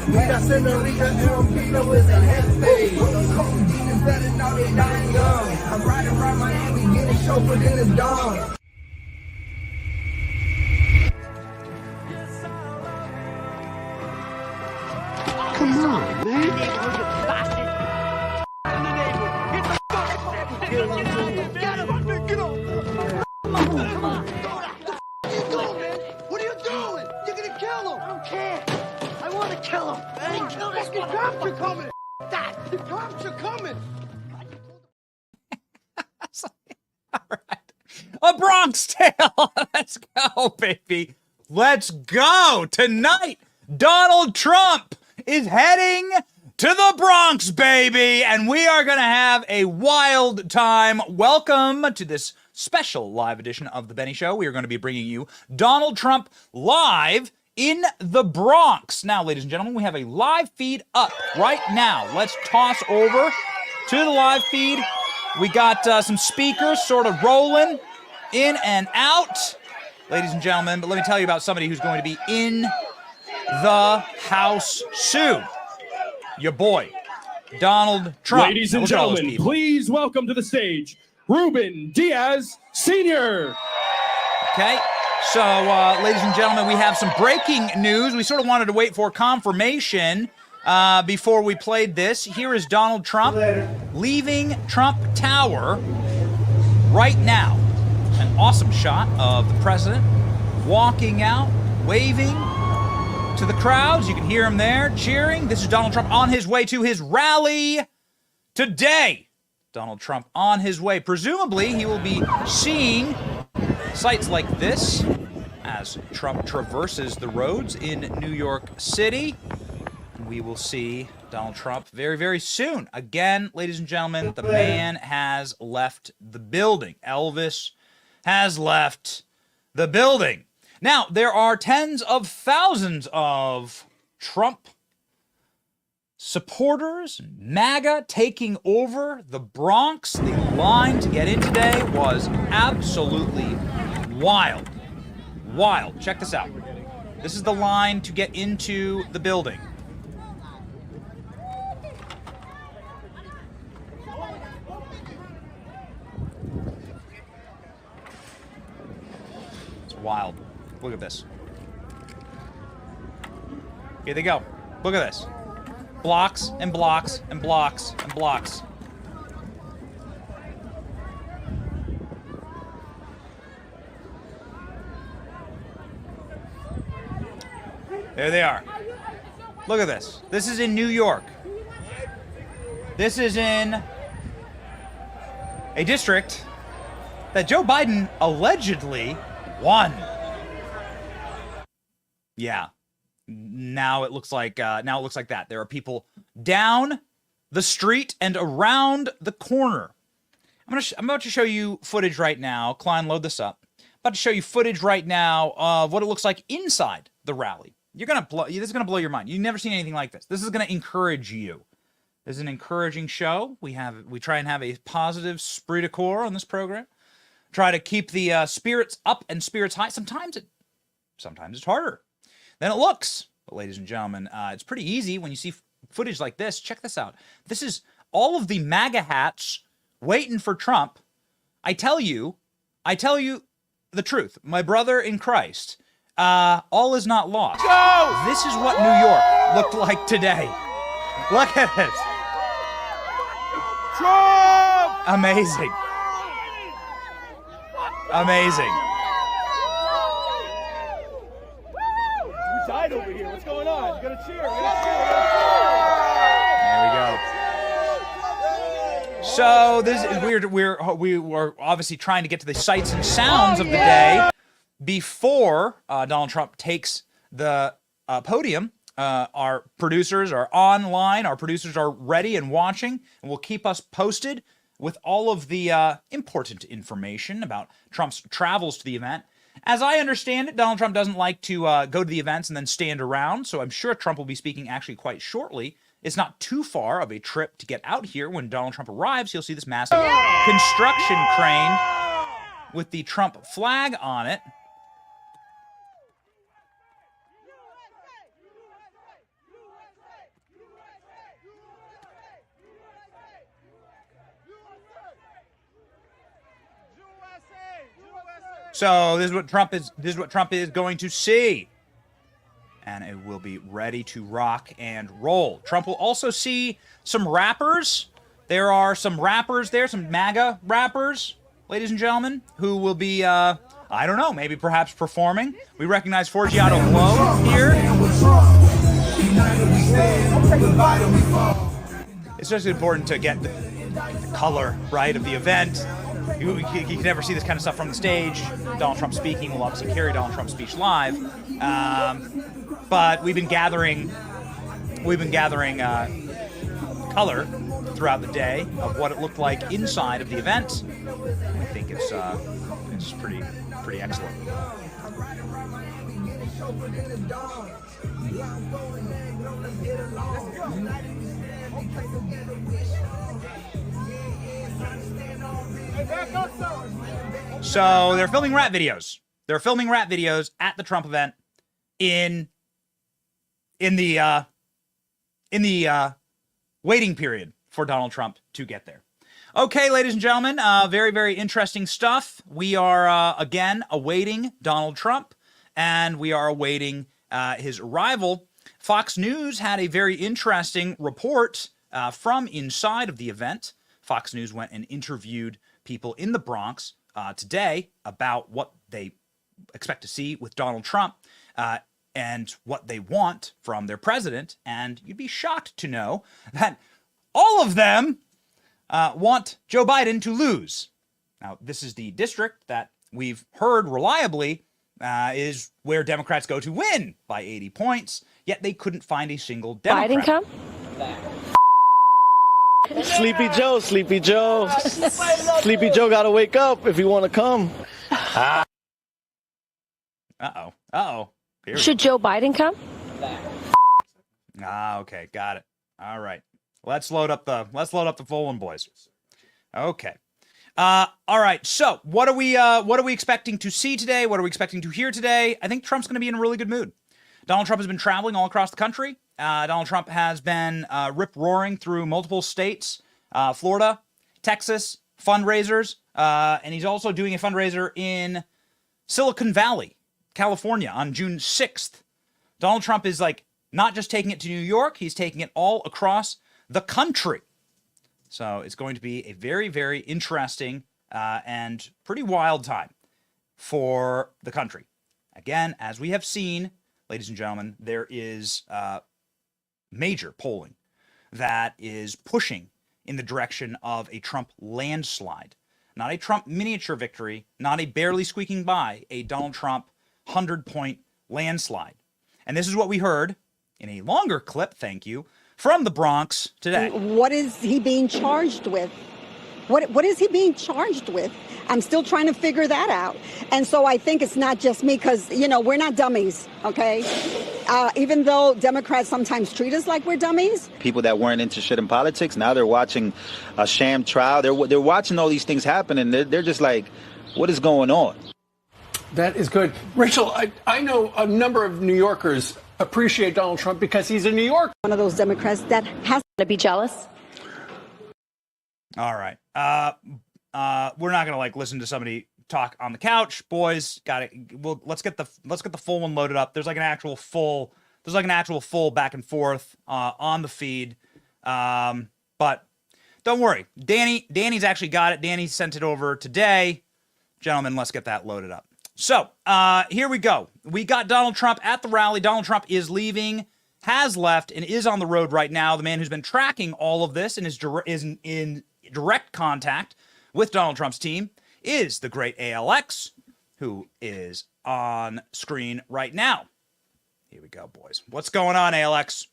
Mira señorita, el Pino is a jefe. Cold demons better know they dying young. I'm riding around Miami, getting chauffeured in the dawn. Come on, man. What are you doing? You're gonna kill him! I don't care. I want to kill him. I kill this one. The cops are coming. That the cops are coming. All right. A Bronx Tale. Let's go, baby. Let's go. Tonight, Donald Trump is heading to the Bronx, baby, and we are going to have a wild time. Welcome to this special live edition of The Benny Show. We are going to be bringing you Donald Trump live in the Bronx. Now, ladies and gentlemen, we have a live feed up right now. Let's toss over to the live feed. We got some speakers sort of rolling in and out, ladies and gentlemen. But let me tell you about somebody who's going to be in the house soon. Your boy, Donald Trump. Ladies and gentlemen, please welcome to the stage, Ruben Diaz Sr. Okay, so ladies and gentlemen, we have some breaking news. We sort of wanted to wait for confirmation before we played this. Here is Donald Trump leaving Trump Tower right now. An awesome shot of the president walking out, waving to the crowds. You can hear him there cheering. This is Donald Trump on his way to his rally today. Donald Trump on his way. Presumably, he will be seeing sights like this as Trump traverses the roads in New York City. And we will see Donald Trump very, very soon. Again, ladies and gentlemen, the man has left the building. Elvis has left the building. Now, there are tens of thousands of Trump supporters, MAGA, taking over the Bronx. The line to get in today was absolutely wild. Wild. Check this out. This is the line to get into the building. It's wild. Look at this. Here they go. Look at this. Blocks and blocks and blocks and blocks. There they are. Look at this. This is in New York. This is in a district that Joe Biden allegedly won. Yeah. Now it looks like that. There are people down the street and around the corner. I'm about to show you footage right now. Klein, load this up. I'm about to show you footage right now of what it looks like inside the rally. This is gonna blow your mind. You've never seen anything like this. This is gonna encourage you. This is an encouraging show. We try and have a positive esprit de corps on this program. Try to keep the spirits up and spirits high. Sometimes it's harder than it looks. But ladies and gentlemen, it's pretty easy when you see footage like this. Check this out. This is all of the MAGA hats waiting for Trump. I tell you the truth. My brother in Christ, all is not lost. Go! This is what New York looked like today. Look at this. Trump! Amazing. Amazing. You died over here. What's going on? You gotta cheer. There we go. So this is we were obviously trying to get to the sights and sounds of the day before Donald Trump takes the podium. Our producers are online. Our producers are ready and watching, and will keep us posted with all of the important information about Trump's travels to the event. As I understand it, Donald Trump doesn't like to go to the events and then stand around, so I'm sure Trump will be speaking actually quite shortly. It's not too far of a trip to get out here. When Donald Trump arrives, you'll see this massive construction crane with the Trump flag on it. So this is what Trump is. This is what Trump is going to see, and it will be ready to rock and roll. Trump will also see some rappers. There are some rappers there, some MAGA rappers, ladies and gentlemen, who will be, I don't know, maybe perhaps performing. We recognize Forgiato Blow here. It's just important to get the color, right, of the event. You can never see this kind of stuff from the stage. Donald Trump speaking will obviously carry Donald Trump's speech live. But we've been gathering color throughout the day of what it looked like inside of the event. I think it's pretty excellent. So they're filming rap videos. They're filming rap videos at the Trump event in the waiting period for Donald Trump to get there. Okay, ladies and gentlemen, very, very interesting stuff. We are, again, awaiting Donald Trump, and we are awaiting his arrival. Fox News had a very interesting report from inside of the event. Fox News went and interviewed people in the Bronx today about what they expect to see with Donald Trump and what they want from their president. And you'd be shocked to know that all of them want Joe Biden to lose. Now, this is the district that we've heard reliably is where Democrats go to win by 80 points, yet they couldn't find a single Democrat. Biden come? Sleepy Joe, Sleepy Joe. Sleepy Joe gotta wake up if you want to come. Uh-oh. Should Joe Biden come? Okay, got it. All right. Let's load up the full one, boys. Okay. All right. So, what are we expecting to see today? What are we expecting to hear today? I think Trump's going to be in a really good mood. Donald Trump has been traveling all across the country. Donald Trump has been rip-roaring through multiple states, Florida, Texas, fundraisers, and he's also doing a fundraiser in Silicon Valley, California on June 6th. Donald Trump is not just taking it to New York, he's taking it all across the country. So it's going to be a very, very interesting and pretty wild time for the country. Again, as we have seen, ladies and gentlemen, there is major polling that is pushing in the direction of a Trump landslide. Not a Trump miniature victory, not a barely squeaking by, a Donald Trump 100-point landslide. And this is what we heard in a longer clip, thank you, from the Bronx today. What is he being charged with? What is he being charged with? I'm still trying to figure that out. And so I think it's not just me because, we're not dummies, okay? Even though Democrats sometimes treat us like we're dummies. People that weren't interested in politics, now they're watching a sham trial. They're watching all these things happen, and they're just like, what is going on? That is good. Rachel, I know a number of New Yorkers appreciate Donald Trump because he's a New Yorker. One of those Democrats that has To be jealous? All right. We're not gonna listen to somebody talk on the couch, boys. Got it. Let's get the full one loaded up. There's an actual full back and forth on the feed. But don't worry, Danny's actually got it. Danny sent it over today. Gentlemen, let's get that loaded up. So here we go. We got Donald Trump at the rally. Donald Trump is leaving, has left, and is on the road right now. The man who's been tracking all of this and is in direct contact with Donald Trump's team is the great ALX, who is on screen right now. Here we go, boys. What's going on, ALX?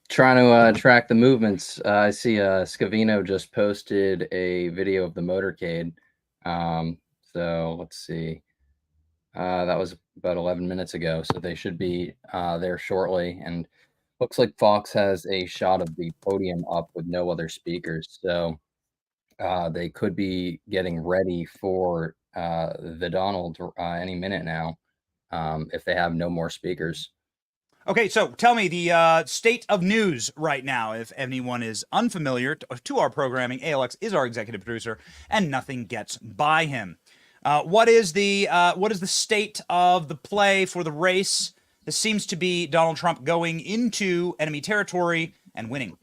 Trying to track the movements. I see Scavino just posted a video of the motorcade. So let's see. That was about 11 minutes ago, so they should be there shortly. And looks like Fox has a shot of the podium up with no other speakers. So they could be getting ready for the Donald any minute now if they have no more speakers. Okay, so tell me the state of news right now. If anyone is unfamiliar to our programming, ALX is our executive producer, and nothing gets by him. What is the state of the play for the race? This seems to be Donald Trump going into enemy territory and winning.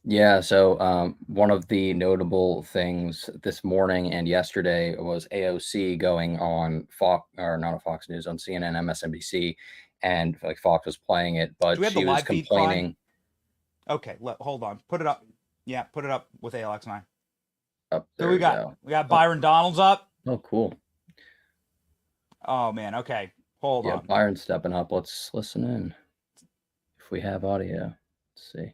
Yeah, so one of the notable things this morning and yesterday was AOC going on Fox, or not on Fox News, on CNN, MSNBC, and like Fox was playing it, but she was complaining. Okay, hold on. Put it up. Yeah, put it up with ALX and I. Up there so we got Byron Donalds up. Oh, cool. Oh man, okay. Hold on. Byron's stepping up. Let's listen in. If we have audio. Let's see.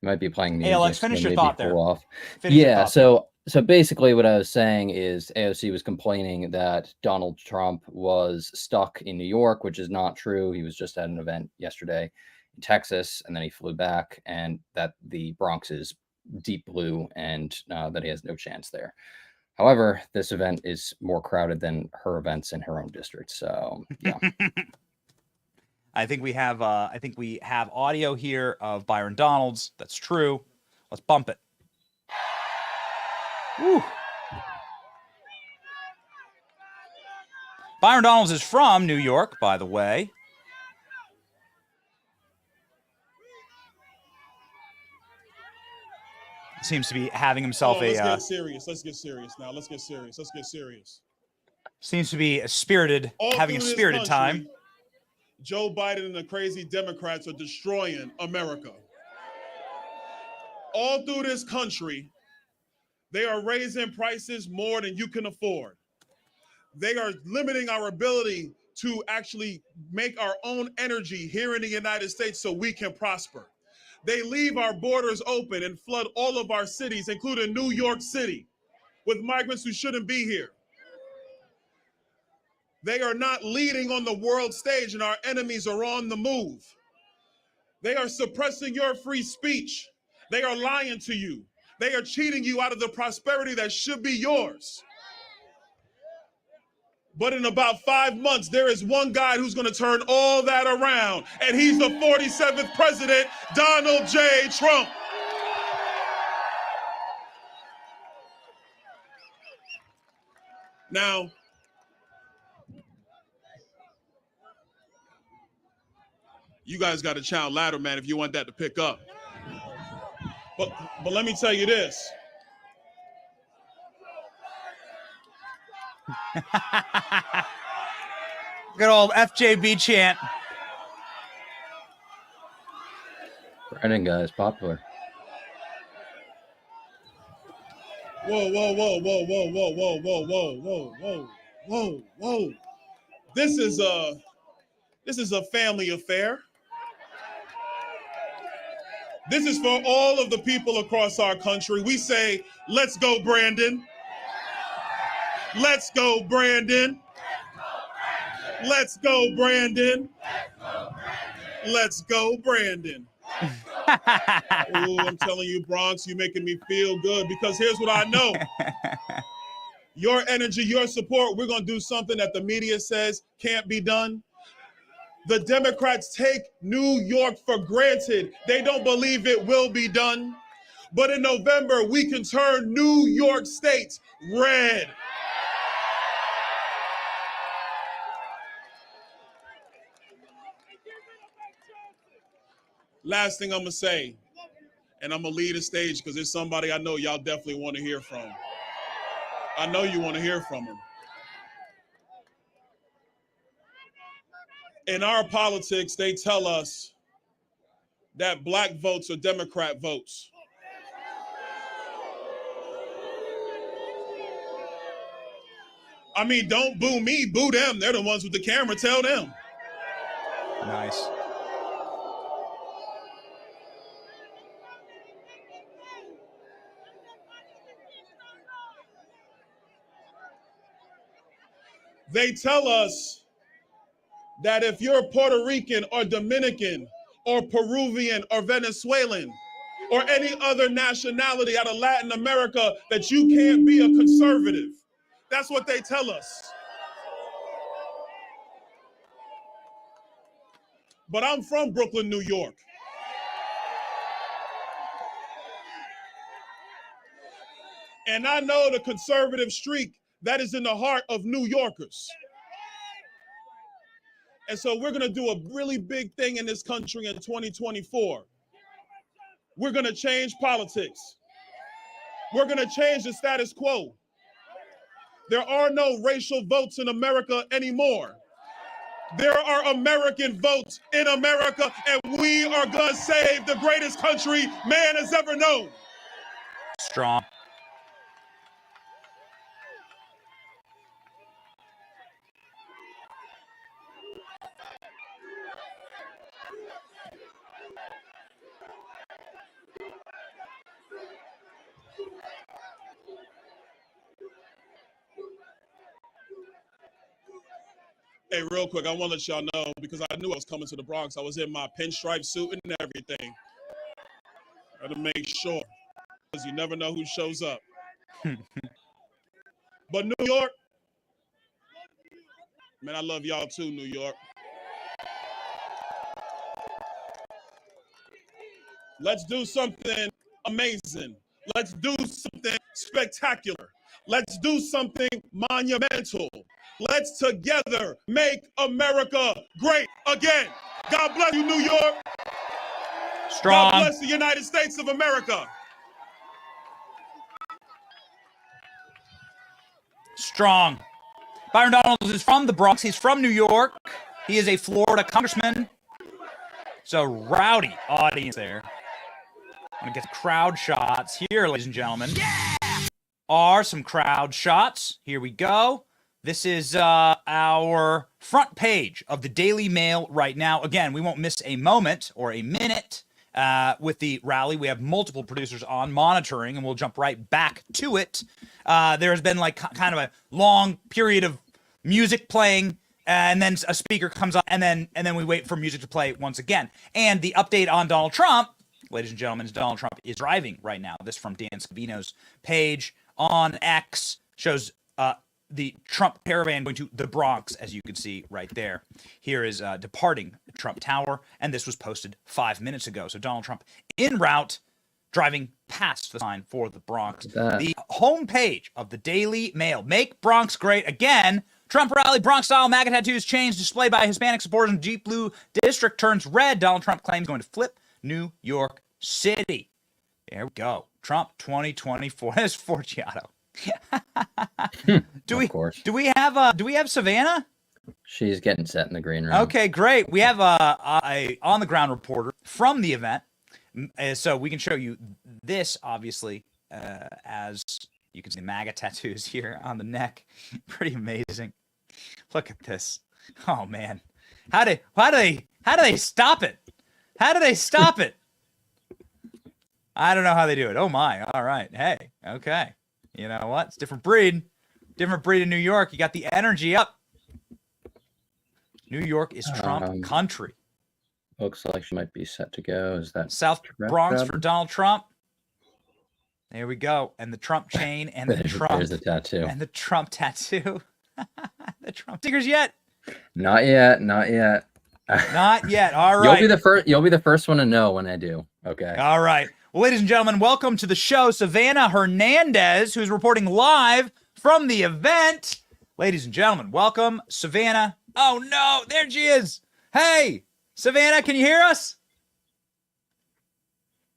You might be playing music. ALX, finish your thought there. So basically what I was saying is AOC was complaining that Donald Trump was stuck in New York, which is not true. He was just at an event yesterday in Texas, and then he flew back, and that the Bronx is deep blue and that he has no chance there. However, this event is more crowded than her events in her own district. So, yeah. I think we have audio here of Byron Donalds. That's true. Let's bump it. Woo. Byron Donalds is from New York, by the way. Seems to be having himself let's get serious. Let's get serious now. Let's get serious. Let's get serious. Seems to be having a spirited time. Joe Biden and the crazy Democrats are destroying America. All through this country, they are raising prices more than you can afford. They are limiting our ability to actually make our own energy here in the United States so we can prosper. They leave our borders open and flood all of our cities, including New York City, with migrants who shouldn't be here. They are not leading on the world stage, and our enemies are on the move. They are suppressing your free speech. They are lying to you. They are cheating you out of the prosperity that should be yours. But in about 5 months, there is one guy who's going to turn all that around, and he's the 47th president, Donald J. Trump. Now, you guys got to channel louder, man, if you want that to pick up. But let me tell you this. Good old FJB chant. Brandon guys, popular. Whoa, whoa, whoa, whoa, whoa, whoa, whoa, whoa, whoa, whoa, whoa, whoa, whoa. This is a family affair. This is for all of the people across our country. We say, let's go, Brandon. Let's go, Brandon. Let's go, Brandon. Let's go, Brandon. Oh, I'm telling you, Bronx, you're making me feel good, because here's what I know. Your energy, your support, we're going to do something that the media says can't be done. The Democrats take New York for granted. They don't believe it will be done. But in November, we can turn New York State red. Last thing I'm going to say, and I'm going to lead the stage because there's somebody I know y'all definitely want to hear from. I know you want to hear from him. In our politics, they tell us that black votes are Democrat votes. I mean, don't boo me, boo them. They're the ones with the camera, tell them. Nice. They tell us that if you're Puerto Rican or Dominican or Peruvian or Venezuelan or any other nationality out of Latin America, that you can't be a conservative. That's what they tell us. But I'm from Brooklyn, New York. And I know the conservative streak that is in the heart of New Yorkers. And so we're going to do a really big thing in this country in 2024. We're going to change politics. We're going to change the status quo. There are no racial votes in America anymore. There are American votes in America, and we are going to save the greatest country man has ever known. Strong. Hey, real quick, I want to let y'all know, because I knew I was coming to the Bronx. I was in my pinstripe suit and everything. I had to make sure, because you never know who shows up. But New York, man, I love y'all too, New York. Let's do something amazing. Let's do something spectacular. Let's do something monumental. Let's together make America great again. God bless you, New York. Strong. God bless the United States of America. Strong. Byron Donalds is from the Bronx. He's from New York. He is a Florida congressman. So rowdy audience there. I'm going to get the crowd shots here, ladies and gentlemen. Are some crowd shots. Here we go. This is our front page of the Daily Mail right now. Again, we won't miss a moment or a minute with the rally. We have multiple producers on monitoring, and we'll jump right back to it. There has been like kind of a long period of music playing, and then a speaker comes up, and then we wait for music to play once again. And the update on Donald Trump, ladies and gentlemen, is Donald Trump is driving right now. This from Dan Scavino's page on X shows the Trump caravan going to the Bronx, as you can see right there. Here is departing Trump Tower, and this was posted 5 minutes ago. So Donald Trump en route, driving past the sign for the Bronx. The homepage of the Daily Mail. Make Bronx great again. Trump rally, Bronx-style MAGA tattoos changed, displayed by Hispanic supporters in deep blue district turns red. Donald Trump claims going to flip New York City. There we go. Trump 2024. There's Forgiato. Do we have Savannah? She's getting set in the green room. Okay, great. We have a on the ground reporter from the event, so we can show you this. Obviously, as you can see, the MAGA tattoos here on the neck, pretty amazing. Look at this. Oh man, how do they stop it? How do they stop it? I don't know how they do it. Oh my. All right. Hey. Okay. You know what? It's different breed. Different breed in New York. You got the energy up. New York is Trump country. Looks like she might be set to go. Is that South Bronx for Donald Trump? There we go. And the Trump chain and the Trump. There's the tattoo. And the Trump tattoo. The Trump stickers yet? Not yet. Not yet. Not yet. All right. You'll be the first one to know when I do. Okay. All right. Well, ladies and gentlemen, welcome to the show, Savannah Hernandez, who's reporting live from the event. Ladies and gentlemen, welcome, Savannah. Oh, no, there she is. Hey, Savannah, can you hear us?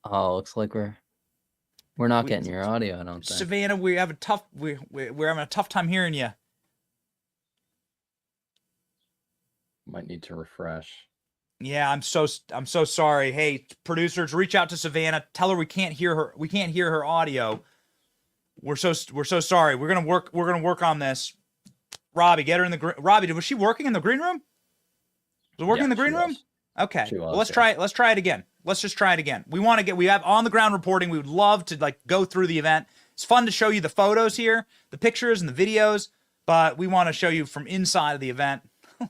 Oh, looks like we're not getting your audio, I don't think. Savannah, we're having a tough time hearing you. Might need to refresh. Yeah, I'm so sorry. Hey, producers, reach out to Savannah. Tell her we can't hear her. We can't hear her audio. We're so sorry. We're gonna work on this. Robbie, get her in the Robbie. Was she working in the green room? Was it working in the green room? Okay. Well, let's try it. Let's try it again. Let's just try it again. We have on the ground reporting. We would love to go through the event. It's fun to show you the photos here, the pictures and the videos, but we want to show you from inside of the event.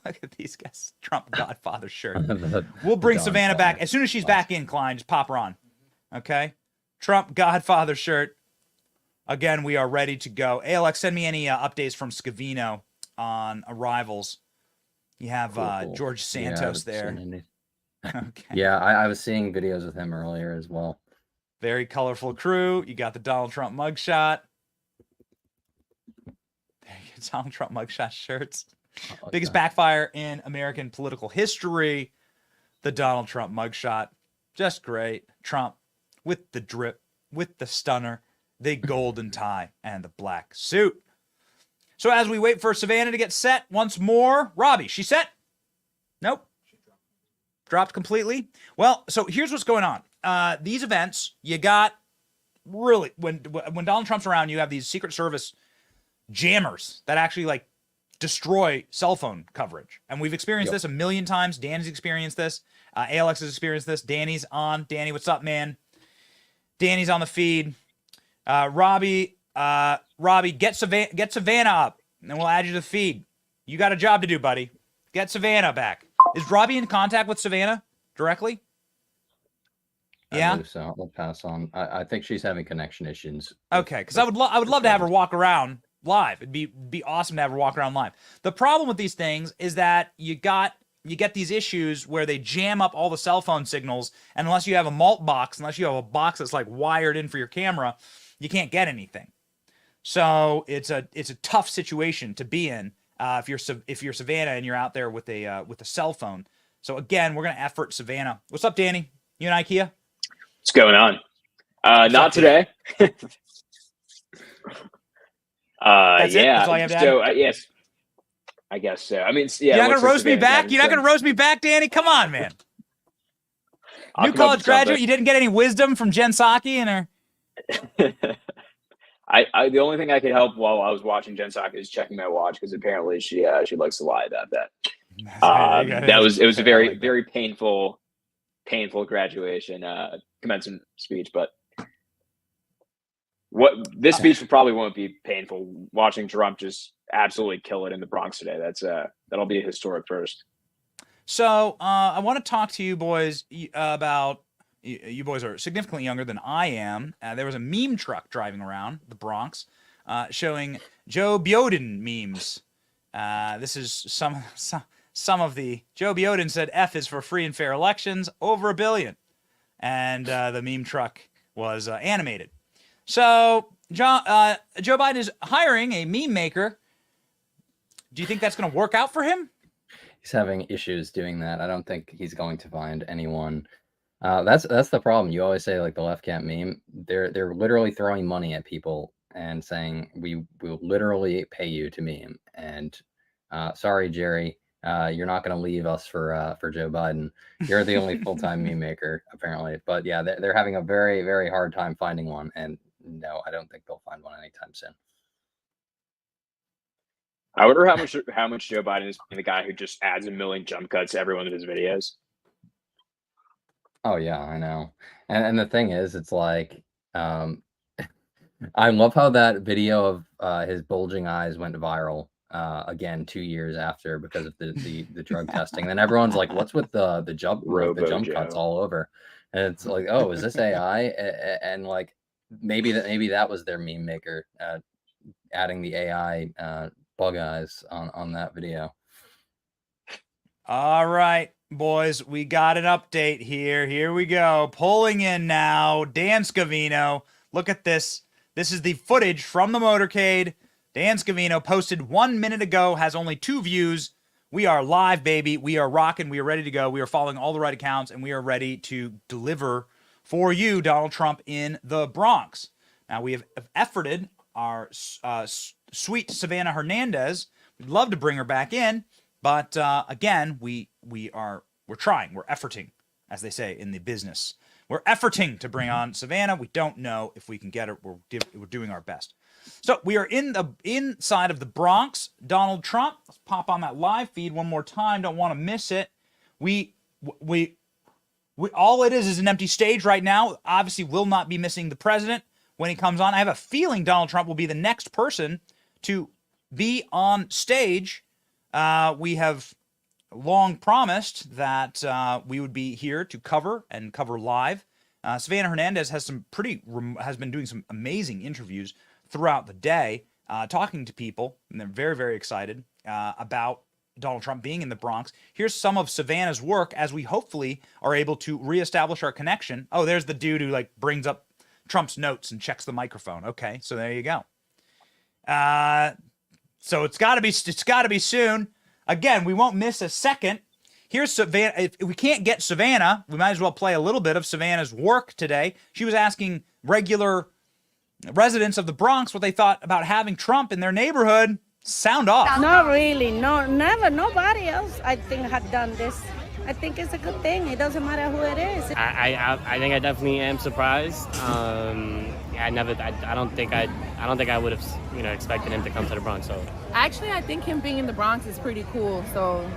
Look at these guys. Trump Godfather shirt. We'll bring Savannah back. As soon as she's back in, Klein, just pop her on. Okay? Trump Godfather shirt. Again, we are ready to go. Alex, send me any updates from Scavino on arrivals. You have George Santos there. Okay. Yeah, I was seeing videos with him earlier as well. Very colorful crew. You got the Donald Trump mugshot. There Donald Trump mugshot shirts. like Biggest that. backfire in American political history. The Donald Trump mugshot. Just great. Trump with the drip, with the stunner, the golden tie, and the black suit. So as we wait for Savannah to get set once more, Robbie, she set? Nope. Dropped completely. Well, so here's what's going on. These events, you got really, when Donald Trump's around, you have these Secret Service jammers that actually like destroy cell phone coverage. And we've experienced this a million times. Danny's experienced this. ALX has experienced this. Danny's on. Danny, what's up, man? Danny's on the feed. Robbie, get Savannah up, and we'll add you to the feed. You got a job to do, buddy. Get Savannah back. Is Robbie in contact with Savannah directly? Yeah. I believe so. I'll pass on. I think she's having connection issues. Okay, because I would love to have her walk around live. It'd be awesome to have her walk around live. The problem with these things is that you get these issues where they jam up all the cell phone signals, and unless you have a malt box, unless you have a box that's like wired in for your camera, you can't get anything. So it's a tough situation to be in if you're Savannah and you're out there with a cell phone. So again, we're gonna effort Savannah. What's up, Danny? You and IKEA? What's going on? Not today. That's it? That's all you have to add? Yes, I guess so. I mean, yeah. You're not gonna roast me back? You're not gonna roast me back, Danny? Come on, man. New college graduate. You didn't get any wisdom from Jen Psaki and her. The only thing I could help while I was watching Jen Psaki is checking my watch, because apparently she likes to lie about that. It was a very painful graduation commencement speech, but this speech probably won't be painful. Watching Trump just absolutely kill it in the Bronx today, that'll be a historic first. So I want to talk to you boys about. You boys are significantly younger than I am. There was a meme truck driving around the Bronx showing Joe Biden memes. This is some of the... Joe Biden said F is for free and fair elections, over 1 billion. And the meme truck was animated. So Joe Biden is hiring a meme maker. Do you think that's going to work out for him? He's having issues doing that. I don't think he's going to find anyone. That's the problem. You always say like the left can't meme. They're literally throwing money at people and saying we will literally pay you to meme. And sorry, Jerry, you're not going to leave us for Joe Biden. You're the only full-time meme maker apparently. But yeah, they're having a very, very hard time finding one. And no, I don't think they'll find one anytime soon. I wonder how much Joe Biden is the guy who just adds 1 million jump cuts to every one of his videos. Oh yeah, I know. And the thing is, it's like, I love how that video of his bulging eyes went viral again 2 years after because of the drug testing. Then everyone's like, "What's with the jump cuts all over?" And it's like, "Oh, is this AI?" And like maybe that was their meme maker adding the AI bug eyes on that video. All right, boys, we got an update here. Here we go. Pulling in now. Dan Scavino. Look at this. This is the footage from the motorcade. Dan Scavino posted 1 minute ago, has only 2 views. We are live, baby. We are rocking. We are ready to go. We are following all the right accounts, and we are ready to deliver for you, Donald Trump, in the Bronx. Now, we have efforted our sweet Savannah Hernandez. We'd love to bring her back in. But again, we're trying. We're efforting, as they say in the business. We're efforting to bring on Savannah. We don't know if we can get her. We're doing our best. So we are inside of the Bronx. Donald Trump. Let's pop on that live feed one more time. Don't want to miss it. We all it is an empty stage right now. Obviously, will not be missing the president when he comes on. I have a feeling Donald Trump will be the next person to be on stage. We have long promised that we would be here to cover live. Savannah Hernandez has been doing some amazing interviews throughout the day, talking to people, and they're very, very excited about Donald Trump being in the Bronx. Here's some of Savannah's work as we hopefully are able to reestablish our connection. Oh, there's the dude who like brings up Trump's notes and checks the microphone. Okay, so there you go. So it's got to be soon. Again, we won't miss a second. Here's Savannah. If we can't get Savannah, we might as well play a little bit of Savannah's work today. She was asking regular residents of the Bronx what they thought about having Trump in their neighborhood. Sound off. Not really. No, never. Nobody else, I think, had done this. I think it's a good thing. It doesn't matter who it is. I think I definitely am surprised. I don't think I would have expected him to come to the Bronx. So actually, I think him being in the Bronx is pretty cool. So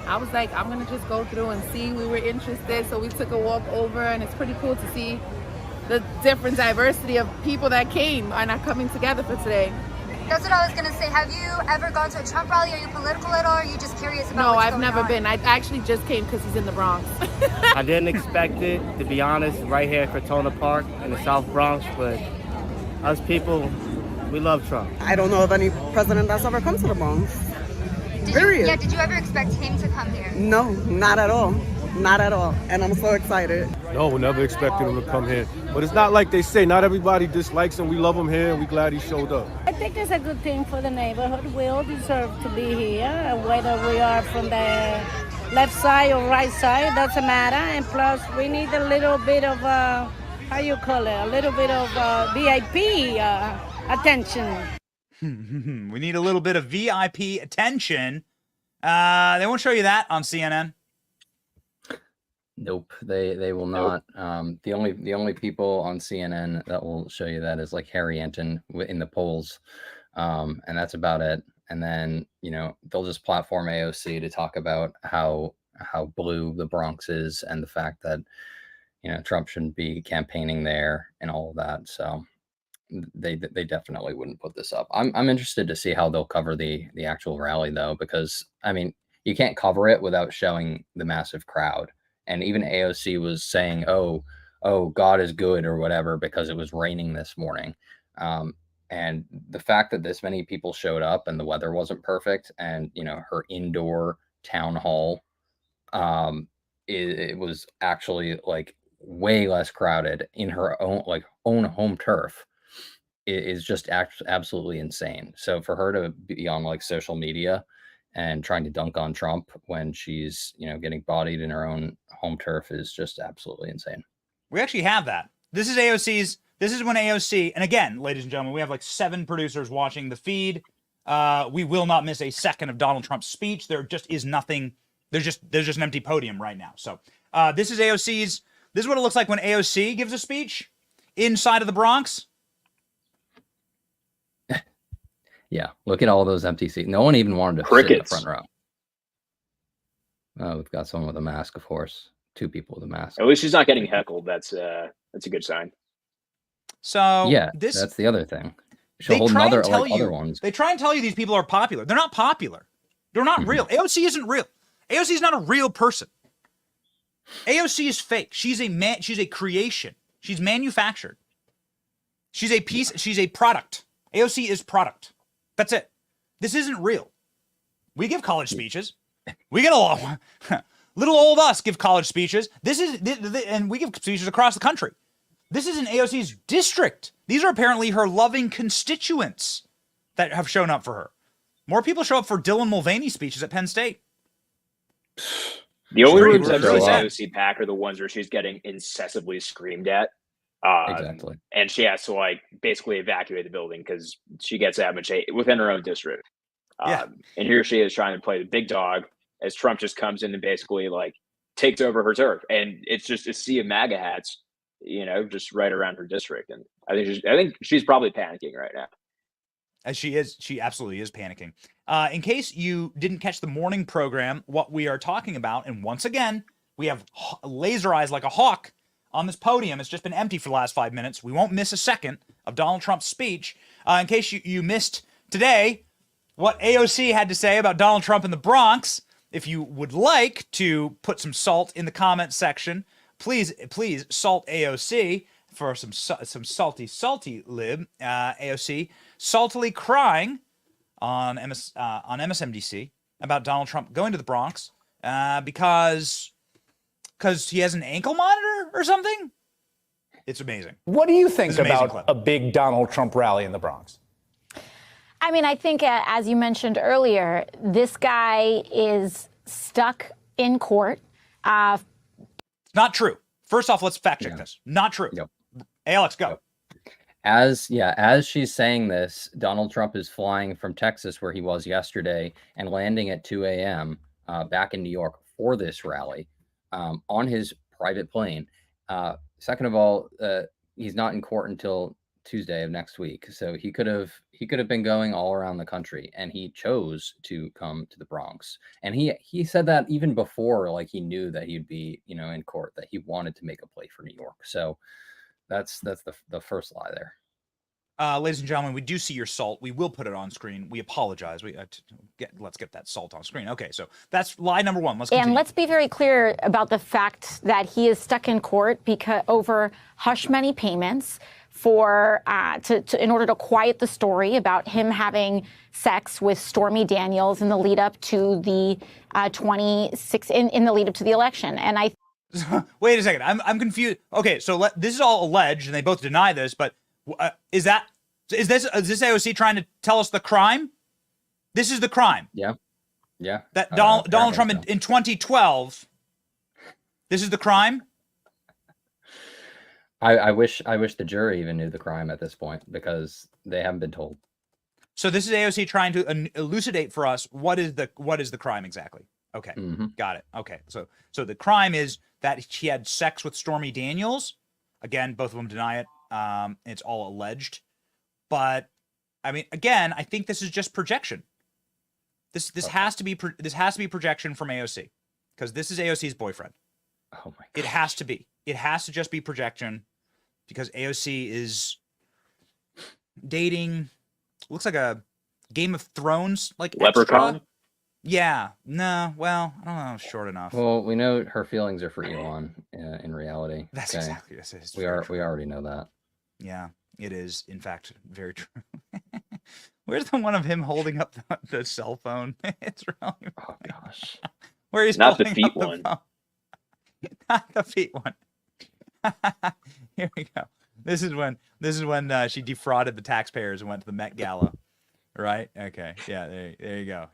I was like, I'm gonna just go through and see. We were interested, so we took a walk over, and it's pretty cool to see the different diversity of people that came and are coming together for today. That's what I was gonna say. Have you ever gone to a Trump rally? Are you political at all? Or are you just curious about No, what's I've going never on? been. I actually just came because he's in the Bronx. I didn't expect it, to be honest, right here at Crotona Park in the South Bronx, but us people, we love Trump. I don't know of any president that's ever come to the Bronx. Period. Did you ever expect him to come here? No, not at all. Not at all. And I'm so excited. No, we never expected him to come here. But it's not like they say, not everybody dislikes him. We love him here and we're glad he showed up. I think it's a good thing for the neighborhood. We all deserve to be here, whether we are from the left side or right side, doesn't matter. And plus, we need a little bit of, how you call it, a little bit of VIP attention. We need a little bit of VIP attention. They won't show you that on CNN. Nope, they will not. The only people on CNN that will show you that is like Harry Enten in the polls, and that's about it. And then they'll just platform AOC to talk about how blue the Bronx is and the fact that Trump shouldn't be campaigning there and all of that. So they definitely wouldn't put this up. I'm interested to see how they'll cover the actual rally though, because I mean you can't cover it without showing the massive crowd. And even AOC was saying, oh, God is good or whatever, because it was raining this morning. And the fact that this many people showed up and the weather wasn't perfect and, her indoor town hall, it was actually like way less crowded in her own home turf is just absolutely insane. So for her to be on like social media and trying to dunk on Trump when she's, getting bodied in her own home turf is just absolutely insane. We actually have that. This is AOC's. This is when AOC, and again, ladies and gentlemen, we have like 7 producers watching the feed. We will not miss a second of Donald Trump's speech. There just is nothing. There's just an empty podium right now. So this is AOC's. This is what it looks like when AOC gives a speech inside of the Bronx. Yeah, look at all those empty seats. No one even wanted to sit in the front row. Oh, we've got someone with a mask, of course. 2 people with a mask. At least she's not getting heckled. That's a good sign. So yeah, that's the other thing. She'll they hold try other and tell like you. Other ones. They try and tell you these people are popular. They're not popular. They're not real. AOC isn't real. AOC is not a real person. AOC is fake. She's a creation. She's manufactured. She's a piece. She's a product. AOC is product. That's it. This isn't real. We give college speeches. We get along. Little old us give college speeches. And we give speeches across the country. This is in AOC's district. These are apparently her loving constituents that have shown up for her. More people show up for Dylan Mulvaney speeches at Penn State. The only ones I've seen AOC pack are the ones where she's getting incessantly screamed at. Exactly. And she has to basically evacuate the building because she gets that much hate within her own district. And here she is trying to play the big dog as Trump just comes in and basically takes over her turf. And it's just a sea of MAGA hats, just right around her district. And I think she's probably panicking right now. As she is. She absolutely is panicking. In case you didn't catch the morning program, what we are talking about, and once again, we have laser eyes like a hawk on this podium. It's just been empty for the last 5 minutes. We won't miss a second of Donald Trump's speech. In case you missed today what AOC had to say about Donald Trump in the Bronx, if you would like to put some salt in the comment section, please salt AOC for some salty lib. AOC saltily crying on MSNBC about Donald Trump going to the Bronx because he has an ankle monitor or something. It's amazing. What do you think about a big Donald Trump rally in the Bronx? I mean, I think, as you mentioned earlier, this guy is stuck in court. Not true. First off, let's fact check this. Not true. Yep. Hey, Alex, go. As she's saying this, Donald Trump is flying from Texas, where he was yesterday, and landing at 2 a.m. Back in New York for this rally on his private plane. Second of all, he's not in court until Tuesday of next week, so he could have been going all around the country, and he chose to come to the Bronx. And he said that even before, like, he knew that he'd be, you know, in court, that he wanted to make a play for New York. So that's the first lie there. Ladies and gentlemen, we do see your salt. We will put it on screen. We apologize. Let's get that salt on screen. Okay, so that's lie number one. Let's continue. And let's be very clear about the fact that he is stuck in court because over hush money payments for in order to quiet the story about him having sex with Stormy Daniels in the lead up to the in the lead up to the election. And I wait a second. I'm confused. Okay, so this is all alleged, and they both deny this. But is this AOC trying to tell us the crime? This is the crime. Yeah. That Donald Trump in 2012. This is the crime. I wish the jury even knew the crime at this point, because they haven't been told. So this is AOC trying to elucidate for us what is the crime exactly. Okay, got it. Okay, so the crime is that she had sex with Stormy Daniels. Again, both of them deny it. It's all alleged, but I mean, again, I think this is just projection. This has to be projection from AOC, because this is AOC's boyfriend. Oh my God. It has to be. It has to just be projection, because AOC is dating. Looks like a Game of Thrones like leprechaun. Extra. Yeah. No. Well, I don't know. Short enough. Well, we know her feelings are for Elon in reality. That's exactly this is. We already know that. Yeah, it is in fact very true. Where's the one of him holding up the cell phone? It's really oh gosh. Where he's not the holding feet up one. The phone. Not the feet one. Here we go. This is when she defrauded the taxpayers and went to the Met Gala. Right? Okay. Yeah, there you go.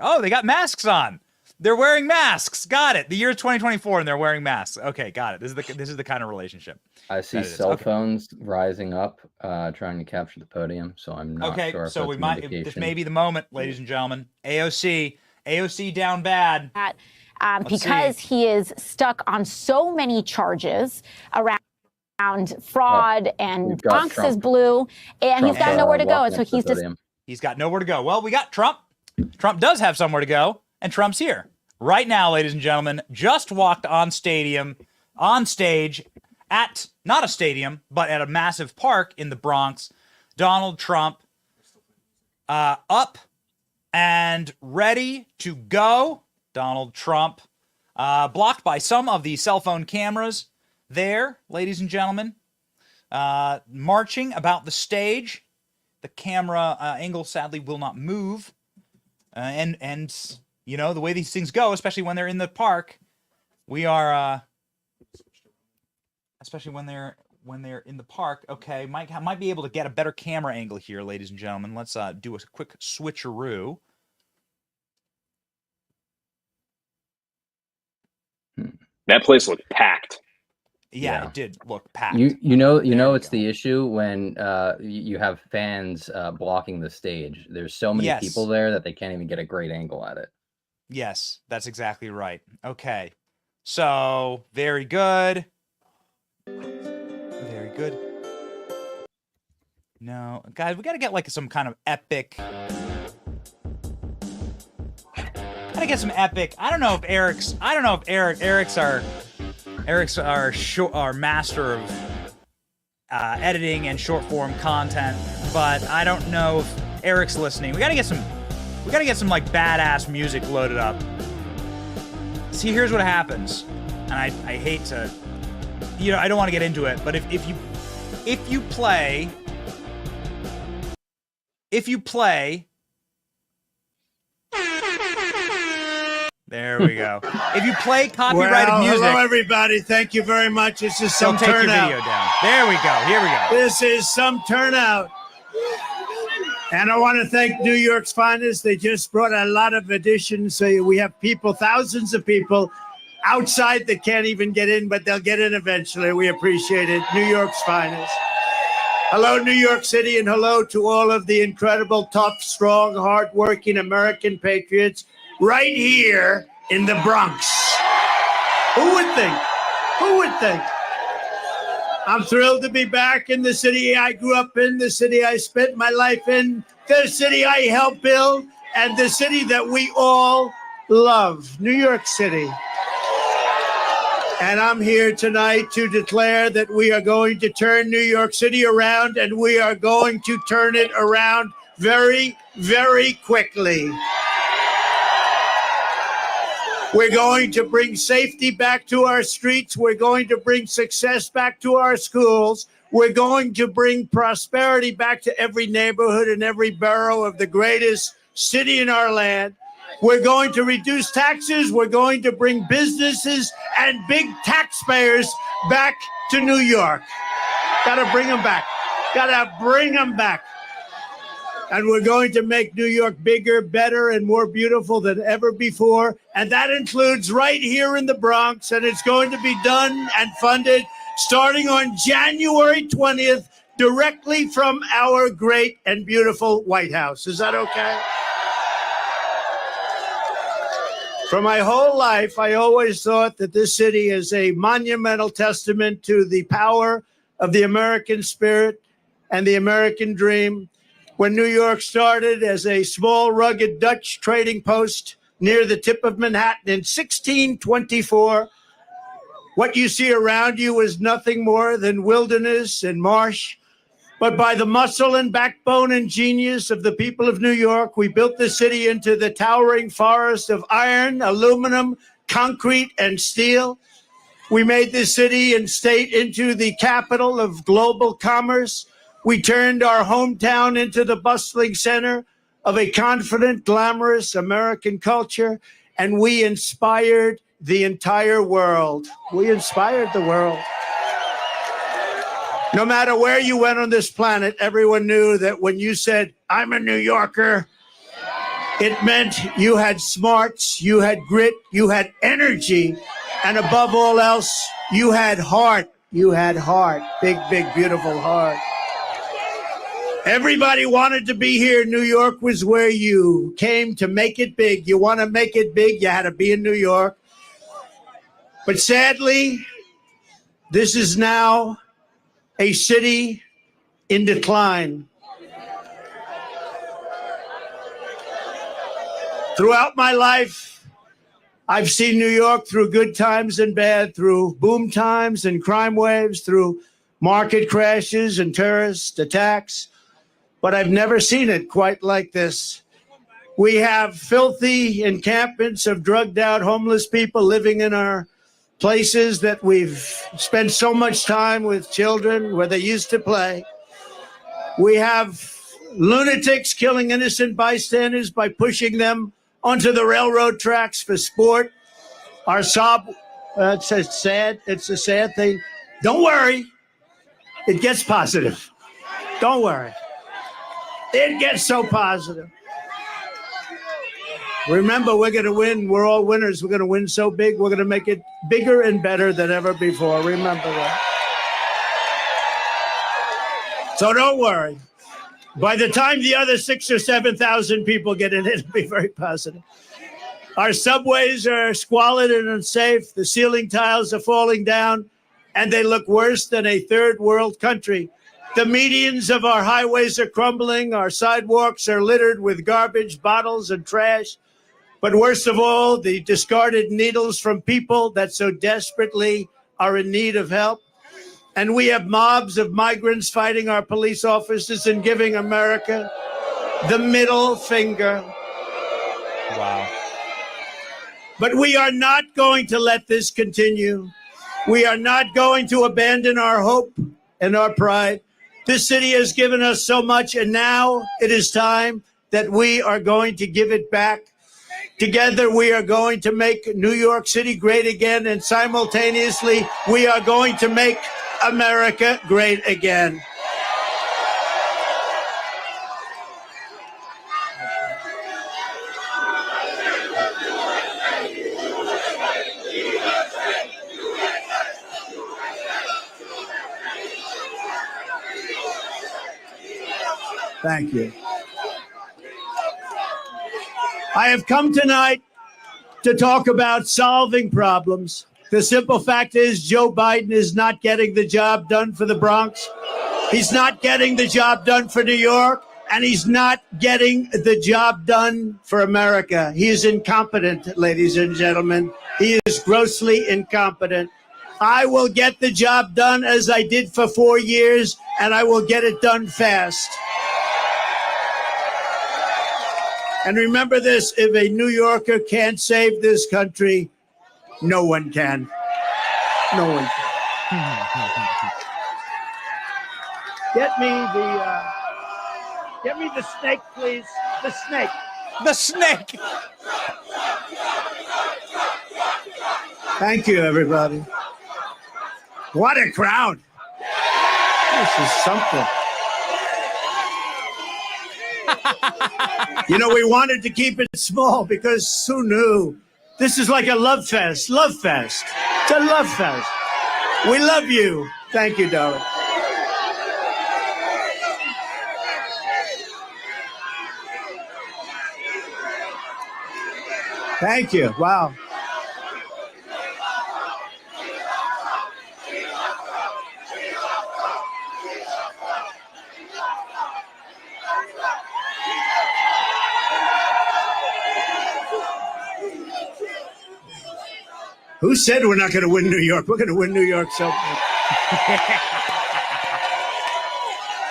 Oh, they got masks on. They're wearing masks. Got it. The year is 2024 and they're wearing masks. Okay, got it. This is the kind of relationship. I see cell phones rising up, trying to capture the podium, so I'm not sure if so that's this may be the moment, ladies and gentlemen. AOC down bad. Because he is stuck on so many charges around fraud and Bronx is blue, and he's got nowhere to go. And so he's got nowhere to go. Well, we got Trump. Trump does have somewhere to go, and Trump's here right now, ladies and gentlemen. Just walked on stage at not a stadium, but at a massive park in the Bronx. Donald Trump up and ready to go. Donald Trump blocked by some of the cell phone cameras there, ladies and gentlemen, marching about the stage. The camera angle sadly will not move, and you know the way these things go, especially when they're in the park. We are especially when they're in the park. Okay, might be able to get a better camera angle here, ladies and gentlemen. Let's do a quick switcheroo. That place looked packed. Yeah, it did look packed. You know it's the issue when you have fans blocking the stage. There's so many people there that they can't even get a great angle at it. Yes, that's exactly right. Okay, so very good. Very good. No, guys, we got to get like some kind of epic. Gotta get some epic. I don't know if Eric's our master of editing and short form content, but I don't know if Eric's listening. We gotta get some like badass music loaded up. See, here's what happens, and I hate to, I don't want to get into it, but if you play. There we go. If you play copyrighted music. Hello, everybody. Thank you very much. This is some don't take turnout. your video down. There we go. Here we go. This is some turnout. And I want to thank New York's finest. They just brought a lot of additions. So we have people, thousands of people outside that can't even get in, but they'll get in eventually. We appreciate it. New York's finest. Hello, New York City, and hello to all of the incredible, tough, strong, hardworking American patriots right here in the Bronx. Who would think? Who would think? I'm thrilled to be back in the city I grew up in, the city I spent my life in, the city I helped build, and the city that we all love, New York City. And I'm here tonight to declare that we are going to turn New York City around, and we are going to turn it around very, very quickly. We're going to bring safety back to our streets. We're going to bring success back to our schools. We're going to bring prosperity back to every neighborhood and every borough of the greatest city in our land. We're going to reduce taxes. We're going to bring businesses and big taxpayers back to New York. Got to bring them back. Got to bring them back. And we're going to make New York bigger, better, and more beautiful than ever before. And that includes right here in the Bronx. And it's going to be done and funded starting on January 20th, directly from our great and beautiful White House. Is that okay? For my whole life, I always thought that this city is a monumental testament to the power of the American spirit and the American dream. When New York started as a small, rugged Dutch trading post near the tip of Manhattan in 1624, what you see around you is nothing more than wilderness and marsh. But by the muscle and backbone and genius of the people of New York, we built the city into the towering forest of iron, aluminum, concrete, and steel. We made this city and state into the capital of global commerce. We turned our hometown into the bustling center of a confident, glamorous American culture, and we inspired the entire world. We inspired the world. No matter where you went on this planet, everyone knew that when you said, I'm a New Yorker, it meant you had smarts, you had grit, you had energy, and above all else, you had heart. You had heart. Big, big, beautiful heart. Everybody wanted to be here. New York was where you came to make it big. You want to make it big, you had to be in New York. But sadly, this is now a city in decline. Throughout my life, I've seen New York through good times and bad, through boom times and crime waves, through market crashes and terrorist attacks. But I've never seen it quite like this. We have filthy encampments of drugged out homeless people living in our places that we've spent so much time with children where they used to play. We have lunatics killing innocent bystanders by pushing them onto the railroad tracks for sport. Our it's a sad thing. Don't worry. It gets positive. Don't worry. It gets so positive. Remember, we're going to win. We're all winners. We're going to win so big. We're going to make it bigger and better than ever before. Remember that. So don't worry. By the time the other 6,000 or 7,000 people get in, it'll be very positive. Our subways are squalid and unsafe. The ceiling tiles are falling down, and they look worse than a third world country. The medians of our highways are crumbling. Our sidewalks are littered with garbage, bottles, and trash. But worst of all, the discarded needles from people that so desperately are in need of help. And we have mobs of migrants fighting our police officers and giving America the middle finger. Wow. But we are not going to let this continue. We are not going to abandon our hope and our pride. This city has given us so much, and now it is time that we are going to give it back. Together, we are going to make New York City great again, and simultaneously, we are going to make America great again. Thank you. I have come tonight to talk about solving problems. The simple fact is Joe Biden is not getting the job done for the Bronx. He's not getting the job done for New York. And he's not getting the job done for America. He is incompetent, ladies and gentlemen. He is grossly incompetent. I will get the job done as I did for 4 years, and I will get it done fast. And remember this, if a New Yorker can't save this country, no one can. No one can. Get me the snake, please. The snake. The snake. Thank you, everybody. What a crowd. This is something. You know, we wanted to keep it small because who knew? This is like a love fest. Love fest. It's a love fest. We love you. Thank you, darling. Thank you. Wow. Who said we're not going to win New York? We're going to win New York so much.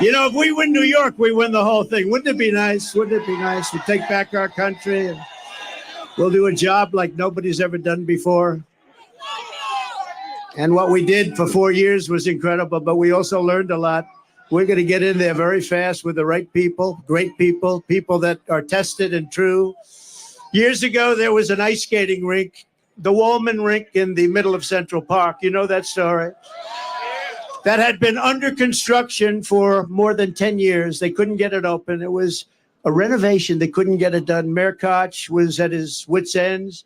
You know, if we win New York, we win the whole thing. Wouldn't it be nice? Wouldn't it be nice? We take back our country and we'll do a job like nobody's ever done before. And what we did for 4 years was incredible, but we also learned a lot. We're going to get in there very fast with the right people, great people, people that are tested and true. Years ago, there was an ice skating rink, the Wallman rink in the middle of Central Park. You know that story? That had been under construction for more than 10 years. They couldn't get it open. It was a renovation. They couldn't get it done. Mayor Koch was at his wits' ends.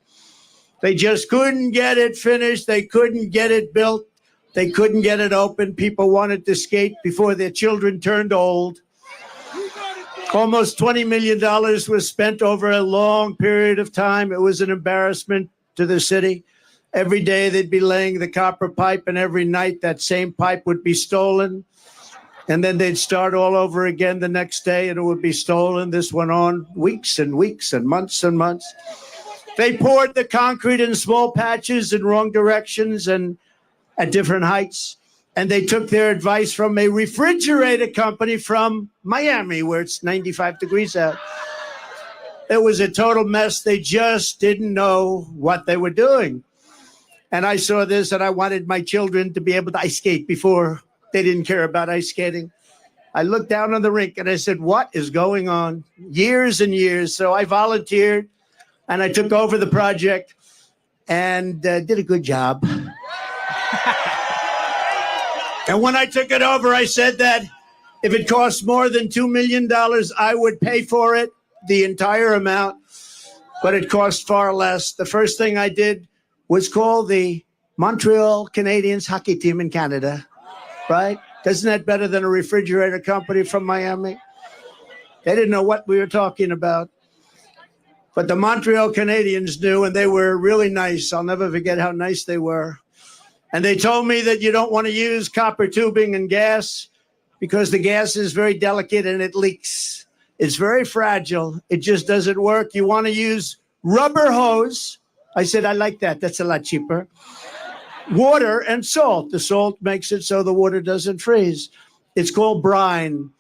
They just couldn't get it finished. They couldn't get it built. They couldn't get it open. People wanted to skate before their children turned old. Almost $20 million was spent over a long period of time. It was an embarrassment to the city. Every day they'd be laying the copper pipe, and every night that same pipe would be stolen. And then they'd start all over again the next day, and it would be stolen. This went on weeks and weeks and months and months. They poured the concrete in small patches in wrong directions and at different heights. And they took their advice from a refrigerator company from Miami, where it's 95 degrees out. It was a total mess. They just didn't know what they were doing. And I saw this, and I wanted my children to be able to ice skate before they didn't care about ice skating. I looked down on the rink, and I said, what is going on? Years and years. So I volunteered, and I took over the project and did a good job. And when I took it over, I said that if it costs more than $2 million, I would pay for it, the entire amount. But it cost far less. The first thing I did was call the Montreal Canadiens hockey team in Canada, right? Isn't that better than a refrigerator company from Miami? They didn't know what we were talking about. But the Montreal Canadiens knew, and they were really nice. I'll never forget how nice they were. And they told me that you don't want to use copper tubing and gas because the gas is very delicate and it leaks. It's very fragile. It just doesn't work. You want to use rubber hose. I said, I like that. That's a lot cheaper. Water and salt. The salt makes it so the water doesn't freeze. It's called brine.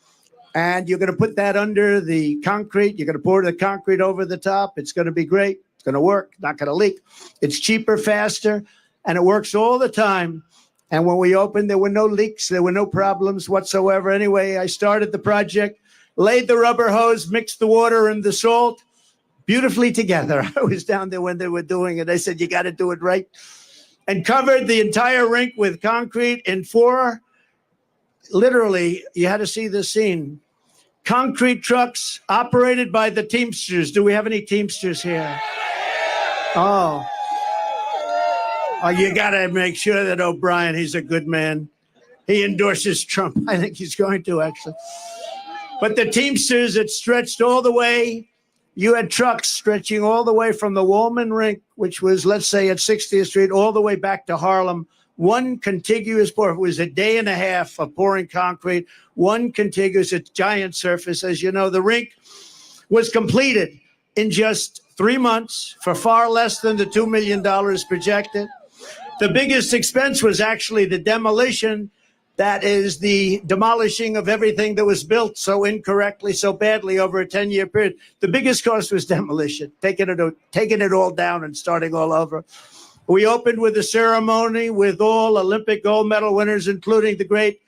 And you're going to put that under the concrete. You're going to pour the concrete over the top. It's going to be great. It's going to work. Not going to leak. It's cheaper, faster. And it works all the time. And when we opened, there were no leaks. There were no problems whatsoever. Anyway, I started the project, laid the rubber hose, mixed the water and the salt beautifully together. I was down there when they were doing it. I said, you got to do it right. And covered the entire rink with concrete in 4, literally, you had to see this scene, concrete trucks operated by the Teamsters. Do we have any Teamsters here? Oh, you got to make sure that O'Brien, he's a good man. He endorses Trump. I think he's going to, actually. But the Teamsters, it stretched all the way. You had trucks stretching all the way from the Woolman Rink, which was, let's say, at 60th Street, all the way back to Harlem. One contiguous pour. It was a day and a half of pouring concrete. One contiguous, a giant surface. As you know, the rink was completed in just 3 months for far less than the $2 million projected. The biggest expense was actually the demolition. That is the demolishing of everything that was built so incorrectly, so badly over a 10-year period. The biggest cost was demolition, taking it all down and starting all over. We opened with a ceremony with all Olympic gold medal winners, including the great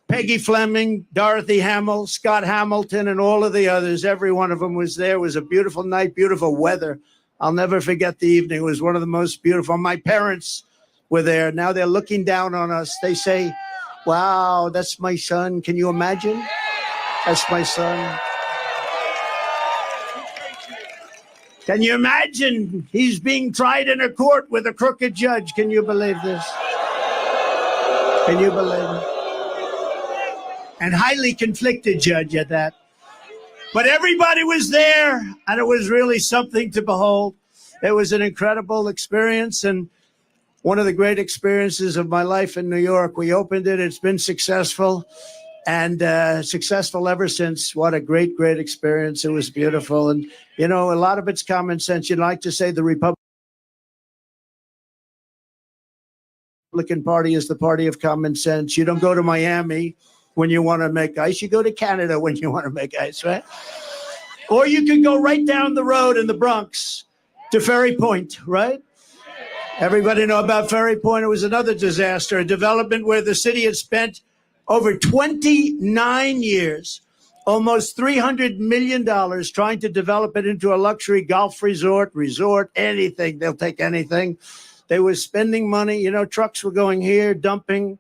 Peggy Fleming, Dorothy Hamill, Scott Hamilton, and all of the others. Every one of them was there. It was a beautiful night, beautiful weather. I'll never forget the evening. It was one of the most beautiful. My parents were there. Now they're looking down on us. They say, wow, that's my son. Can you imagine? That's my son. Can you imagine? He's being tried in a court with a crooked judge. Can you believe this? Can you believe it? And highly conflicted judge at that. But everybody was there, and it was really something to behold. It was an incredible experience, and one of the great experiences of my life in New York. We opened it. It's been successful, and successful ever since. What a great, great experience. It was beautiful. And, you know, a lot of it's common sense. You'd like to say the Republican Party is the party of common sense. You don't go to Miami when you want to make ice. You go to Canada when you want to make ice, right? Or you can go right down the road in the Bronx to Ferry Point, right? Everybody know about Ferry Point. It was another disaster, a development where the city had spent over 29 years, almost $300 million trying to develop it into a luxury golf resort, anything. They'll take anything. They were spending money. You know, trucks were going here, dumping,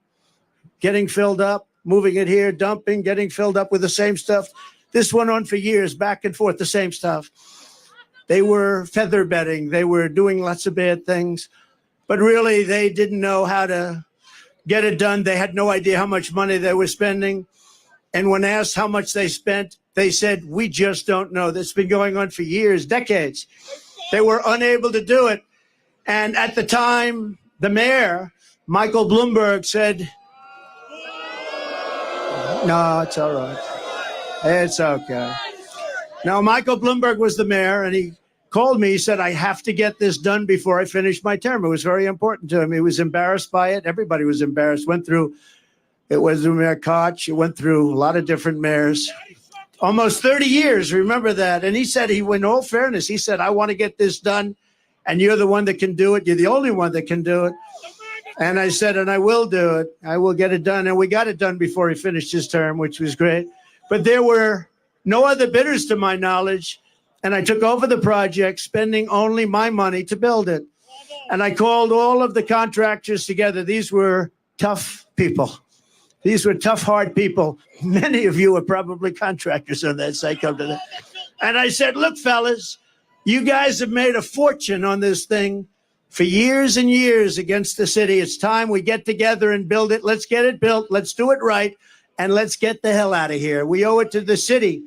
getting filled up, moving it here, dumping, getting filled up with the same stuff. This went on for years, back and forth, the same stuff. They were feather bedding. They were doing lots of bad things. But really, they didn't know how to get it done. They had no idea how much money they were spending. And when asked how much they spent, they said, we just don't know. This has been going on for years, decades. They were unable to do it. And at the time, the mayor, Michael Bloomberg, said, no, it's all right. It's okay. Now, Michael Bloomberg was the mayor, and he called me. He said, I have to get this done before I finish my term. It was very important to him. He was embarrassed by it. Everybody was embarrassed. It was Mayor Koch. It went through a lot of different mayors. Almost 30 years, remember that. And he said, in all fairness, he said, I want to get this done, and you're the one that can do it. You're the only one that can do it. And I said, and I will do it. I will get it done. And we got it done before he finished his term, which was great. But there were no other bidders to my knowledge. And I took over the project, spending only my money to build it. And I called all of the contractors together. These were tough people. These were tough, hard people. Many of you are probably contractors on that site. Come to that. And I said, look, fellas, you guys have made a fortune on this thing for years and years against the city. It's time we get together and build it. Let's get it built. Let's do it right. And let's get the hell out of here. We owe it to the city.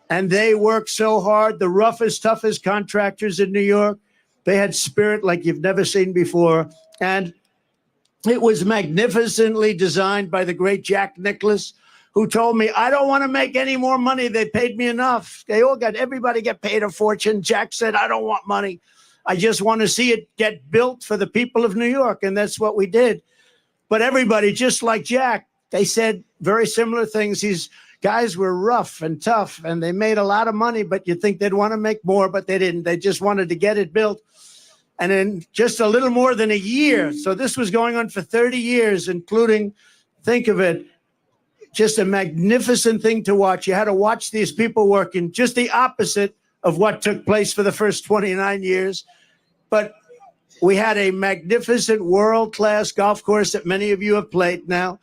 And they worked so hard. The roughest, toughest contractors in New York. They had spirit like you've never seen before. And it was magnificently designed by the great Jack Nicklaus, who told me, I don't want to make any more money. They paid me enough. Everybody got paid a fortune. Jack said, I don't want money. I just want to see it get built for the people of New York. And that's what we did. But everybody, just like Jack, they said very similar things. These guys were rough and tough, and they made a lot of money, but you'd think they'd want to make more, but they didn't. They just wanted to get it built. And in just a little more than a year, so this was going on for 30 years, including, think of it, just a magnificent thing to watch. You had to watch these people working, just the opposite of what took place for the first 29 years. But we had a magnificent world-class golf course that many of you have played now.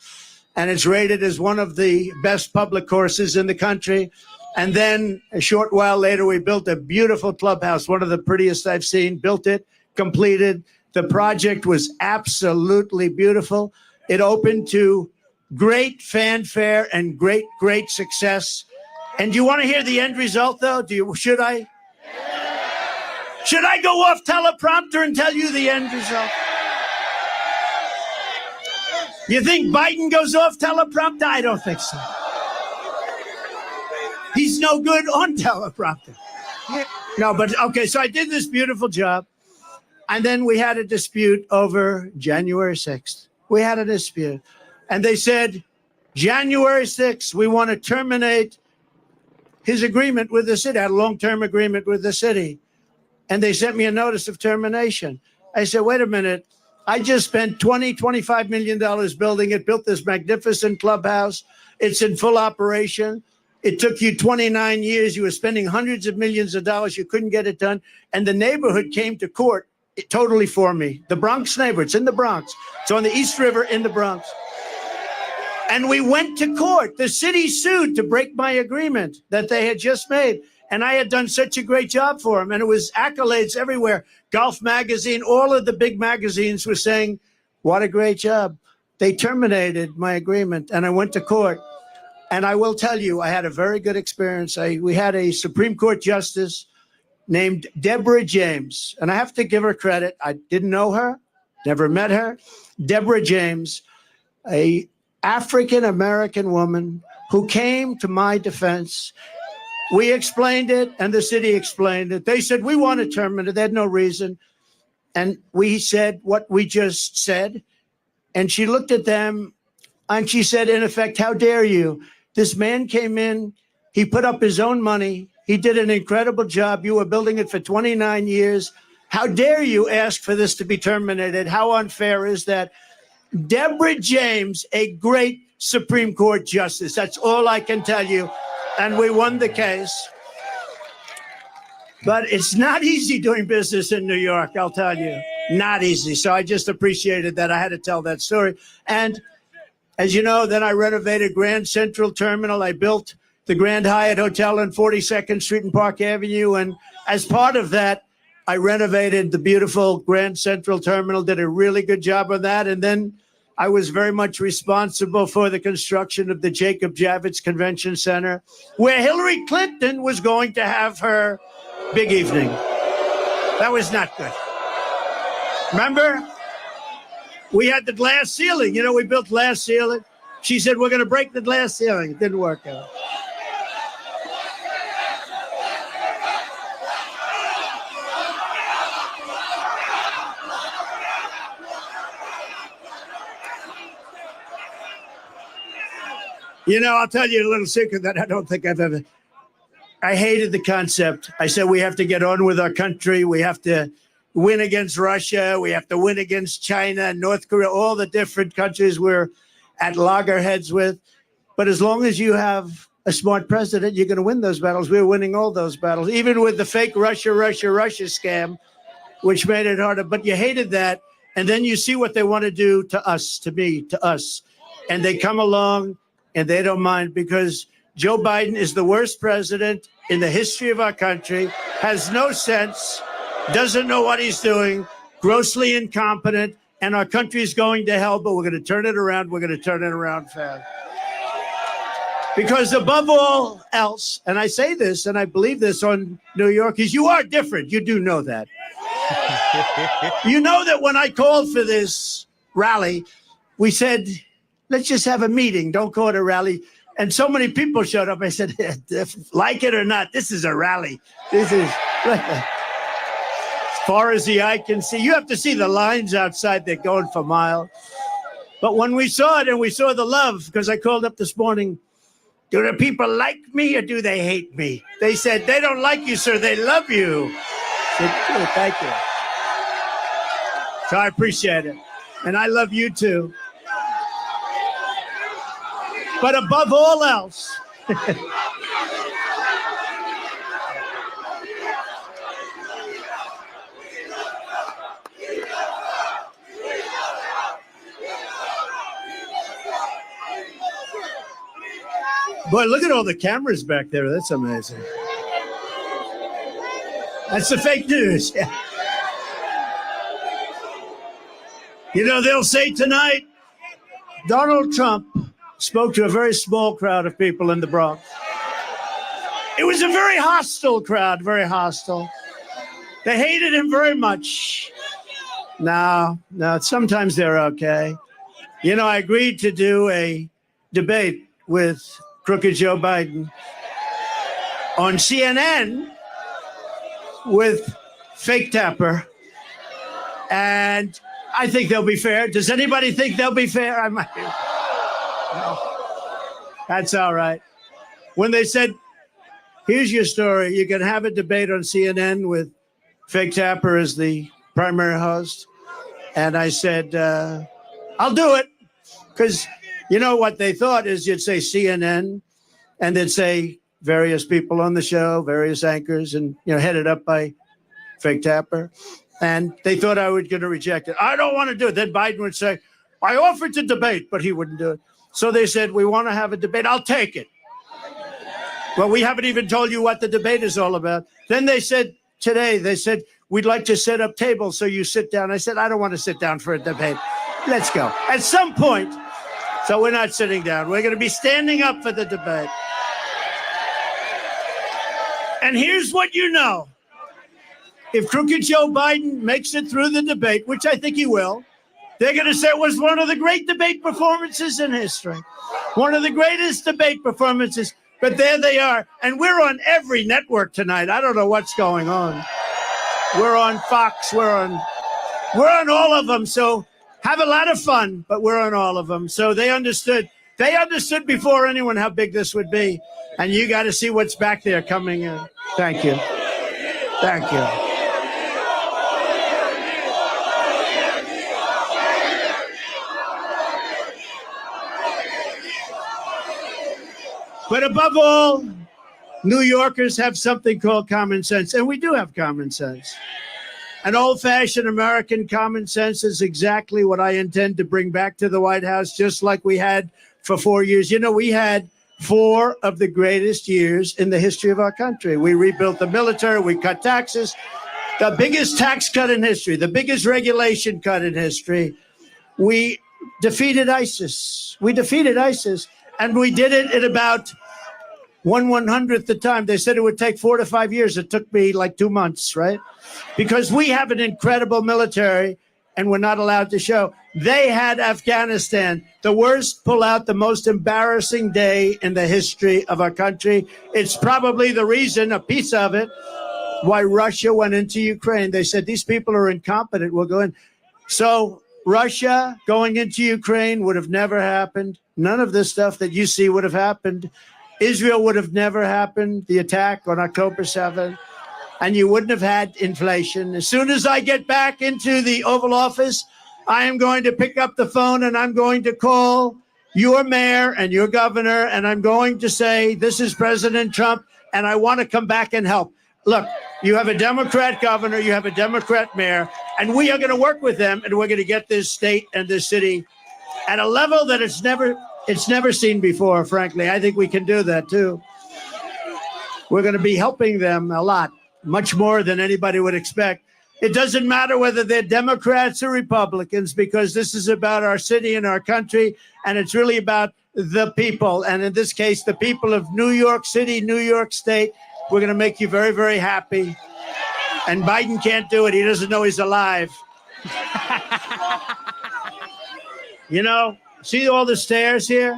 And it's rated as one of the best public courses in the country. And then a short while later, we built a beautiful clubhouse, one of the prettiest I've seen, built it, completed. The project was absolutely beautiful. It opened to great fanfare and great, great success. And do you want to hear the end result, though? Should I? Should I go off teleprompter and tell you the end result? You think Biden goes off teleprompter? I don't think so. He's no good on teleprompter. No, but okay, so I did this beautiful job. And then we had a dispute over January 6th. We had a dispute. And they said, January 6th, we want to terminate his agreement with the city, had a long-term agreement with the city. And they sent me a notice of termination. I said, wait a minute. I just spent $25 million building it, built this magnificent clubhouse. It's in full operation. It took you 29 years. You were spending hundreds of millions of dollars. You couldn't get it done. And the neighborhood came to court totally for me. The Bronx neighborhood, it's in the Bronx. It's on the East River in the Bronx. And we went to court. The city sued to break my agreement that they had just made. And I had done such a great job for them. And it was accolades everywhere. Golf Magazine, all of the big magazines were saying, what a great job. They terminated my agreement. And I went to court. And I will tell you, I had a very good experience. We had a Supreme Court justice named Deborah James. And I have to give her credit. I didn't know her, never met her. Deborah James, a African-American woman who came to my defense. We explained it, and the city explained it. They said, we want to terminate it. They had no reason. And we said what we just said. And she looked at them, and she said, in effect, how dare you? This man came in. He put up his own money. He did an incredible job. You were building it for 29 years. How dare you ask for this to be terminated? How unfair is that? Deborah James, a great Supreme Court justice. That's all I can tell you. And we won the case. But it's not easy doing business in New York, I'll tell you. Not easy. So I just appreciated that. I had to tell that story. And as you know, then I renovated Grand Central Terminal. I built the Grand Hyatt Hotel on 42nd Street and Park Avenue. And as part of that, I renovated the beautiful Grand Central Terminal, did a really good job on that. And then I was very much responsible for the construction of the Jacob Javits Convention Center, where Hillary Clinton was going to have her big evening. That was not good. Remember? We had the glass ceiling. You know, we built glass ceiling. She said, we're going to break the glass ceiling. It didn't work out. You know, I'll tell you a little secret that I don't think I've ever. I hated the concept. I said, we have to get on with our country. We have to win against Russia. We have to win against China, North Korea, all the different countries we're at loggerheads with. But as long as you have a smart president, you're going to win those battles. We're winning all those battles, even with the fake Russia scam, which made it harder. But you hated that. And then you see what they want to do to us, to me, to us. And they come along. And they don't mind because Joe Biden is the worst president in the history of our country, has no sense, doesn't know what he's doing, grossly incompetent, and our country is going to hell, but we're going to turn it around. We're going to turn it around fast. Because above all else, and I say this, and I believe this on New York, is you are different. You do know that. You know that when I called for this rally, we said, let's just have a meeting. Don't call it a rally. And so many people showed up. I said, like it or not, this is a rally. This is as far as the eye can see. You have to see the lines outside. They're going for miles. But when we saw it and we saw the love, because I called up this morning, do the people like me or do they hate me? They said, they don't like you, sir. They love you. I said, oh, thank you. So I appreciate it. And I love you, too. But above all else, boy, look at all the cameras back there. That's amazing. That's the fake news. You know, they'll say tonight, Donald Trump spoke to a very small crowd of people in the Bronx. It was a very hostile crowd, very hostile. They hated him very much. No, sometimes they're okay. You know, I agreed to do a debate with crooked Joe Biden on CNN with Fake Tapper. And I think they'll be fair. Does anybody think they'll be fair? I might. No. That's all right. When they said, here's your story, you can have a debate on CNN with Fake Tapper as the primary host. And I said, I'll do it. Because you know what they thought is you'd say CNN and they'd say various people on the show, various anchors, and, you know, headed up by Fake Tapper. And they thought I was going to reject it. I don't want to do it. Then Biden would say, I offered to debate, but he wouldn't do it. So they said, we want to have a debate. I'll take it. Well, we haven't even told you what the debate is all about. Then they said today, we'd like to set up tables so you sit down. I said, I don't want to sit down for a debate. Let's go. At some point, so we're not sitting down. We're going to be standing up for the debate. And here's what you know. If crooked Joe Biden makes it through the debate, which I think he will, they're going to say it was one of the great debate performances in history. One of the greatest debate performances. But there they are. And we're on every network tonight. I don't know what's going on. We're on Fox. We're on all of them. So have a lot of fun, but we're on all of them. So they understood. They understood before anyone how big this would be. And you got to see what's back there coming in. Thank you. Thank you. But above all, New Yorkers have something called common sense. And we do have common sense. An old-fashioned American common sense is exactly what I intend to bring back to the White House, just like we had for 4 years. You know, we had 4 of the greatest years in the history of our country. We rebuilt the military. We cut taxes. The biggest tax cut in history. The biggest regulation cut in history. We defeated ISIS. And we did it in about 1/100th the time. They said it would take 4 to 5 years. It took me like 2 months, right? Because we have an incredible military and we're not allowed to show. They had Afghanistan, the worst pullout, the most embarrassing day in the history of our country. It's probably the reason, a piece of it, why Russia went into Ukraine. They said, these people are incompetent. We'll go in. So Russia going into Ukraine would have never happened. None of this stuff that you see would have happened. Israel would have never happened, the attack on October 7th, and you wouldn't have had inflation. As soon as I get back into the Oval Office, I am going to pick up the phone and I'm going to call your mayor and your governor, and I'm going to say, this is President Trump, and I want to come back and help. Look, you have a Democrat governor, you have a Democrat mayor, and we are going to work with them, and we're going to get this state and this city at a level that it's never seen before, frankly. I think we can do that, too. We're going to be helping them a lot, much more than anybody would expect. It doesn't matter whether they're Democrats or Republicans, because this is about our city and our country, and it's really about the people. And in this case, the people of New York City, New York State. We're going to make you very, very happy. And Biden can't do it. He doesn't know he's alive. You know, see all the stairs here?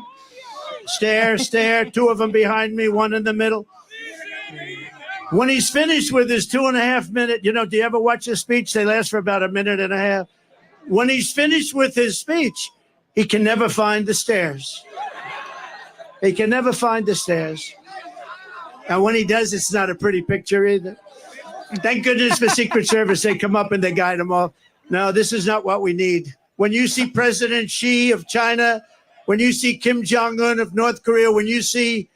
Stare, 2 of them behind me, 1 in the middle. When he's finished with his 2.5 minute, you know, do you ever watch a speech? They last for about 1.5 minutes. When he's finished with his speech, he can never find the stairs. He can never find the stairs. And when he does, it's not a pretty picture either. Thank goodness for Secret Service. They come up and they guide them off. No, this is not what we need. When you see President Xi of China, when you see Kim Jong-un of North Korea, when you see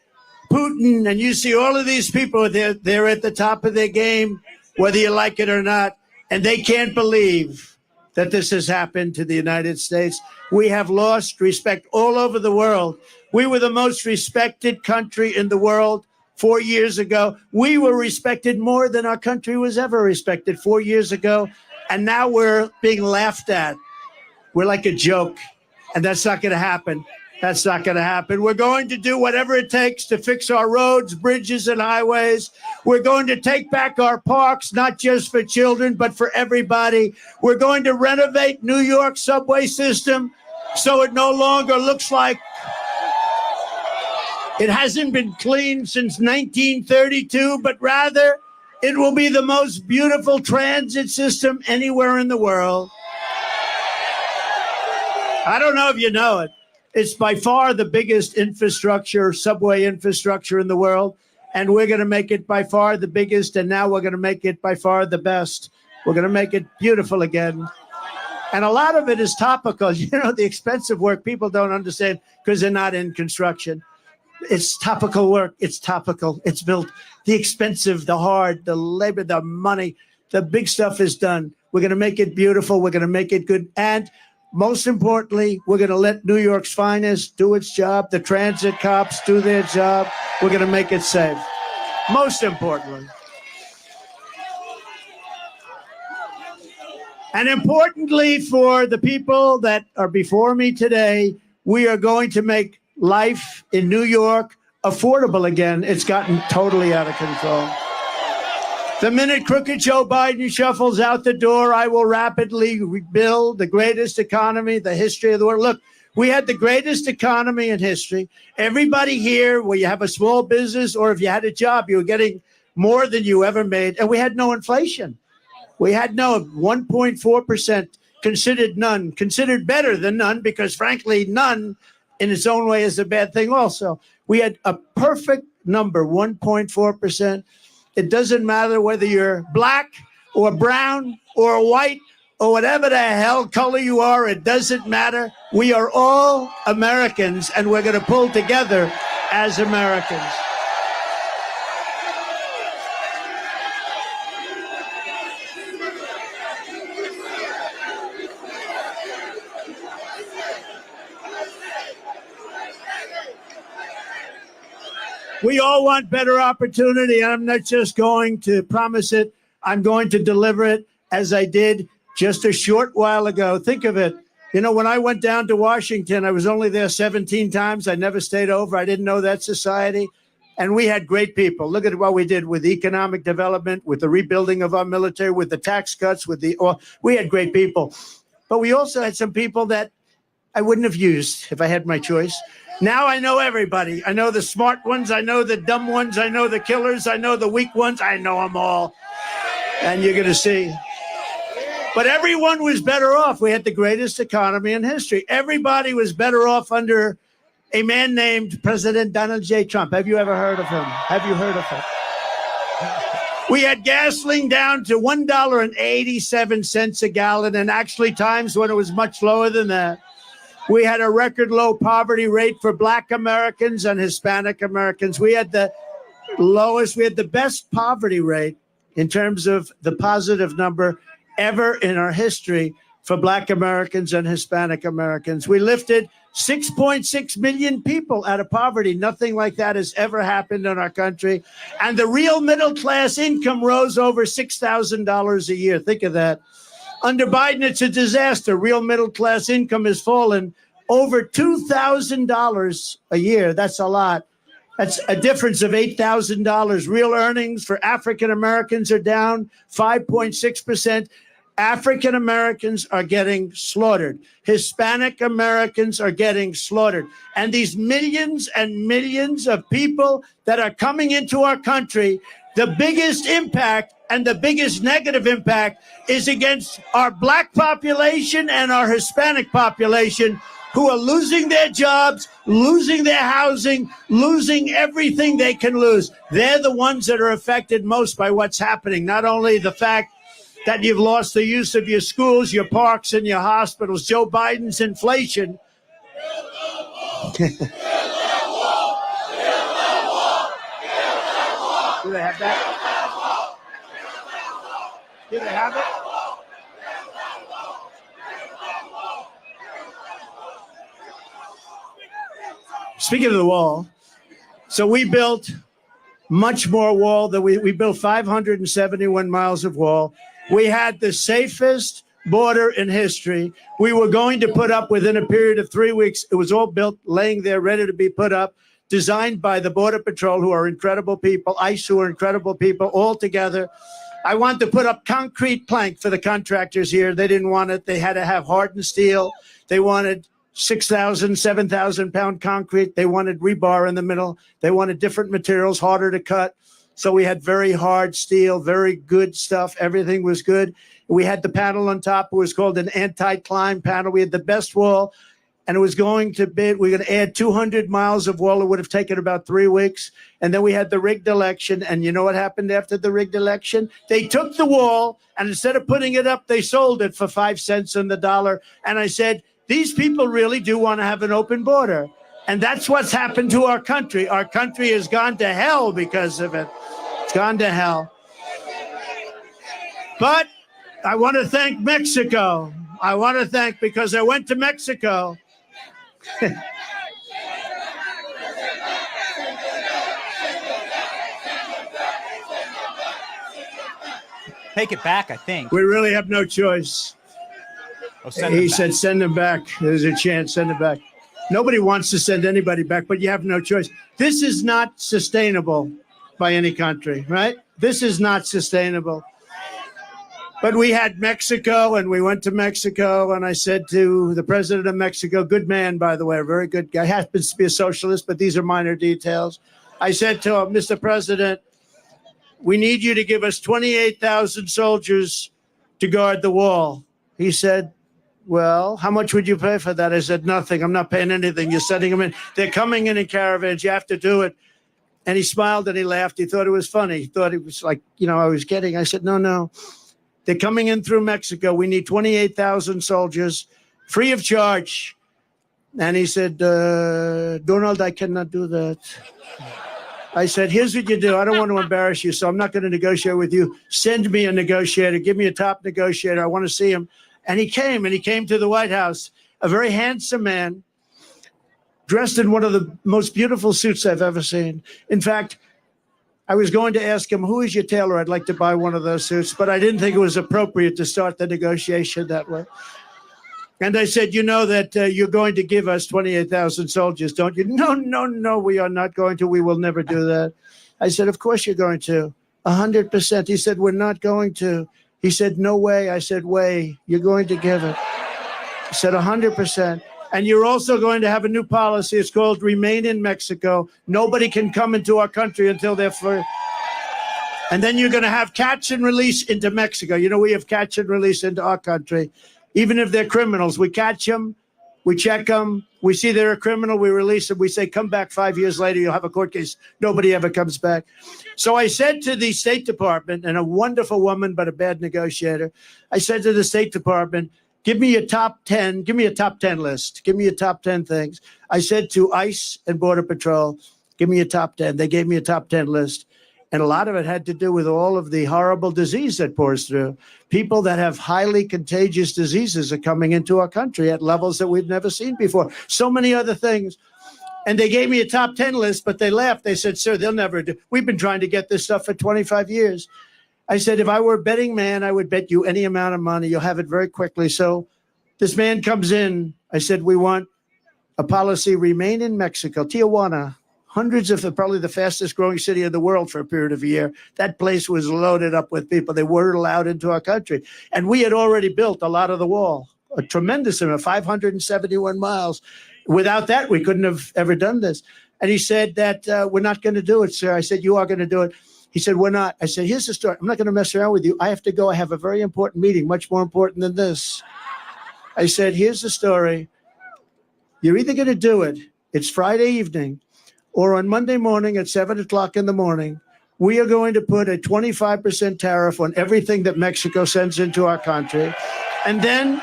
Putin and you see all of these people, they're at the top of their game, whether you like it or not, and they can't believe that this has happened to the United States. We have lost respect all over the world. We were the most respected country in the world 4 years ago. We were respected more than our country was ever respected 4 years ago, and now we're being laughed at. We're like a joke, and that's not going to happen. That's not going to happen. We're going to do whatever it takes to fix our roads, bridges, and highways. We're going to take back our parks, not just for children, but for everybody. We're going to renovate New York's subway system so it no longer looks like it hasn't been cleaned since 1932, but rather it will be the most beautiful transit system anywhere in the world. I don't know if you know it. It's by far the biggest infrastructure, subway infrastructure in the world. And we're going to make it by far the biggest. And now we're going to make it by far the best. We're going to make it beautiful again. And a lot of it is topical. You know, the expensive work people don't understand because they're not in construction. It's topical work. It's topical. It's built. The expensive, the hard, the labor, the money, the big stuff is done. We're going to make it beautiful. We're going to make it good. And most importantly, we're going to let New York's finest do its job. The transit cops do their job. We're going to make it safe. Most importantly. And importantly for the people that are before me today, we are going to make life in New York affordable again. It's gotten totally out of control. The minute crooked Joe Biden shuffles out the door, I will rapidly rebuild the greatest economy in the history of the world. Look, we had the greatest economy in history. Everybody here, where you have a small business or if you had a job, you were getting more than you ever made. And we had no inflation. We had no 1.4%, considered none, considered better than none, because frankly, none in its own way is a bad thing also. We had a perfect number, 1.4%. It doesn't matter whether you're black or brown or white or whatever the hell color you are. It doesn't matter. We are all Americans, and we're going to pull together as Americans. We all want better opportunity. I'm not just going to promise it. I'm going to deliver it as I did just a short while ago. Think of it. You know, when I went down to Washington, I was only there 17 times. I never stayed over. I didn't know that society. And we had great people. Look at what we did with economic development, with the rebuilding of our military, with the tax cuts, we had great people. But we also had some people that I wouldn't have used if I had my choice. Now I know everybody. I know the smart ones. I know the dumb ones. I know the killers. I know the weak ones. I know them all. And you're going to see. But everyone was better off. We had the greatest economy in history. Everybody was better off under a man named President Donald J. Trump. Have you ever heard of him? Have you heard of him? We had gasoline down to $1.87 a gallon, and actually times when it was much lower than that. We had a record low poverty rate for Black Americans and Hispanic Americans. We had the best poverty rate in terms of the positive number ever in our history for Black Americans and Hispanic Americans. We lifted 6.6 million people out of poverty. Nothing like that has ever happened in our country. And the real middle class income rose over $6,000 a year. Think of that. Under Biden, it's a disaster. Real middle class income has fallen over $2,000 a year. That's a lot. That's a difference of $8,000. Real earnings for African Americans are down 5.6%. African Americans are getting slaughtered. Hispanic Americans are getting slaughtered. And these millions and millions of people that are coming into our country, the biggest impact and the biggest negative impact is against our Black population and our Hispanic population, who are losing their jobs, losing their housing, losing everything they can lose. They're the ones that are affected most by what's happening. Not only the fact that you've lost the use of your schools, your parks, and your hospitals. Joe Biden's inflation. Do they have that? Do they have it? Speaking of the wall, so we built much more wall than we built 571 miles of wall. We had the safest border in history. We were going to put up within a period of 3 weeks. It was all built, laying there, ready to be put up, designed by the Border Patrol, who are incredible people, ICE, who are incredible people, all together. I wanted to put up concrete plank for the contractors here. They didn't want it. They had to have hardened steel. They wanted 6,000, 7,000 pound concrete. They wanted rebar in the middle. They wanted different materials, harder to cut. So we had very hard steel, very good stuff. Everything was good. We had the panel on top. It was called an anti-climb panel. We had the best wall, and it was going to be, we're going to add 200 miles of wall. It would have taken about 3 weeks. And then we had the rigged election. And you know what happened after the rigged election? They took the wall, and instead of putting it up, they sold it for 5 cents on the dollar. And I said, these people really do want to have an open border. And that's what's happened to our country. Our country has gone to hell because of it. It's gone to hell. But I want to thank Mexico. I want to thank, because I went to Mexico. Take it back, I think. We really have no choice. Oh, he said, send them back. There's a chance, send them back. Nobody wants to send anybody back, but you have no choice. This is not sustainable by any country, right? This is not sustainable. But we had Mexico, and we went to Mexico, and I said to the president of Mexico, good man, by the way, a very good guy, happens to be a socialist, but these are minor details. I said to him, Mr. President, we need you to give us 28,000 soldiers to guard the wall. He said, well, how much would you pay for that? I said, nothing. I'm not paying anything. You're sending them in. They're coming in caravans. You have to do it. And he smiled and he laughed. He thought it was funny. He thought it was like, I was kidding. I said, no. They're coming in through Mexico. We need 28,000 soldiers, free of charge. And he said, Donald, I cannot do that. I said, here's what you do. I don't want to embarrass you, so I'm not going to negotiate with you. Send me a negotiator. Give me a top negotiator. I want to see him. And he came to the White House, a very handsome man, dressed in one of the most beautiful suits I've ever seen. In fact, I was going to ask him, who is your tailor? I'd like to buy one of those suits, but I didn't think it was appropriate to start the negotiation that way. And I said, you know that you're going to give us 28,000 soldiers, don't you? No, we are not going to. We will never do that. I said, of course you're going to. 100%. He said, we're not going to. He said, no way. I said, way. You're going to give it. He said, 100%. And you're also going to have a new policy. It's called Remain in Mexico. Nobody can come into our country until they're free. And then you're going to have catch and release into Mexico. We have catch and release into our country. Even if they're criminals, we catch them, we check them, we see they're a criminal, we release them, we say, come back 5 years later, you'll have a court case. Nobody ever comes back. So I said to the State Department, and a wonderful woman, but a bad negotiator, I said to the State Department, give me a top 10 list. Give me a top 10 things. I said to ICE and Border Patrol, give me a top 10. They gave me a top 10 list. And a lot of it had to do with all of the horrible disease that pours through. People that have highly contagious diseases are coming into our country at levels that we've never seen before. So many other things. And they gave me a top 10 list, but they laughed. They said, sir, they'll never do. We've been trying to get this stuff for 25 years. I said, if I were a betting man, I would bet you any amount of money. You'll have it very quickly. So this man comes in. I said, we want a policy, remain in Mexico, Tijuana. Hundreds of probably the fastest growing city in the world for a period of a year. That place was loaded up with people. They weren't allowed into our country. And we had already built a lot of the wall, a tremendous amount, 571 miles. Without that, we couldn't have ever done this. And he said that we're not going to do it, sir. I said, you are going to do it. He said, we're not. I said, here's the story. I'm not going to mess around with you. I have to go. I have a very important meeting, much more important than this. I said, here's the story. You're either going to do it. It's Friday evening. Or on Monday morning at 7 o'clock in the morning, we are going to put a 25% tariff on everything that Mexico sends into our country. And then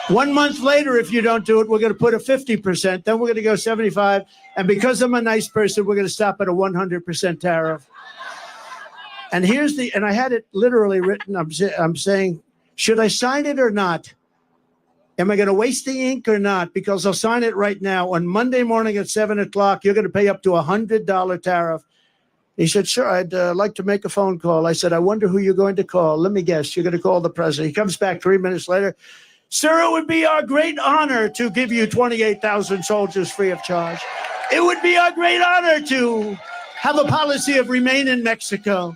1 month later, if you don't do it, we're going to put a 50%. Then we're going to go 75. And because I'm a nice person, we're going to stop at a 100% tariff. And and I had it literally written. I'm saying, should I sign it or not? Am I going to waste the ink or not? Because I'll sign it right now. On Monday morning at 7 o'clock, you're going to pay up to $100 tariff. He said, sure, I'd like to make a phone call. I said, I wonder who you're going to call. Let me guess, you're going to call the president. He comes back 3 minutes later. Sir, it would be our great honor to give you 28,000 soldiers free of charge. It would be our great honor to have a policy of remain in Mexico.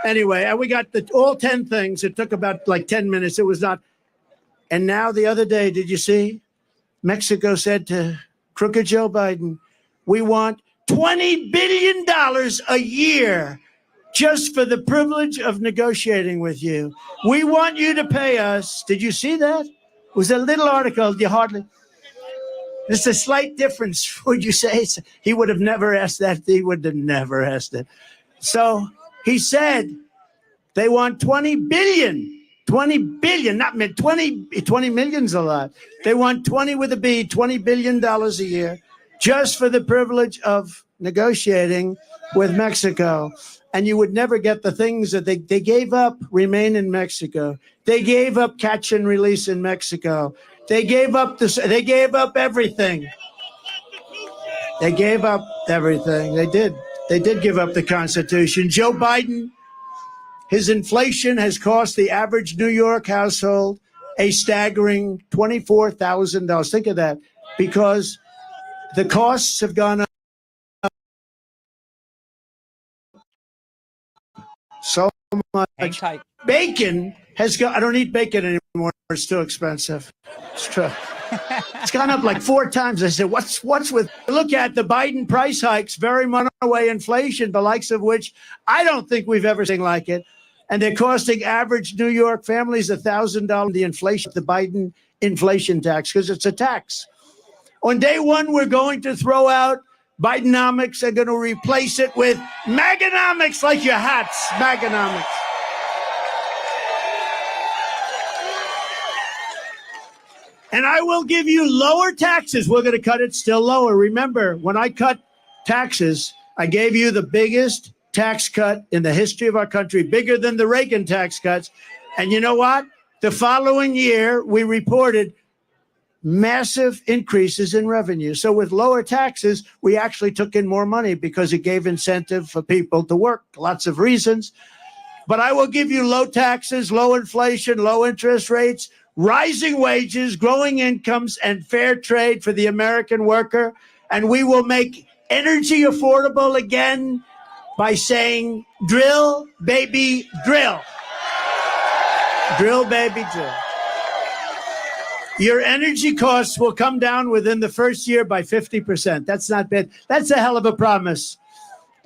Anyway, and we got all 10 things. It took about like 10 minutes. It was not. And now the other day, did you see? Mexico said to crooked Joe Biden, we want $20 billion a year just for the privilege of negotiating with you. We want you to pay us. Did you see that? It was a little article. You hardly. There's a slight difference. Would you say? He would have never asked that. He would have never asked it. So he said they want 20 billion. 20 billion, not 20 million's a lot. They want 20 with a B, $20 billion a year just for the privilege of negotiating with Mexico. And you would never get the things that they gave up, remain in Mexico. They gave up catch and release in Mexico. They gave up they gave up everything. They gave up everything. They did. They did give up the Constitution. Joe Biden, his inflation has cost the average New York household a staggering $24,000. Think of that, because the costs have gone up so much. Bacon has gone. I don't eat bacon anymore. It's too expensive. It's true. It's gone up like 4 times. I said, what's with? Look at the Biden price hikes, very runaway inflation, the likes of which I don't think we've ever seen like it. And they're costing average New York families $1,000. The inflation, the Biden inflation tax, because it's a tax. On day one, we're going to throw out Bidenomics and going to replace it with MAGAnomics, like your hats, MAGAnomics. And I will give you lower taxes. We're going to cut it still lower. Remember, when I cut taxes, I gave you the biggest tax cut in the history of our country, bigger than the Reagan tax cuts. And you know what? The following year, we reported massive increases in revenue. So with lower taxes, we actually took in more money because it gave incentive for people to work. Lots of reasons. But I will give you low taxes, low inflation, low interest rates, rising wages, growing incomes, and fair trade for the American worker. And we will make energy affordable again by saying, drill, baby, drill. Drill, baby, drill. Your energy costs will come down within the first year by 50%. That's not bad. That's a hell of a promise.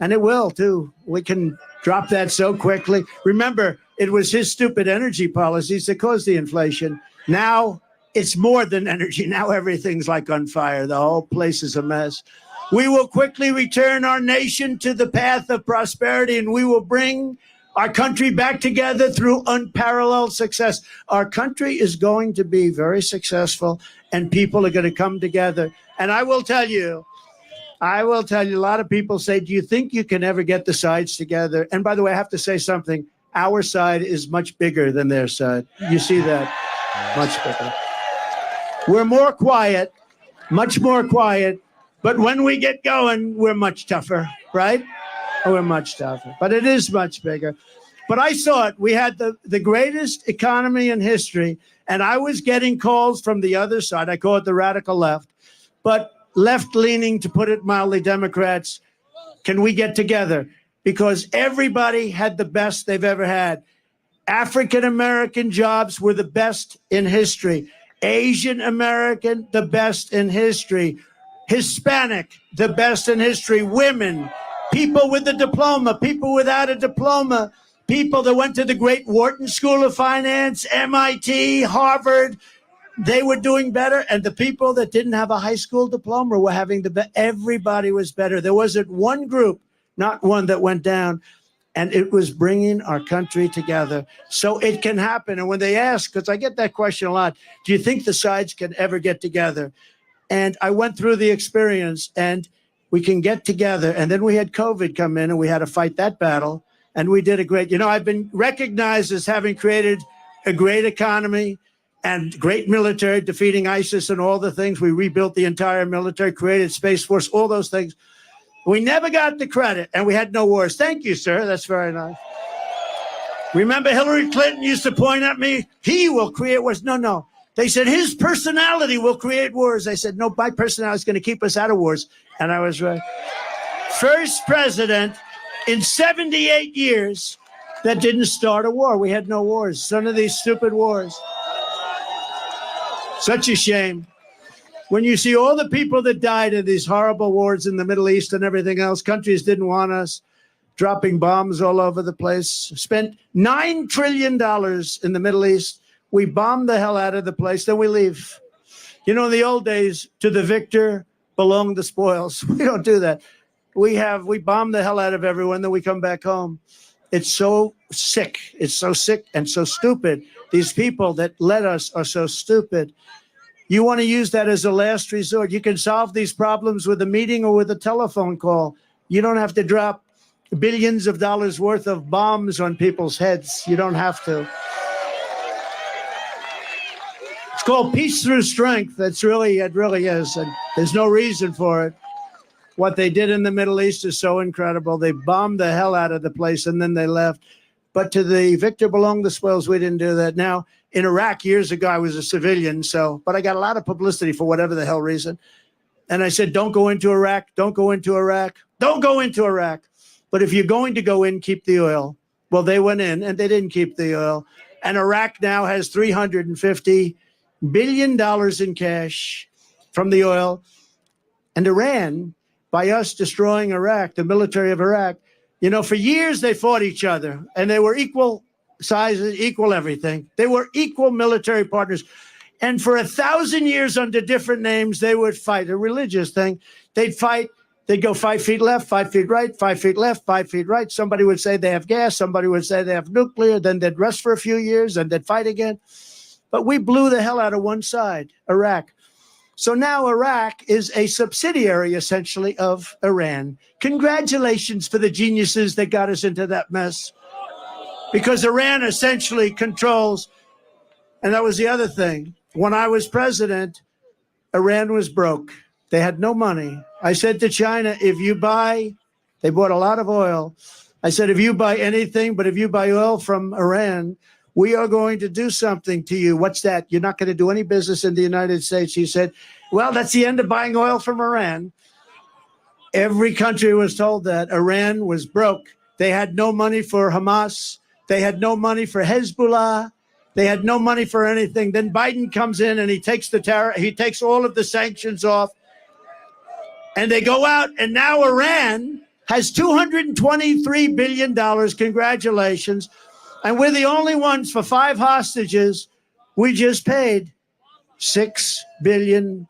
And it will, too. We can drop that so quickly. Remember, it was his stupid energy policies that caused the inflation. Now it's more than energy. Now everything's like on fire. The whole place is a mess. We will quickly return our nation to the path of prosperity, and we will bring our country back together through unparalleled success. Our country is going to be very successful, and people are going to come together. And I will tell you, a lot of people say, do you think you can ever get the sides together? And by the way, I have to say something. Our side is much bigger than their side. You see that? Much bigger. We're more quiet, much more quiet. But when we get going, we're much tougher, right? We're much tougher. But it is much bigger. But I saw it. We had the greatest economy in history. And I was getting calls from the other side. I call it the radical left. But left-leaning, to put it mildly, Democrats, can we get together? Because everybody had the best they've ever had. African-American jobs were the best in history. Asian American, the best in history. Hispanic, the best in history. Women, people with a diploma, people without a diploma, people that went to the great Wharton School of Finance, MIT, Harvard, they were doing better. And the people that didn't have a high school diploma were having the best. Everybody was better. There wasn't one group, not one, that went down. And it was bringing our country together. So it can happen. And when they ask, because I get that question a lot, do you think the sides can ever get together? And I went through the experience, and we can get together. And then we had COVID come in, and we had to fight that battle. And we did a great, I've been recognized as having created a great economy and great military, defeating ISIS and all the things. We rebuilt the entire military, created Space Force, all those things. We never got the credit, and we had no wars. Thank you, sir. That's very nice. Remember Hillary Clinton used to point at me, he will create wars. No. They said his personality will create wars. I said, no, my personality is going to keep us out of wars. And I was right. First president in 78 years that didn't start a war. We had no wars. None of these stupid wars. Such a shame. When you see all the people that died in these horrible wars in the Middle East and everything else, countries didn't want us, dropping bombs all over the place, spent $9 trillion in the Middle East. We bomb the hell out of the place, then we leave. You know, in the old days, to the victor belong the spoils. We don't do that. We bomb the hell out of everyone, then we come back home. It's so sick. It's so sick and so stupid. These people that led us are so stupid. You want to use that as a last resort. You can solve these problems with a meeting or with a telephone call. You don't have to drop billions of dollars worth of bombs on people's heads. You don't have to. It's called peace through strength. It really is. And there's no reason for it. What they did in the Middle East is so incredible. They bombed the hell out of the place and then they left. But to the victor belong the spoils. We didn't do that. Now, in Iraq years ago, I was a civilian, but I got a lot of publicity for whatever the hell reason. And I said, don't go into Iraq. Don't go into Iraq. Don't go into Iraq. But if you're going to go in, keep the oil. Well, they went in and they didn't keep the oil. And Iraq now has $350 billion in cash from the oil. And Iran, by us destroying Iraq, the military of Iraq, for years they fought each other and they were equal sizes, equal everything. They were equal military partners. And for 1,000 years under different names, they would fight, a religious thing. They'd fight. They'd go 5 feet left, 5 feet right, 5 feet left, 5 feet right. Somebody would say they have gas. Somebody would say they have nuclear. Then they'd rest for a few years and they'd fight again. But we blew the hell out of one side, Iraq. So now Iraq is a subsidiary, essentially, of Iran. Congratulations for the geniuses that got us into that mess. Because Iran essentially controls, and that was the other thing. When I was president, Iran was broke. They had no money. I said to China, they bought a lot of oil. I said, if you buy anything, but if you buy oil from Iran, we are going to do something to you. What's that? You're not going to do any business in the United States. He said, well, that's the end of buying oil from Iran. Every country was told that. Iran was broke. They had no money for Hamas. They had no money for Hezbollah. They had no money for anything. Then Biden comes in and he takes all of the sanctions off. And they go out, and now Iran has $223 billion. Congratulations. And we're the only ones for 5 hostages. We just paid $6 billion.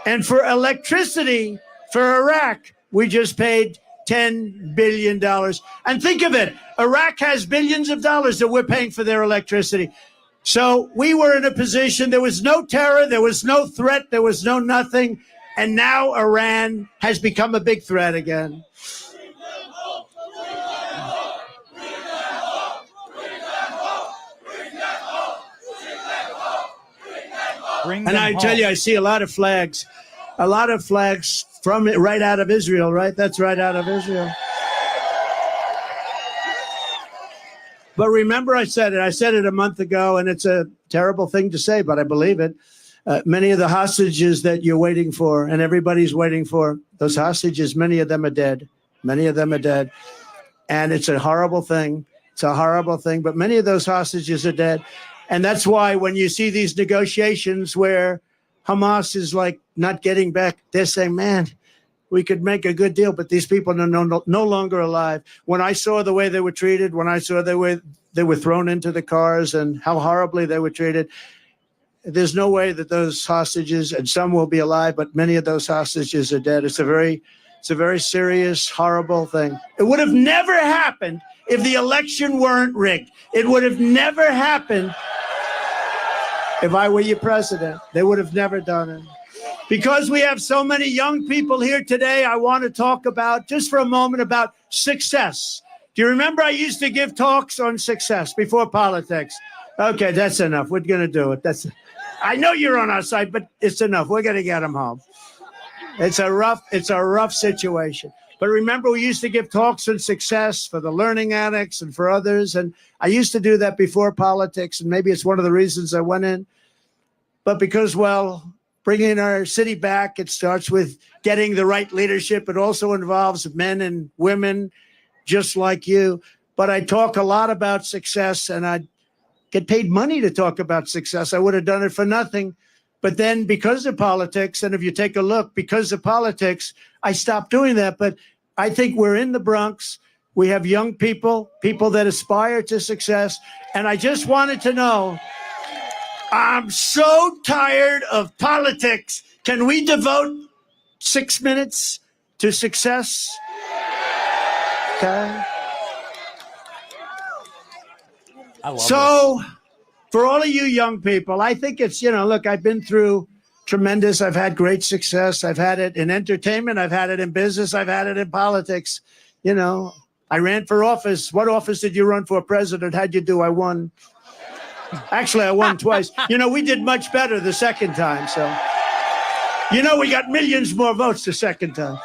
And for electricity for Iraq, we just paid $10 billion. And think of it, Iraq has billions of dollars that we're paying for their electricity. So we were in a position, there was no terror, there was no threat, there was no nothing. And now Iran has become a big threat again. And I tell you, I see a lot of flags from right out of Israel, right? That's right out of Israel. But remember, I said it a month ago, and it's a terrible thing to say, but I believe it. Many of the hostages that you're waiting for and everybody's waiting for, those hostages, many of them are dead. Many of them are dead. And it's a horrible thing. It's a horrible thing. But many of those hostages are dead. And that's why when you see these negotiations where Hamas is like not getting back, they're saying, man, we could make a good deal, but these people are no longer alive. When I saw the way they were treated, when I saw they were thrown into the cars and how horribly they were treated, there's no way that those hostages, and some will be alive, but many of those hostages are dead. It's a very serious, horrible thing. It would have never happened if the election weren't rigged. It would have never happened if I were your president. They would have never done it. Because we have so many young people here today, I want to talk about, just for a moment, about success. Do you remember I used to give talks on success before politics? Okay, that's enough. We're going to do it. I know you're on our side, but it's enough. We're going to get them home. It's a rough situation. But remember, we used to give talks on success for the learning addicts and for others. And I used to do that before politics. And maybe it's one of the reasons I went in. But because, well, bringing our city back, it starts with getting the right leadership. It also involves men and women just like you. But I talk a lot about success, and I get paid money to talk about success. I would have done it for nothing. But then because of politics, and if you take a look, because of politics, I stopped doing that. But I think we're in the Bronx. We have young people, people that aspire to success. And I just wanted to know, I'm so tired of politics. Can we devote 6 minutes to success? Okay. I love so for all of you young people, I think it's, look, I've been through tremendous. I've had great success. I've had it in entertainment. I've had it in business. I've had it in politics. I ran for office. What office did you run for president? How'd you do? I won. Actually, I won twice. We did much better the second time. So, we got millions more votes the second time.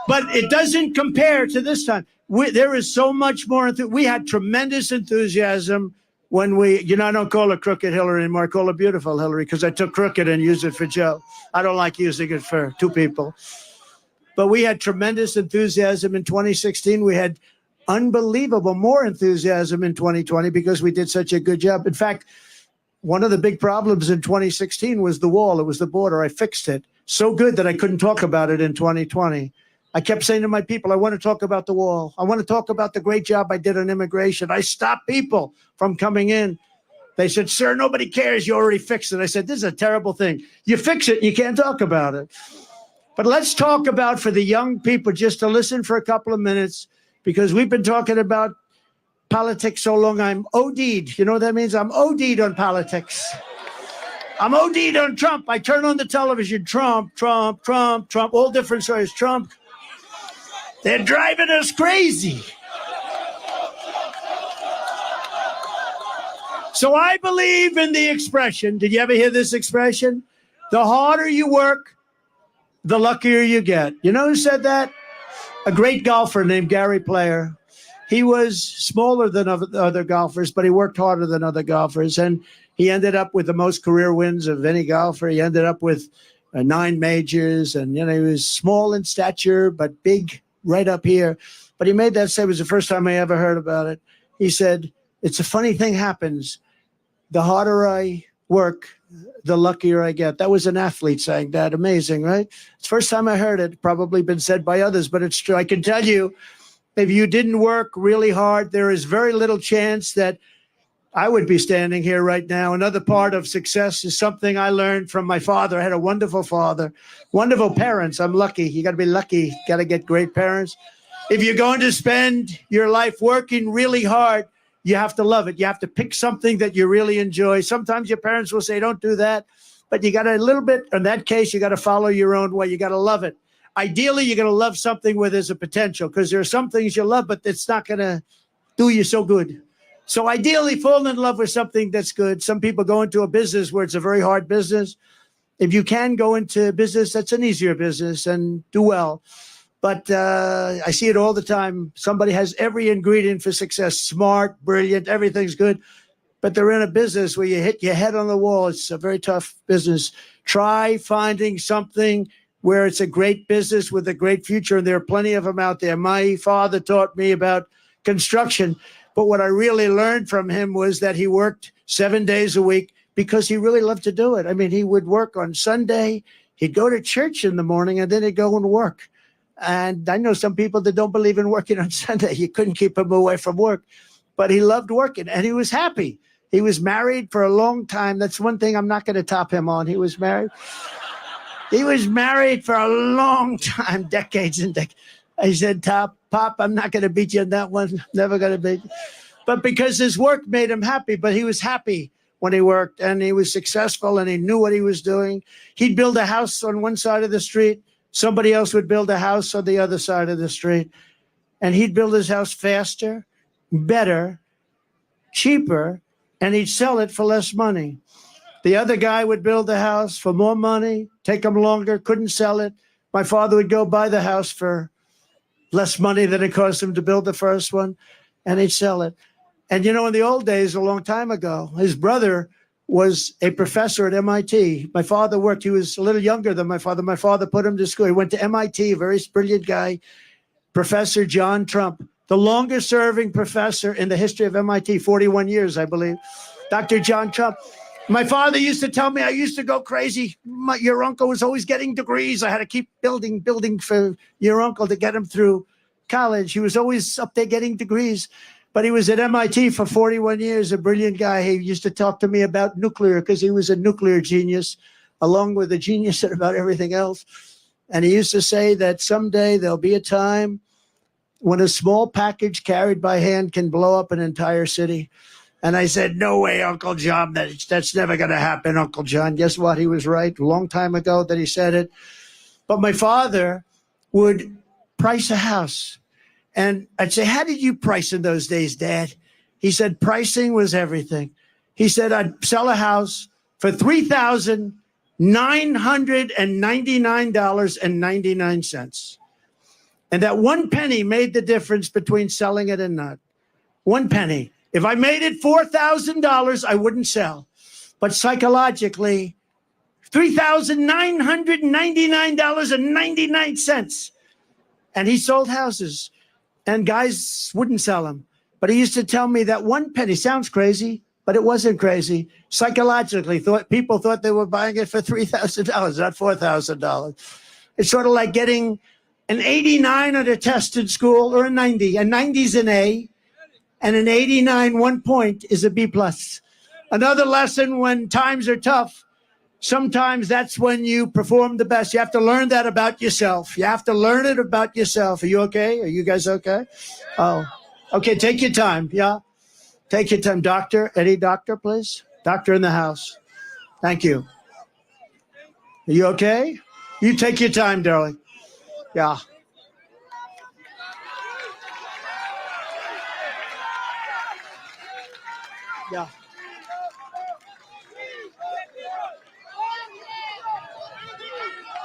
But it doesn't compare to this time. There is so much more. We had tremendous enthusiasm when I don't call her Crooked Hillary anymore. I call her Beautiful Hillary because I took crooked and used it for Joe. I don't like using it for two people. But we had tremendous enthusiasm in 2016. We had unbelievable more enthusiasm in 2020 because we did such a good job. In fact, one of the big problems in 2016 was the wall. It was the border. I fixed it so good that I couldn't talk about it in 2020. I kept saying to my people, I want to talk about the wall. I want to talk about the great job I did on immigration. I stopped people from coming in. They said, sir, nobody cares. You already fixed it. I said, this is a terrible thing. You fix it, you can't talk about it. But let's talk about, for the young people, just to listen for a couple of minutes, because we've been talking about politics so long, I'm OD'd. You know what that means? I'm OD'd on politics. I'm OD'd on Trump. I turn on the television, Trump, Trump, Trump, Trump, all different stories, Trump. They're driving us crazy. So I believe in the expression. Did you ever hear this expression? The harder you work, the luckier you get. You know who said that? A great golfer named Gary Player. He was smaller than other golfers, but he worked harder than other golfers. And he ended up with the most career wins of any golfer. He ended up with 9 majors. And, he was small in stature, but big right up here. But he made that say, it was the first time I ever heard about it. He said, it's a funny thing happens. The harder I work, the luckier I get. That was an athlete saying that. Amazing, right? It's the first time I heard it. Probably been said by others, but it's true. I can tell you, if you didn't work really hard, there is very little chance that I would be standing here right now. Another part of success is something I learned from my father. I had a wonderful father, wonderful parents. I'm lucky. You got to be lucky. Got to get great parents. If you're going to spend your life working really hard, you have to love it. You have to pick something that you really enjoy. Sometimes your parents will say, don't do that. But you got a little bit, in that case, you got to follow your own way. You got to love it. Ideally, you're going to love something where there's a potential, because there are some things you love, but it's not going to do you so good. So ideally, fall in love with something that's good. Some people go into a business where it's a very hard business. If you can go into business, that's an easier business and do well. But I see it all the time. Somebody has every ingredient for success, smart, brilliant, everything's good. But they're in a business where you hit your head on the wall. It's a very tough business. Try finding something where it's a great business with a great future, and there are plenty of them out there. My father taught me about construction, but what I really learned from him was that he worked 7 days a week because he really loved to do it. I mean, he would work on Sunday, he'd go to church in the morning, and then he'd go and work. And I know some people that don't believe in working on Sunday. You couldn't keep him away from work, but he loved working, and he was happy. He was married for a long time. That's one thing I'm not going to top him on. He was married. He was married for a long time, decades and decades. I said, Pop, I'm not going to beat you on that one. Never going to beat you. But because his work made him happy, but he was happy when he worked, and he was successful, and he knew what he was doing. He'd build a house on one side of the street. Somebody else would build a house on the other side of the street. And he'd build his house faster, better, cheaper, and he'd sell it for less money. The other guy would build a house for more money, take him longer, couldn't sell it, My father would go buy the house for less money than it cost him to build the first one, and he'd sell it. And you know, in the old days, a long time ago, his brother was a professor at MIT. My father worked, he was a little younger than my father. My father put him to school. He went to MIT, very brilliant guy, Professor John Trump, the longest serving professor in the history of MIT, 41 years, I believe. Dr. John Trump. My father used to tell me I used to go crazy. Your uncle was always getting degrees. I had to keep building for your uncle to get him through college. He was always up there getting degrees. But he was at MIT for 41 years, a brilliant guy. He used to talk to me about nuclear because he was a nuclear genius, along with a genius about everything else. And he used to say that someday there'll be a time when a small package carried by hand can blow up an entire city. And I said, no way, Uncle John, that's never going to happen, Uncle John. Guess what? He was right a long time ago that he said it. But my father would price a house. And I'd say, how did you price in those days, Dad? He said, pricing was everything. He said, I'd sell a house for $3,999.99. And that one penny made the difference between selling it and not. One penny. If I made it $4,000, I wouldn't sell. But psychologically, $3,999.99. And he sold houses. And guys wouldn't sell them. But he used to tell me that one penny, sounds crazy, but it wasn't crazy. Psychologically, people thought they were buying it for $3,000, not $4,000. It's sort of like getting an 89 on a test in school or a 90. A 90 is an A, and an 89, 1 point, is a B plus. Another lesson: when times are tough, sometimes that's when you perform the best. You have to learn that about yourself. You have to learn it about yourself. Are you okay? Are you guys okay? Oh, okay. Take your time. Yeah. Take your time. Doctor, any doctor, please? Doctor in the house. Thank you. Are you okay? You take your time, darling. Yeah. Yeah.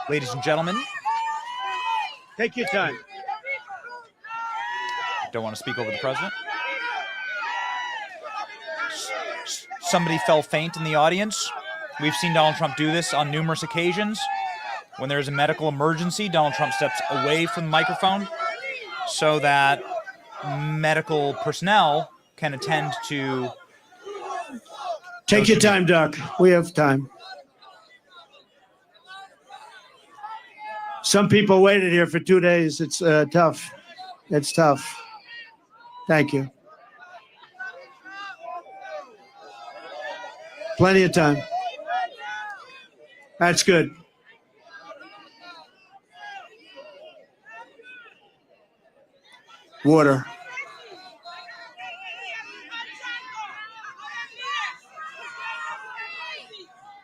Ladies and gentlemen, take your time. Don't want to speak over the president. Somebody fell faint in the audience. We've seen Donald Trump do this on numerous occasions. When there's a medical emergency, Donald Trump steps away from the microphone so that medical personnel can attend to... Take your time, Doc. We have time. Some people waited here for 2 days. It's tough. It's tough. Thank you. Plenty of time. That's good. Water.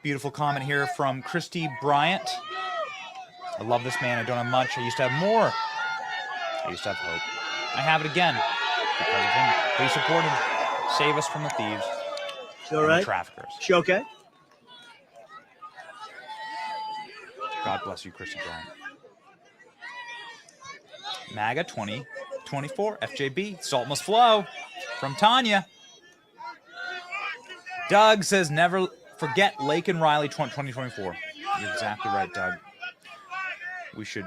Beautiful comment here from Christy Bryant. I love this man. I don't have much. I used to have more. I used to have hope. I have it again because of him. Please support him. Save us from the thieves. She all right? The traffickers. She okay? God bless you, Christy Bryant. MAGA 2024 FJB. Salt must flow. From Tanya. Doug says never forget Lake and Riley 2024. You're exactly right, Doug. We should...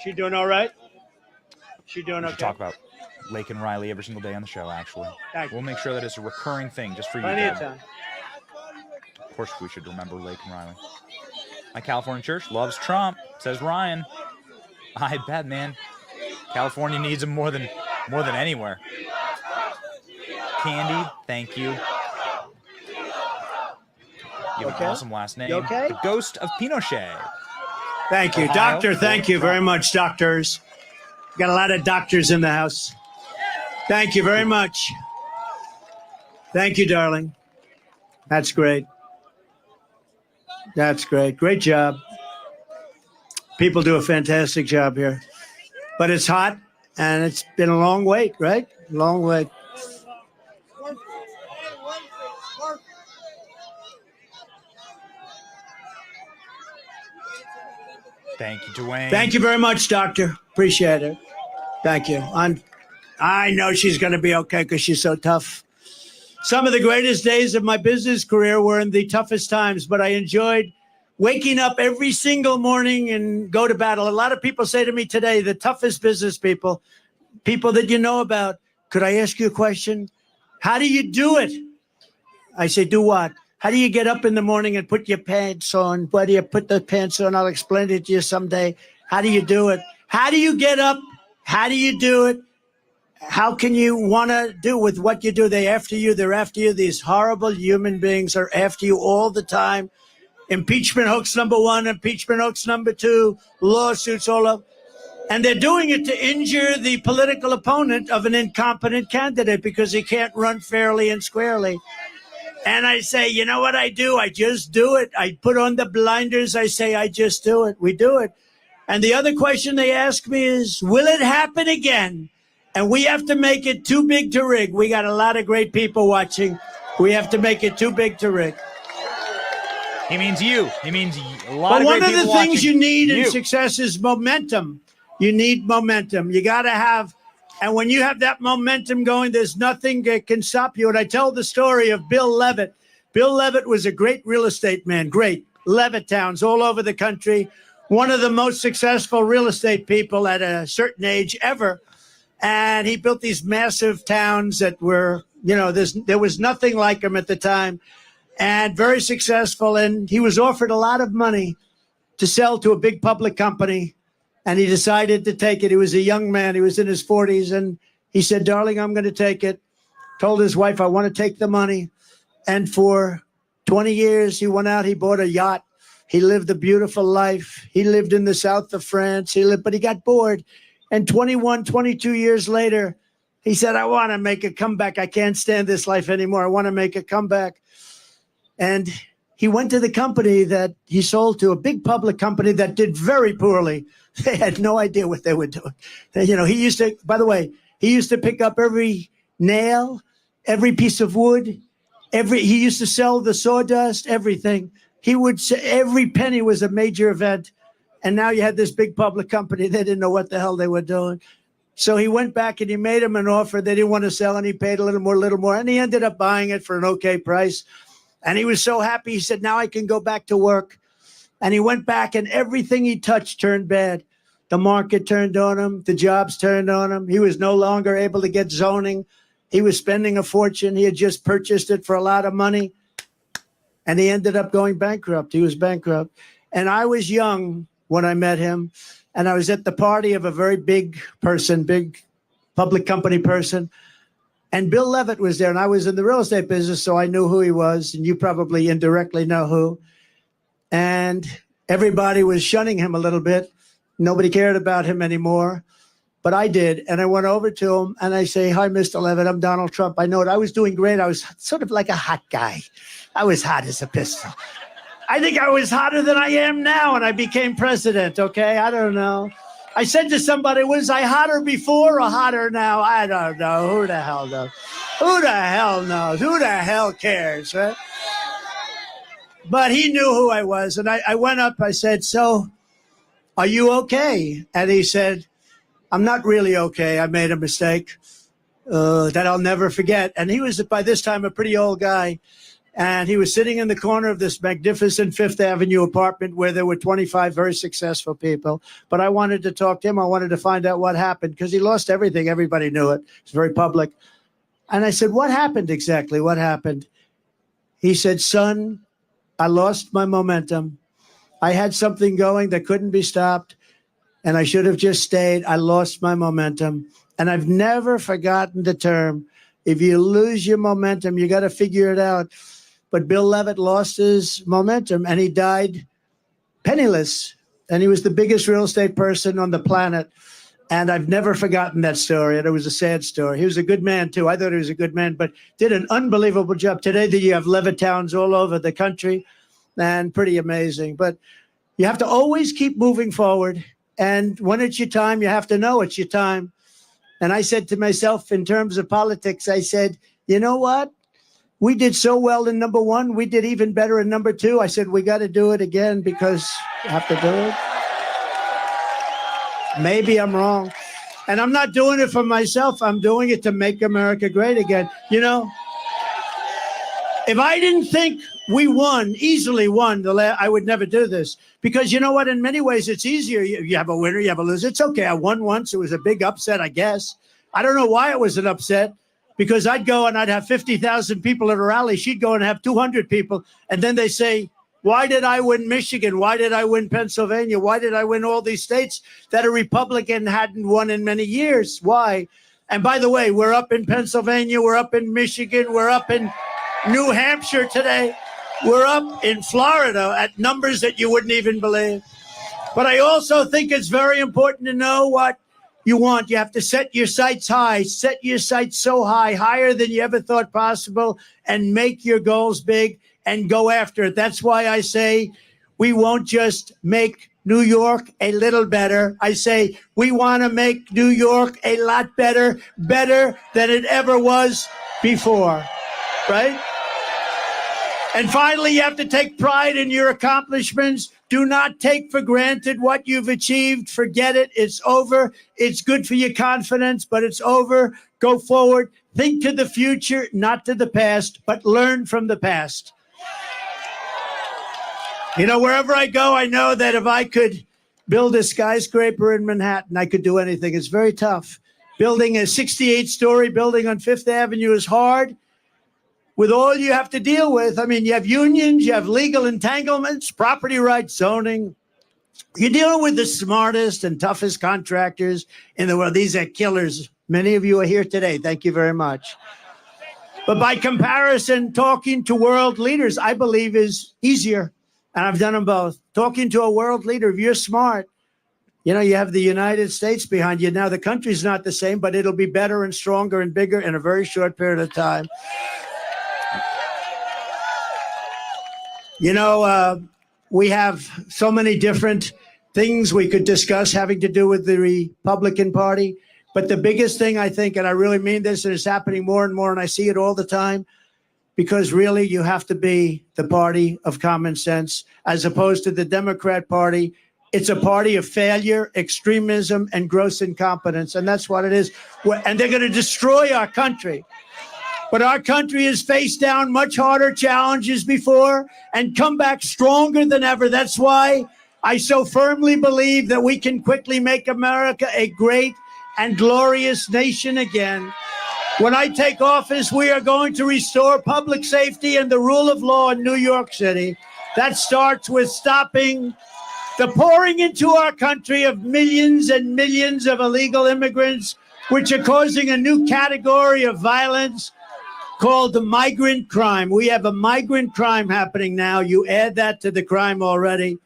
She doing all right? She doing okay? We should talk about Lake and Riley every single day on the show, actually. We'll make sure that it's a recurring thing just for you, Doug. Of course, we should remember Lake and Riley. My California church loves Trump, says Ryan. I bet, man. California needs him more than anywhere. Candy, thank you. You have an awesome last name. You okay? The Ghost of Pinochet. Thank you. Ohio, Doctor, thank you very much, doctors. Got a lot of doctors in the house. Thank you very much. Thank you, darling. That's great. That's great. Great job. People do a fantastic job here. But it's hot, and it's been a long wait, right? Long wait. Thank you, Dwayne. Thank you very much, Doctor. Appreciate it. Thank you. I know she's going to be okay because she's so tough. Some of the greatest days of my business career were in the toughest times, but I enjoyed waking up every single morning and go to battle. A lot of people say to me today, the toughest business people that you know about, could I ask you a question? How do you do it? I say, do what? How do you get up in the morning and put your pants on? Why do you put the pants on? I'll explain it to you someday. How do you do it? How do you get up? How do you do it? How can you want to do with what you do? They're after you. These horrible human beings are after you all the time. Impeachment hoax number 1, impeachment hoax number 2, lawsuits all up. And they're doing it to injure the political opponent of an incompetent candidate because he can't run fairly and squarely. And I say, you know what I do? I just do it. I put on the blinders. I say, I just do it. We do it. And the other question they ask me is, will it happen again? And we have to make it too big to rig. We got a lot of great people watching. We have to make it too big to rig. He means you. He means a lot of great people watching. But one of the things you need in success is momentum. You need momentum. You got to have, and when you have that momentum going, there's nothing that can stop you. And I tell the story of Bill Levitt. Bill Levitt was a great real estate man, great. Levitt towns all over the country. One of the most successful real estate people at a certain age ever. And he built these massive towns that were, there was nothing like him at the time. And very successful. And he was offered a lot of money to sell to a big public company. And he decided to take it. He was a young man. He was in his 40s. And he said, darling, I'm going to take it. Told his wife, I want to take the money. And for 20 years, he went out. He bought a yacht. He lived a beautiful life. He lived in the south of France. But he got bored. And 21, 22 years later, he said, I want to make a comeback. I can't stand this life anymore. I want to make a comeback. And he went to the company that he sold to, a big public company that did very poorly. They had no idea what they were doing. He used to, by the way, he used to pick up every nail, every piece of wood, he used to sell the sawdust, everything. He would say every penny was a major event. And now you had this big public company. They didn't know what the hell they were doing. So he went back and he made him an offer. They didn't want to sell, and he paid a little more. And he ended up buying it for an okay price. And he was so happy. He said, now I can go back to work. And he went back, and everything he touched turned bad. The market turned on him. The jobs turned on him. He was no longer able to get zoning. He was spending a fortune. He had just purchased it for a lot of money. And he ended up going bankrupt. He was bankrupt. And I was young when I met him. And I was at the party of a very big person, big public company person. And Bill Levitt was there. And I was in the real estate business, so I knew who he was. And you probably indirectly know who. And everybody was shunning him a little bit. Nobody cared about him anymore. But I did. And I went over to him and I say, hi, Mr. Levitt. I'm Donald Trump. I know it. I was doing great. I was sort of like a hot guy. I was hot as a pistol. I think I was hotter than I am now, and I became president, okay? I don't know. I said to somebody, was I hotter before or hotter now? I don't know. Who the hell knows? Who the hell knows? Who the hell cares, right? But he knew who I was, and I went up. I said, so are you okay? And he said, I'm not really okay. I made a mistake that I'll never forget. And he was, by this time, a pretty old guy. And he was sitting in the corner of this magnificent Fifth Avenue apartment where there were 25 very successful people. But I wanted to talk to him. I wanted to find out what happened because he lost everything. Everybody knew it. It's very public. And I said, what happened exactly? What happened? He said, son, I lost my momentum. I had something going that couldn't be stopped. And I should have just stayed. I lost my momentum. And I've never forgotten the term. If you lose your momentum, you got to figure it out. But Bill Levitt lost his momentum and he died penniless. And he was the biggest real estate person on the planet. And I've never forgotten that story. And it was a sad story. He was a good man, too. I thought he was a good man, but did an unbelievable job. Today, you have Levitt towns all over the country and pretty amazing. But you have to always keep moving forward. And when it's your time, you have to know it's your time. And I said to myself, in terms of politics, I said, you know what? We did so well in number one. We did even better in number two. I said, we got to do it again because you have to do it. Maybe I'm wrong. And I'm not doing it for myself. I'm doing it to make America great again. You know, if I didn't think we easily won, I would never do this. Because you know what? In many ways, it's easier. You have a winner, you have a loser. It's okay. I won once. It was a big upset, I guess. I don't know why it was an upset. Because I'd go and I'd have 50,000 people at a rally. She'd go and have 200 people. And then they say, why did I win Michigan? Why did I win Pennsylvania? Why did I win all these states that a Republican hadn't won in many years? Why? And by the way, we're up in Pennsylvania. We're up in Michigan. We're up in New Hampshire today. We're up in Florida at numbers that you wouldn't even believe. But I also think it's very important to know what you want. You have to set your sights high, set your sights so high, higher than you ever thought possible, and make your goals big and go after it. That's why I say we won't just make New York a little better. I say we want to make New York a lot better, better than it ever was before, right? And finally, you have to take pride in your accomplishments. Do not take for granted what you've achieved. Forget it. It's over. It's good for your confidence, but it's over. Go forward. Think to the future, not to the past, but learn from the past. You know, wherever I go, I know that if I could build a skyscraper in Manhattan, I could do anything. It's very tough. Building a 68-story building on Fifth Avenue is hard. With all you have to deal with, I mean, you have unions, you have legal entanglements, property rights, zoning. You're dealing with the smartest and toughest contractors in the world. These are killers. Many of you are here today. Thank you very much. But by comparison, talking to world leaders, I believe, is easier. And I've done them both. Talking to a world leader, if you're smart, you know, you have the United States behind you. Now, the country's not the same, but it'll be better and stronger and bigger in a very short period of time. You know, we have so many different things we could discuss having to do with the Republican Party. But the biggest thing, I think, and I really mean this, and it's happening more and more, and I see it all the time, because really you have to be the party of common sense as opposed to the Democrat Party. It's a party of failure, extremism, and gross incompetence. And that's what it is. And they're going to destroy our country. But our country has faced down much harder challenges before and come back stronger than ever. That's why I so firmly believe that we can quickly make America a great and glorious nation again. When I take office, we are going to restore public safety and the rule of law in New York City. That starts with stopping the pouring into our country of millions and millions of illegal immigrants, which are causing a new category of violence called the migrant crime. We have a migrant crime happening now. You add that to the crime already.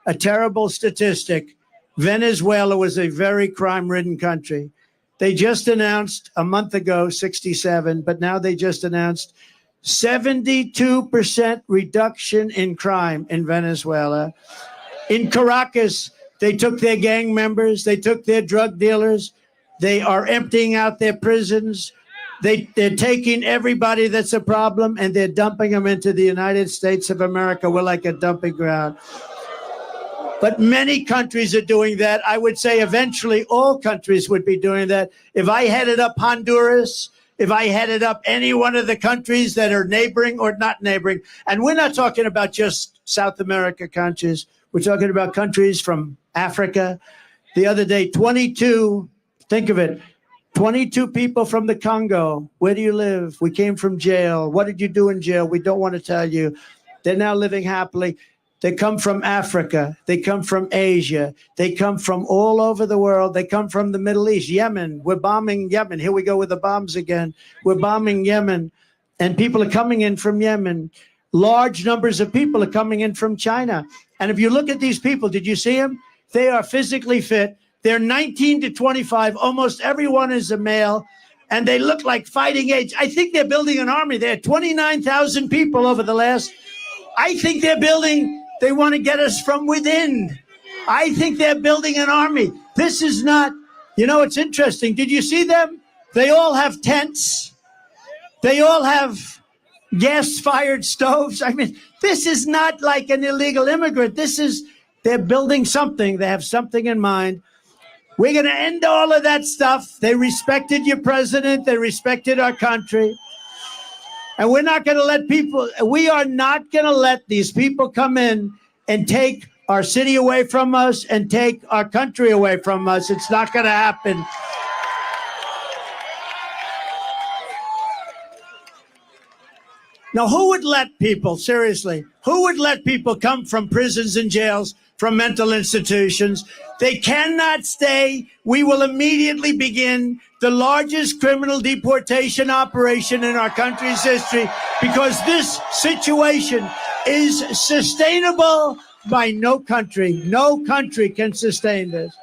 A terrible statistic. Venezuela was a very crime-ridden country. They just announced a month ago, 67, but now they just announced 72% reduction in crime in Venezuela. In Caracas, they took their gang members, they took their drug dealers, they are emptying out their prisons. They're taking everybody that's a problem and they're dumping them into the United States of America. We're like a dumping ground. But many countries are doing that. I would say eventually all countries would be doing that. If I headed up Honduras, if I headed up any one of the countries that are neighboring or not neighboring, and we're not talking about just South America countries. We're talking about countries from Africa. The other day, 22, think of it, 22 people from the Congo. Where do you live? We came from jail. What did you do in jail? We don't want to tell you. They're now living happily. They come from Africa. They come from Asia. They come from all over the world. They come from the Middle East, Yemen. We're bombing Yemen. Here we go with the bombs again. We're bombing Yemen. And people are coming in from Yemen. Large numbers of people are coming in from China. And if you look at these people, did you see them? They are physically fit. They're 19 to 25. Almost everyone is a male. And they look like fighting age. I think they're building an army. They had 29,000 people over the last. I think they're building. They want to get us from within. I think they're building an army. This is not, you know, it's interesting. Did you see them? They all have tents. They all have gas-fired stoves. I mean, this is not like an illegal immigrant. This is, they're building something. They have something in mind. We're going to end all of that stuff. They respected your president. They respected our country. And we're not going to let we are not going to let these people come in and take our city away from us and take our country away from us. It's not going to happen. Now, who would let people, seriously, who would let people come from prisons and jails, from mental institutions? They cannot stay. We will immediately begin the largest criminal deportation operation in our country's history because this situation is sustainable by no country. No country can sustain this.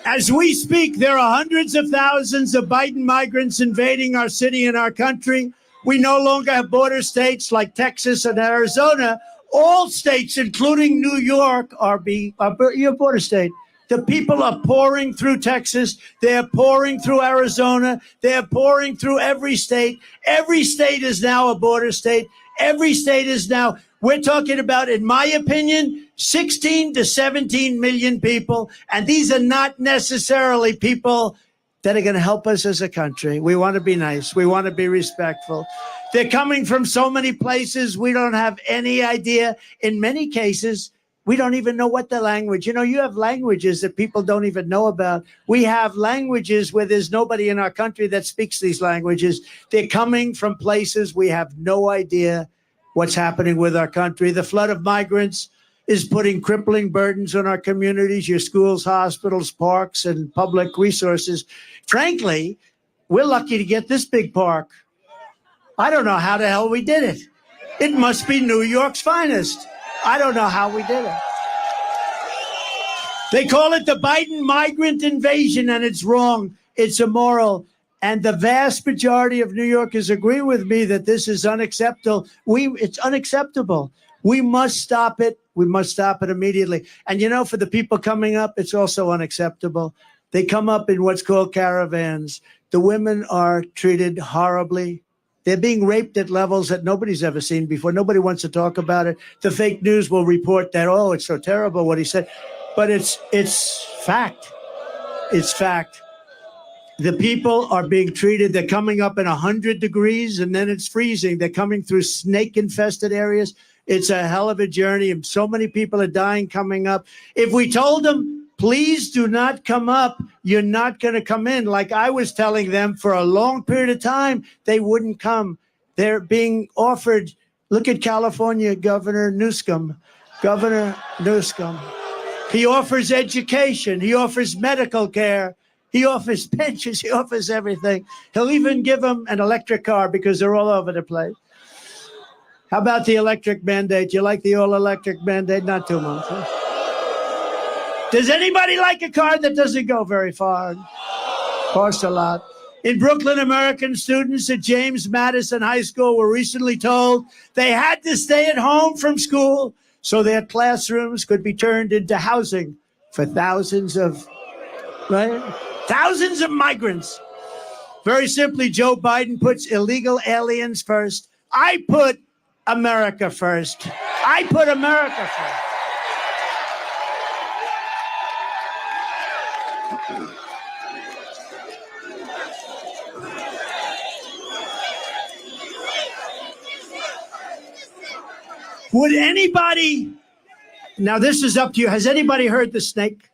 As we speak, there are hundreds of thousands of Biden migrants invading our city and our country. We no longer have border states like Texas and Arizona. All states, including New York, are your border state. The people are pouring through Texas. They're pouring through Arizona. They're pouring through every state. Every state is now a border state. Every state is now, we're talking about, in my opinion, 16 to 17 million people. And these are not necessarily people that are going to help us as a country. We want to be nice. We want to be respectful. They're coming from so many places. We don't have any idea. In many cases, we don't even know what the language. You know, you have languages that people don't even know about. We have languages where there's nobody in our country that speaks these languages. They're coming from places we have no idea what's happening with our country. The flood of migrants is putting crippling burdens on our communities, your schools, hospitals, parks, and public resources. Frankly, we're lucky to get this big park. I don't know how the hell we did it. It must be New York's finest. I don't know how we did it. They call it the Biden migrant invasion, and it's wrong. It's immoral. And the vast majority of New Yorkers agree with me that this is unacceptable. It's unacceptable. We must stop it. We must stop it immediately. And, you know, for the people coming up, it's also unacceptable. They come up in what's called caravans. The women are treated horribly. They're being raped at levels that nobody's ever seen before. Nobody wants to talk about it. The fake news will report that, oh, it's so terrible what he said. But it's fact. It's fact. The people are being treated. They're coming up in 100 degrees, and then it's freezing. They're coming through snake-infested areas. It's a hell of a journey, and so many people are dying coming up. If we told them, please do not come up, you're not going to come in, like I was telling them for a long period of time, they wouldn't come. They're being offered. Look at California Governor Newsom. Governor Newsom. He offers education. He offers medical care. He offers pensions. He offers everything. He'll even give them an electric car because they're all over the place. How about the electric mandate? You like the all-electric mandate? Not too much. Huh? Does anybody like a car that doesn't go very far? Costs a lot. In Brooklyn, American students at James Madison High School were recently told they had to stay at home from school so their classrooms could be turned into housing for thousands of migrants. Very simply, Joe Biden puts illegal aliens first. I put America first. I put America first. Would anybody, now this is up to you, has anybody heard the snake?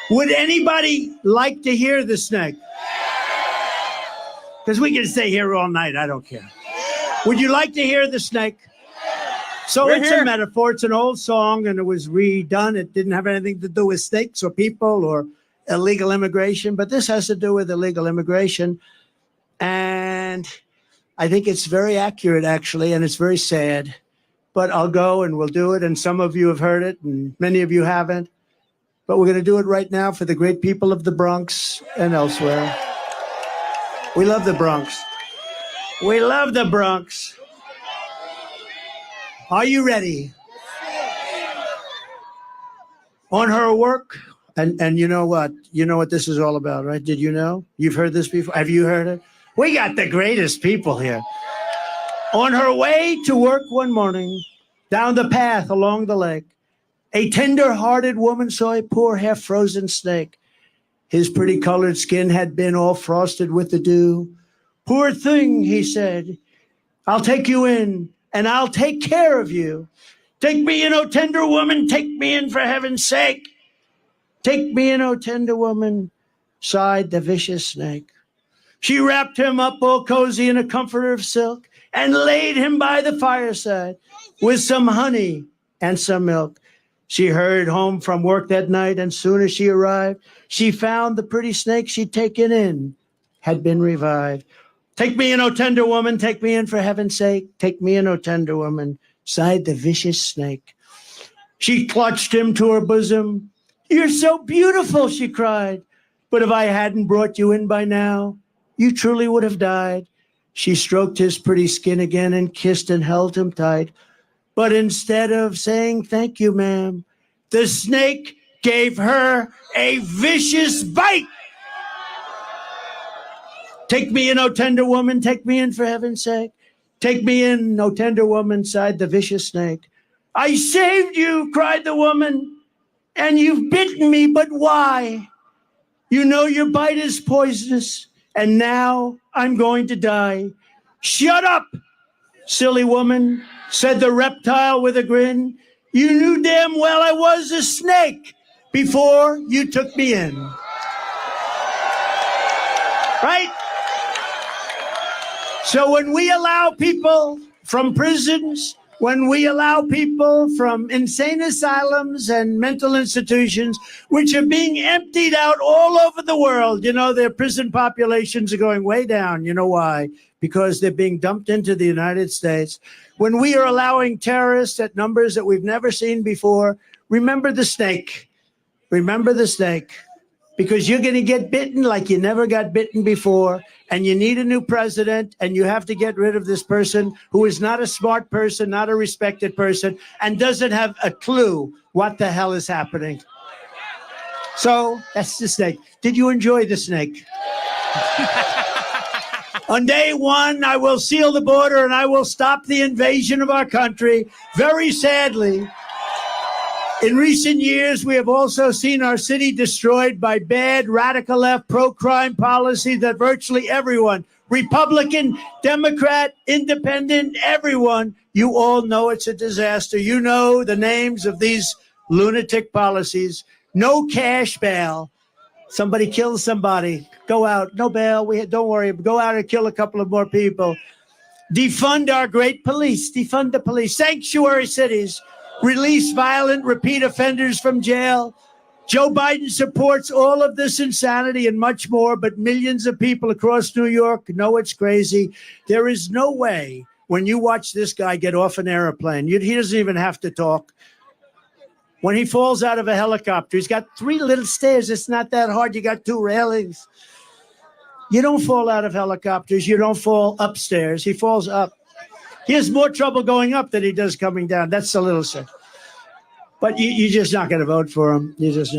Would anybody like to hear the snake? Because we can stay here all night, I don't care. Would you like to hear the snake? So it's a metaphor, it's an old song and it was redone. It didn't have anything to do with snakes or people or illegal immigration, but this has to do with illegal immigration. And I think it's very accurate, actually, and it's very sad. But I'll go and we'll do it. And some of you have heard it and many of you haven't. But we're going to do it right now for the great people of the Bronx and elsewhere. We love the Bronx. We love the Bronx. Are you ready? On her work, and you know what? You know what this is all about, right? Did you know? You've heard this before? Have you heard it? We got the greatest people here. On her way to work one morning, down the path along the lake, a tender-hearted woman saw a poor half-frozen snake. His pretty colored skin had been all frosted with the dew. Poor thing, he said, I'll take you in and I'll take care of you. Take me in, oh tender woman, take me in for heaven's sake. Take me in, oh tender woman, sighed the vicious snake. She wrapped him up all cozy in a comforter of silk and laid him by the fireside with some honey and some milk. She hurried home from work that night, and soon as she arrived, she found the pretty snake she'd taken in had been revived. Take me in, oh tender woman, take me in for heaven's sake. Take me in, oh tender woman, sighed the vicious snake. She clutched him to her bosom. You're so beautiful, she cried. But if I hadn't brought you in by now, you truly would have died. She stroked his pretty skin again and kissed and held him tight. But instead of saying, thank you, ma'am, the snake gave her a vicious bite. Take me in, oh tender woman, take me in for heaven's sake. Take me in, oh tender woman, sighed the vicious snake. I saved you, cried the woman, and you've bitten me, but why? You know your bite is poisonous, and now I'm going to die. Shut up, silly woman, said the reptile with a grin. You knew damn well I was a snake before you took me in. Right? So when we allow people from prisons, when we allow people from insane asylums and mental institutions, which are being emptied out all over the world, you know, their prison populations are going way down. You know why? Because they're being dumped into the United States. When we are allowing terrorists at numbers that we've never seen before, remember the snake. Remember the snake. Because you're going to get bitten like you never got bitten before, and you need a new president, and you have to get rid of this person who is not a smart person, not a respected person, and doesn't have a clue what the hell is happening. So that's the snake. Did you enjoy the snake? On day one, I will seal the border and I will stop the invasion of our country. Very sadly, in recent years, we have also seen our city destroyed by bad radical left pro-crime policy that virtually everyone, Republican, Democrat, Independent, everyone, you all know it's a disaster. You know the names of these lunatic policies. No cash bail. Somebody kills somebody. Go out. No bail. Don't worry. Go out and kill a couple of more people. Defund our great police. Defund the police. Sanctuary cities. Release violent repeat offenders from jail. Joe Biden supports all of this insanity and much more, but millions of people across New York know it's crazy. There is no way when you watch this guy get off an airplane, he doesn't even have to talk. When he falls out of a helicopter, he's got 3 little stairs. It's not that hard. You got 2 railings. You don't fall out of helicopters. You don't fall upstairs. He falls up. He has more trouble going up than he does coming down. That's a little sick. But you're just not going to vote for him. You just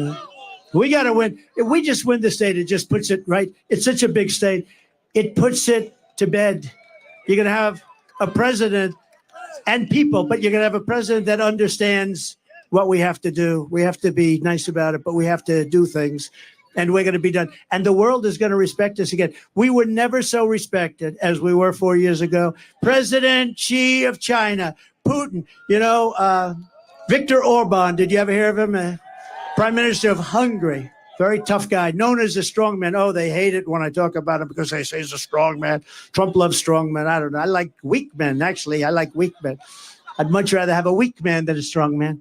we got to win. If we just win the state, it just puts it right. It's such a big state. It puts it to bed. You're going to have a president and people, but you're going to have a president that understands what we have to do. We have to be nice about it, but we have to do things. And we're going to be done. And the world is going to respect us again. We were never so respected as we were 4 years ago. President Xi of China, Putin, Viktor Orban, did you ever hear of him? Prime Minister of Hungary, very tough guy, known as a strong man. Oh, they hate it when I talk about him because they say he's a strong man. Trump loves strong men. I don't know. I like weak men, actually. I like weak men. I'd much rather have a weak man than a strong man.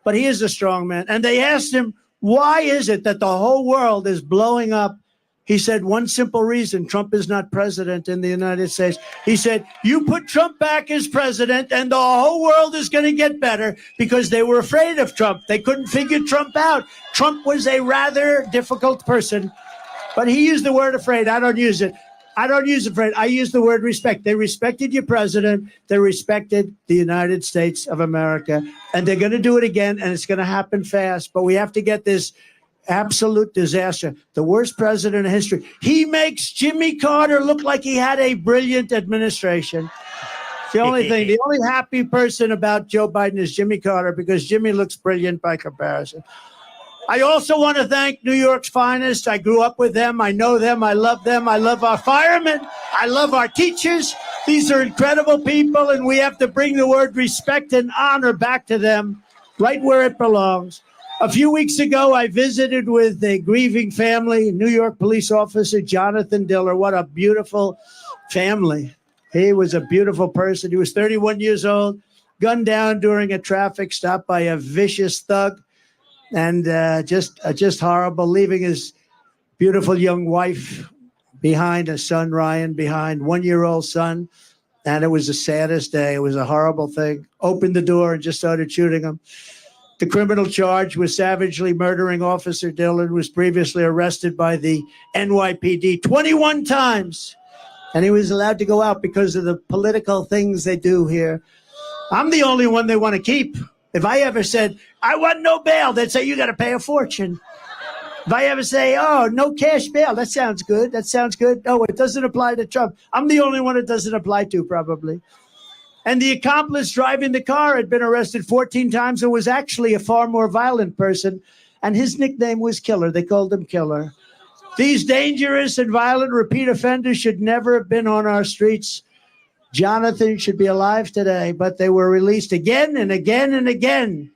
But he is a strong man. And they asked him, why is it that the whole world is blowing up? He said, one simple reason: Trump is not president in the United States. He said, you put Trump back as president and the whole world is going to get better, because they were afraid of Trump. They couldn't figure Trump out. Trump was a rather difficult person, but he used the word afraid. I don't use it. I don't use afraid. I use the word respect. They respected your president. They respected the United States of America. And they're going to do it again, and it's going to happen fast. But we have to get this absolute disaster. The worst president in history. He makes Jimmy Carter look like he had a brilliant administration. The only thing, the only happy person about Joe Biden is Jimmy Carter, because Jimmy looks brilliant by comparison. I also want to thank New York's finest. I grew up with them. I know them. I love them. I love our firemen. I love our teachers. These are incredible people, and we have to bring the word respect and honor back to them, right where it belongs. A few weeks ago, I visited with a grieving family, New York police officer Jonathan Diller. What a beautiful family. He was a beautiful person. He was 31 years old, gunned down during a traffic stop by a vicious thug, and just horrible, leaving his beautiful young wife behind, a son, Ryan, behind, 1-year-old son. And it was the saddest day. It was a horrible thing. Opened the door and just started shooting him. The criminal charge was savagely murdering Officer Dillon, was previously arrested by the NYPD 21 times. And he was allowed to go out because of the political things they do here. I'm the only one they want to keep. If I ever said, I want no bail, they'd say, you got to pay a fortune. If I ever say, oh, no cash bail, that sounds good. That sounds good. Oh, it doesn't apply to Trump. I'm the only one it doesn't apply to, probably. And the accomplice driving the car had been arrested 14 times and was actually a far more violent person. And his nickname was Killer. They called him Killer. These dangerous and violent repeat offenders should never have been on our streets. Jonathan should be alive today, but they were released again and again and again.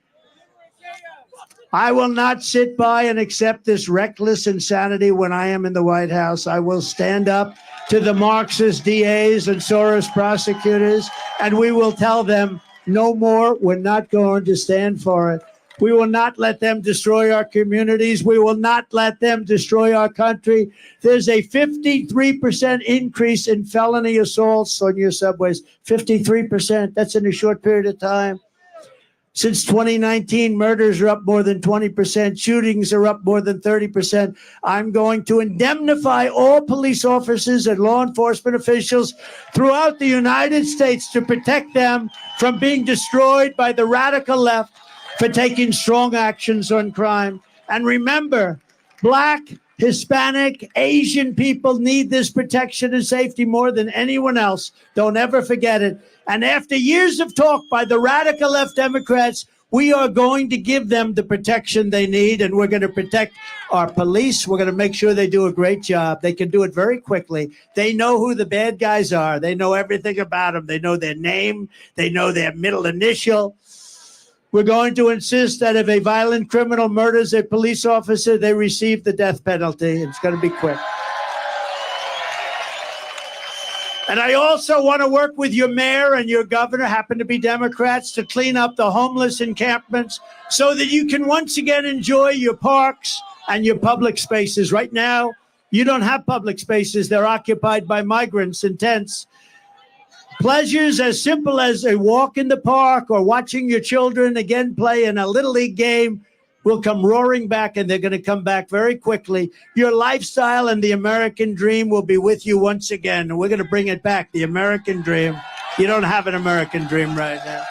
I will not sit by and accept this reckless insanity when I am in the White House. I will stand up to the Marxist DAs and Soros prosecutors, and we will tell them no more. We're not going to stand for it. We will not let them destroy our communities. We will not let them destroy our country. There's a 53% increase in felony assaults on your subways. 53%. That's in a short period of time. Since 2019, murders are up more than 20%. Shootings are up more than 30%. I'm going to indemnify all police officers and law enforcement officials throughout the United States to protect them from being destroyed by the radical left for taking strong actions on crime. And remember, Black, Hispanic, Asian people need this protection and safety more than anyone else. Don't ever forget it. And after years of talk by the radical left Democrats, we are going to give them the protection they need, and we're going to protect our police. We're going to make sure they do a great job. They can do it very quickly. They know who the bad guys are. They know everything about them. They know their name. They know their middle initial. We're going to insist that if a violent criminal murders a police officer, they receive the death penalty. It's going to be quick. And I also want to work with your mayor and your governor, happen to be Democrats, to clean up the homeless encampments so that you can once again enjoy your parks and your public spaces. Right now, you don't have public spaces. They're occupied by migrants in tents. Pleasures as simple as a walk in the park or watching your children again play in a Little League game will come roaring back, and they're going to come back very quickly. Your lifestyle and the American dream will be with you once again, and we're going to bring it back, the American dream. You don't have an American dream right now.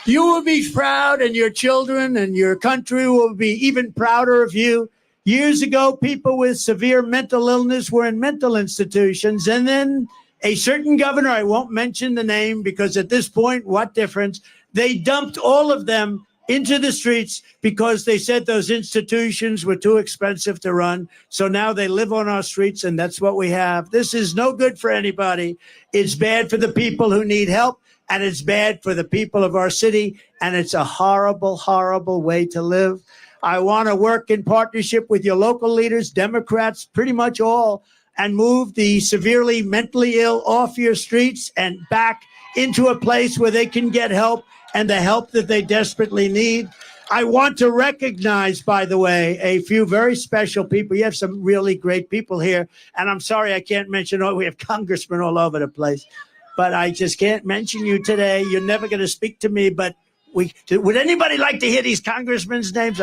You will be proud, and your children and your country will be even prouder of you. Years ago, people with severe mental illness were in mental institutions, and then a certain governor, I won't mention the name because at this point, what difference? They dumped all of them into the streets because they said those institutions were too expensive to run. So now they live on our streets, and that's what we have. This is no good for anybody. It's bad for the people who need help, and it's bad for the people of our city, and it's a horrible, horrible way to live. I want to work in partnership with your local leaders, Democrats, pretty much all, and move the severely mentally ill off your streets and back into a place where they can get help and the help that they desperately need. I want to recognize, by the way, a few very special people. You have some really great people here, and I'm sorry I can't mention all. We have congressmen all over the place, but I just can't mention you today. You're never going to speak to me, but would anybody like to hear these congressmen's names?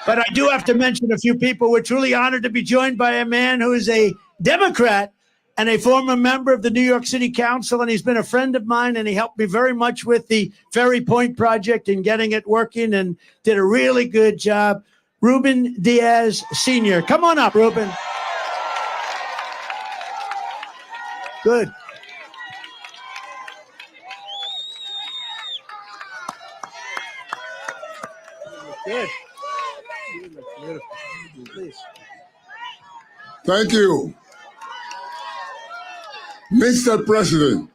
But I do have to mention a few people. We're truly honored to be joined by a man who is a Democrat and a former member of the New York City Council, and he's been a friend of mine, and he helped me very much with the Ferry Point project and getting it working and did a really good job. Ruben Diaz Sr. Come on up, Ruben. Good. Good. Beautiful. Please. Thank you. Mr. President,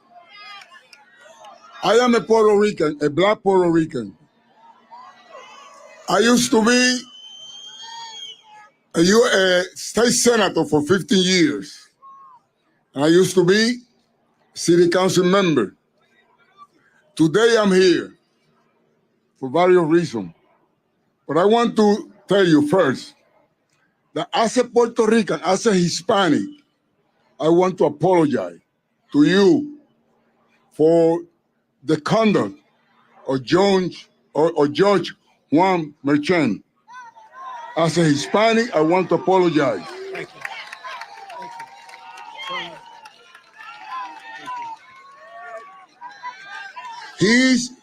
I am a Puerto Rican, a black Puerto Rican. I used to be a state senator for 15 years. And I used to be city council member. Today I'm here for various reasons. But I want to tell you first that as a Puerto Rican, as a Hispanic, I want to apologize to you for the conduct of Judge Juan Merchan. As a Hispanic, I want to apologize. Thank you.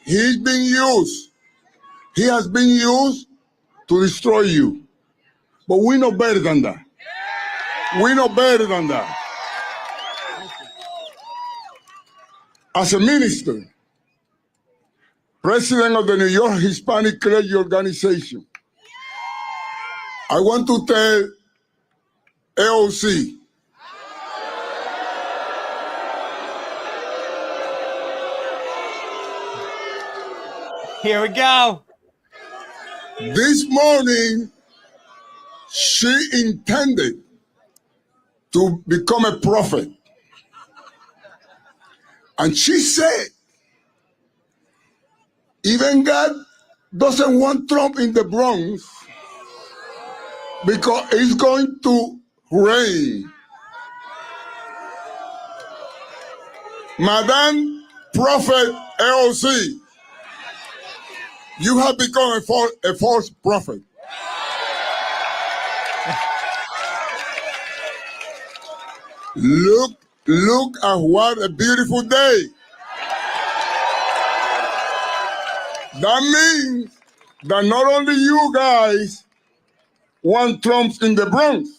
He's been used. He has been used to destroy you. But we know better than that. We know better than that. As a minister, president of the New York Hispanic Clergy Organization, I want to tell AOC, here we go. This morning, she intended to become a prophet. And she said, even God doesn't want Trump in the Bronx because it's going to rain. Madam Prophet AOC, you have become a false prophet. Look at what a beautiful day. That means that not only you guys want Trump in the Bronx,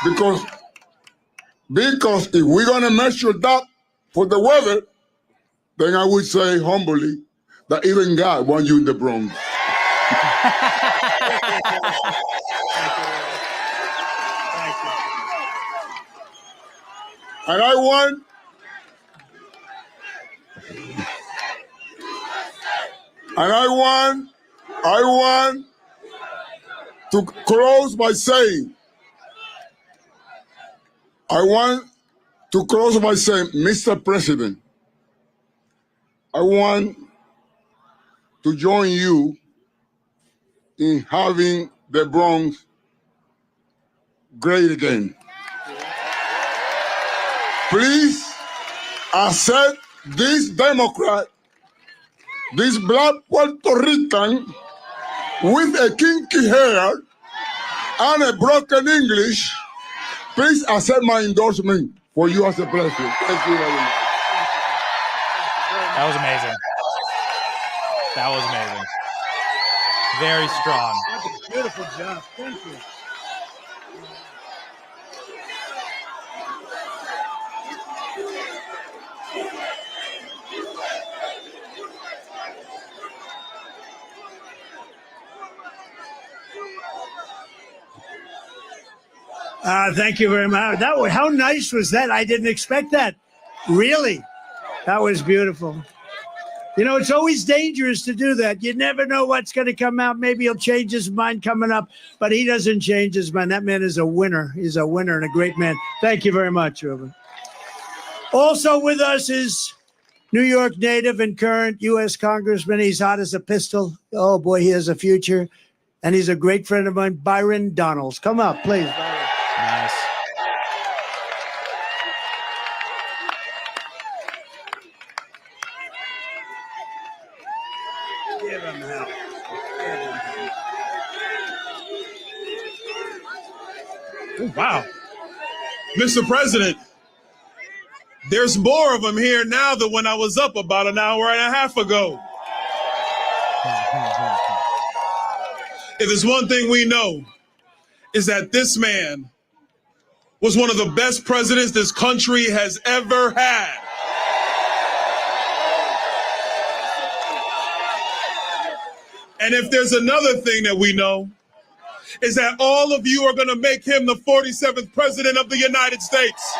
because if we're gonna measure that for the weather, then I would say humbly that even God wants you in the Bronx. And I want to close by saying, Mr. President, I want to join you in having the Bronx great again. Please accept this Democrat, this black Puerto Rican with a kinky hair and a broken English. Please accept my endorsement for you as a president. Thank you very much. That was amazing. That was amazing. Very strong. Beautiful job. Thank you. Thank you very much. How nice was that? I didn't expect that. Really? That was beautiful. You know, it's always dangerous to do that. You never know what's going to come out. Maybe he'll change his mind coming up, but he doesn't change his mind. That man is a winner. He's a winner and a great man. Thank you very much, Ruben. Also with us is New York native and current U.S. Congressman. He's hot as a pistol. Oh, boy, he has a future. And he's a great friend of mine, Byron Donalds. Come up, please, Byron. Nice. Give him help. Oh, wow. Mr. President, There's more of them here now than when I was up about an hour and a half ago. If there's one thing we know, is that this man was one of the best presidents this country has ever had. And if there's another thing that we know, is that all of you are going to make him the 47th president of the United States.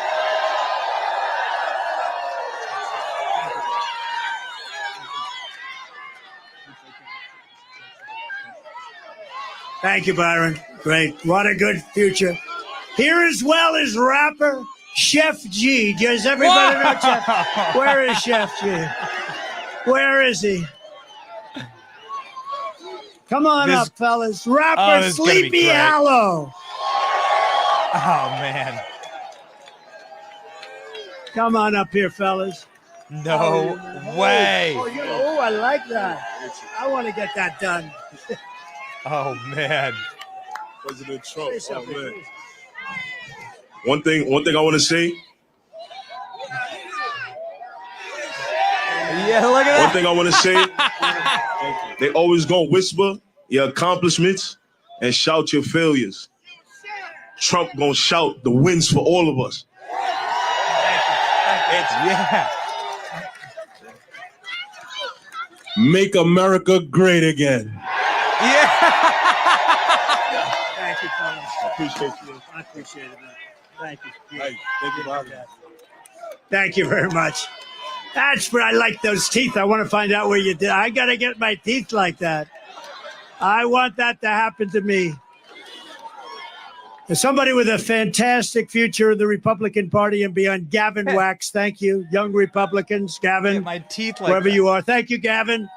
Thank you, Byron. Great. What a good future. Here as well as rapper Chef G. Does everybody know Chef? Where is Chef G? Where is he? Come on up, fellas. Rapper Sleepy Hollow. Oh, man. Come on up here, fellas. No way. Oh, I like that. I want to get that done. Oh, man. President Trump. Oh, man. One thing I want to say. Yeah, look at that. One thing I want to say. They always gonna whisper your accomplishments and shout your failures. Trump gonna shout the wins for all of us. Yeah. Make America great again. Yeah. Thank you, fellas. I appreciate it, man. Thank you. Thank you, Bobby. Thank you very much. That's where I like those teeth. I want to find out where you did. I got to get my teeth like that. I want that to happen to me. There's somebody with a fantastic future in the Republican Party and beyond, Gavin Wax. Thank you, young Republicans. Gavin, Get my teeth like wherever that. you are. Thank you, Gavin.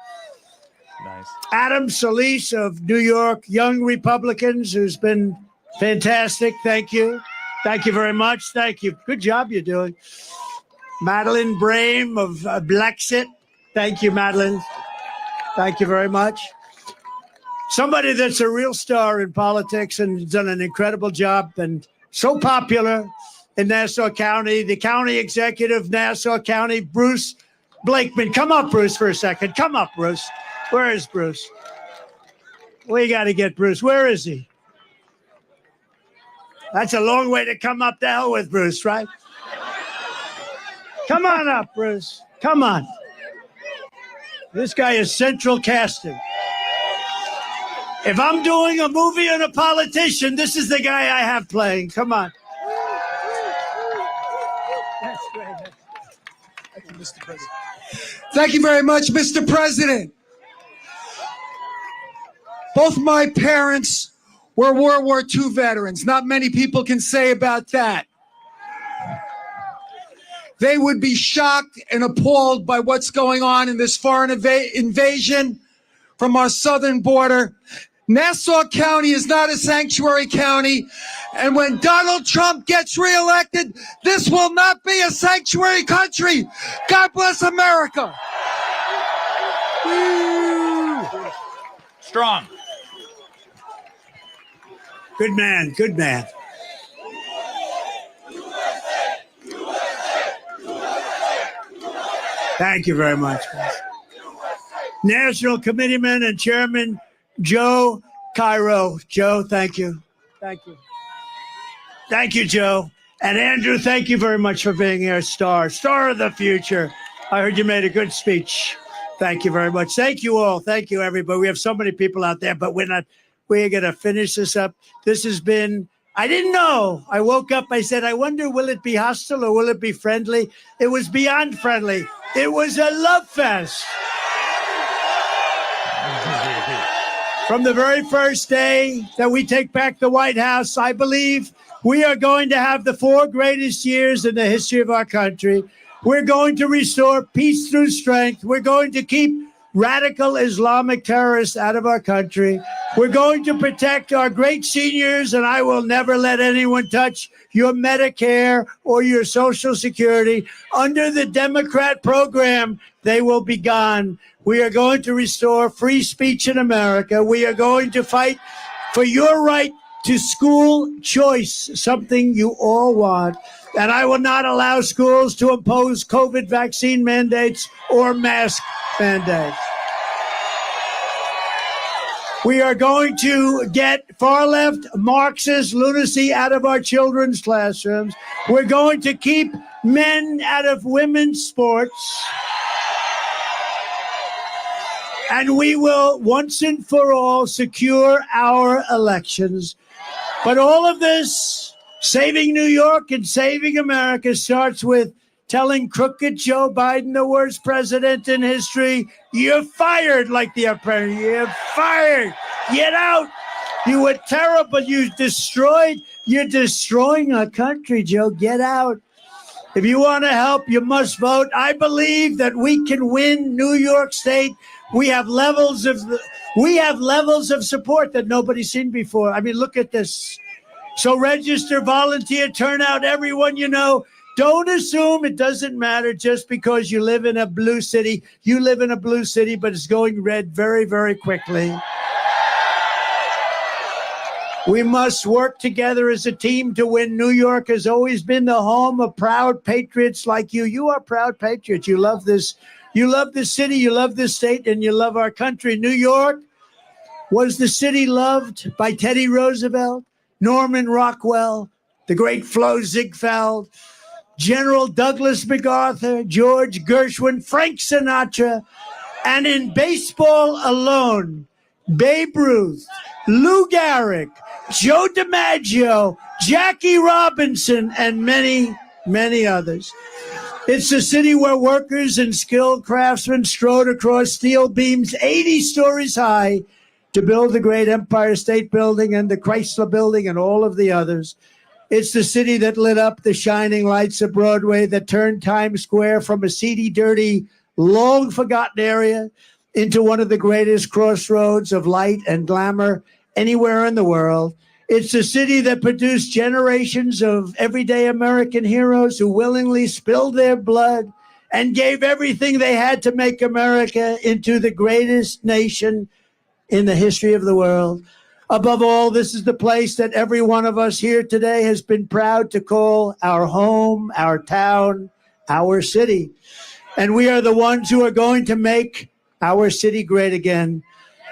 Nice. Adam Solis of New York, young Republicans, who's been fantastic. Thank you. Thank you very much. Thank you. Good job you're doing. Madeline Brame of Blexit. Thank you, Madeline. Thank you very much. Somebody that's a real star in politics and done an incredible job and so popular in Nassau County, the county executive, Nassau County, Bruce Blakeman. Come up, Bruce, for a second. Come up, Bruce. Where is Bruce? We got to get Bruce. Where is he? That's a long way to come up the hell with Bruce, right? Come on up, Bruce. Come on. This guy is central casting. If I'm doing a movie on a politician, this is the guy I have playing. Come on. That's great. Thank you, Mr. President. Thank you very much, Mr. President. Both my parents were World War II veterans. Not many people can say about that. They would be shocked and appalled by what's going on in this foreign invasion from our southern border. Nassau County is not a sanctuary county. And when Donald Trump gets reelected, this will not be a sanctuary country. God bless America. Woo. Strong. Good man. Good man. Thank you very much. National Committeeman and Chairman Joe Cairo. Joe, thank you. Thank you. Thank you, Joe. And Andrew, thank you very much for being our star of the future. I heard you made a good speech. Thank you very much. Thank you all. Thank you, everybody. We have so many people out there, but we're going to finish this up. This has been, I didn't know. I woke up, I said, I wonder, will it be hostile or will it be friendly? It was beyond friendly. It was a love fest. From the very first day that we take back the White House, I believe we are going to have the 4 greatest years in the history of our country. We're going to restore peace through strength. We're going to keep radical Islamic terrorists out of our country. We're going to protect our great seniors, and I will never let anyone touch your Medicare or your Social Security. Under the Democrat program, they will be gone. We are going to restore free speech in America. We are going to fight for your right to school choice, something you all want. And I will not allow schools to impose COVID vaccine mandates or mask mandates. We are going to get far-left Marxist lunacy out of our children's classrooms. We're going to keep men out of women's sports. And we will, once and for all, secure our elections. But all of this, saving New York and saving America, starts with telling crooked Joe Biden, the worst president in history, you're fired, like the apprentice. You're fired. Get out. You were terrible. You're destroying our country, Joe. Get out. If you want to help, you must vote. I believe that we can win New York State. We have levels of support that nobody's seen before. I mean, look at this. So register, volunteer, turn out everyone you know. Don't assume it doesn't matter just because you live in a blue city. You live in a blue city, but it's going red very, very quickly. We must work together as a team to win. New York has always been the home of proud patriots like you. You are proud patriots. You love this. You love this city. You love this state, and you love our country. New York was the city loved by Teddy Roosevelt, Norman Rockwell, the great Flo Ziegfeld, General Douglas MacArthur, George Gershwin, Frank Sinatra, and in baseball alone, Babe Ruth, Lou Gehrig, Joe DiMaggio, Jackie Robinson, and many, many others. It's the city where workers and skilled craftsmen strode across steel beams 80 stories high to build the great Empire State Building and the Chrysler Building and all of the others. It's the city that lit up the shining lights of Broadway, that turned Times Square from a seedy, dirty, long-forgotten area into one of the greatest crossroads of light and glamour anywhere in the world. It's the city that produced generations of everyday American heroes who willingly spilled their blood and gave everything they had to make America into the greatest nation in the history of the world. Above all, this is the place that every one of us here today has been proud to call our home, our town, our city. And we are the ones who are going to make our city great again.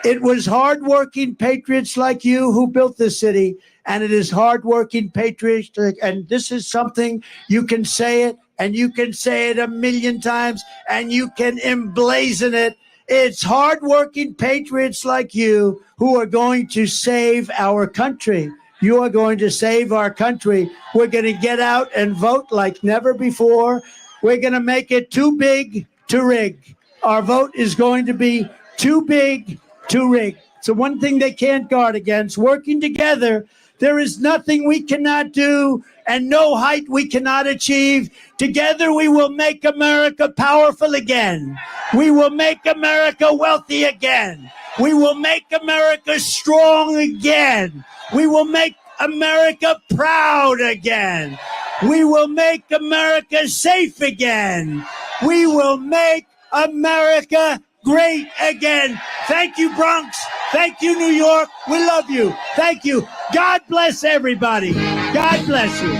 It was hardworking patriots like you who built this city, and it is hardworking patriots, and this is something you can say it, and you can say it a million times, and you can emblazon it. It's hardworking patriots like you who are going to save our country. You are going to save our country. We're going to get out and vote like never before. We're going to make it too big to rig. Our vote is going to be too big to rig. So one thing they can't guard against, working together, there is nothing we cannot do and no height we cannot achieve. Together we will make America powerful again. We will make America wealthy again. We will make America strong again. We will make America proud again. We will make America safe again. We will make America great again. Thank you, Bronx. Thank you, New York. We love you. Thank you. God bless everybody. God bless you.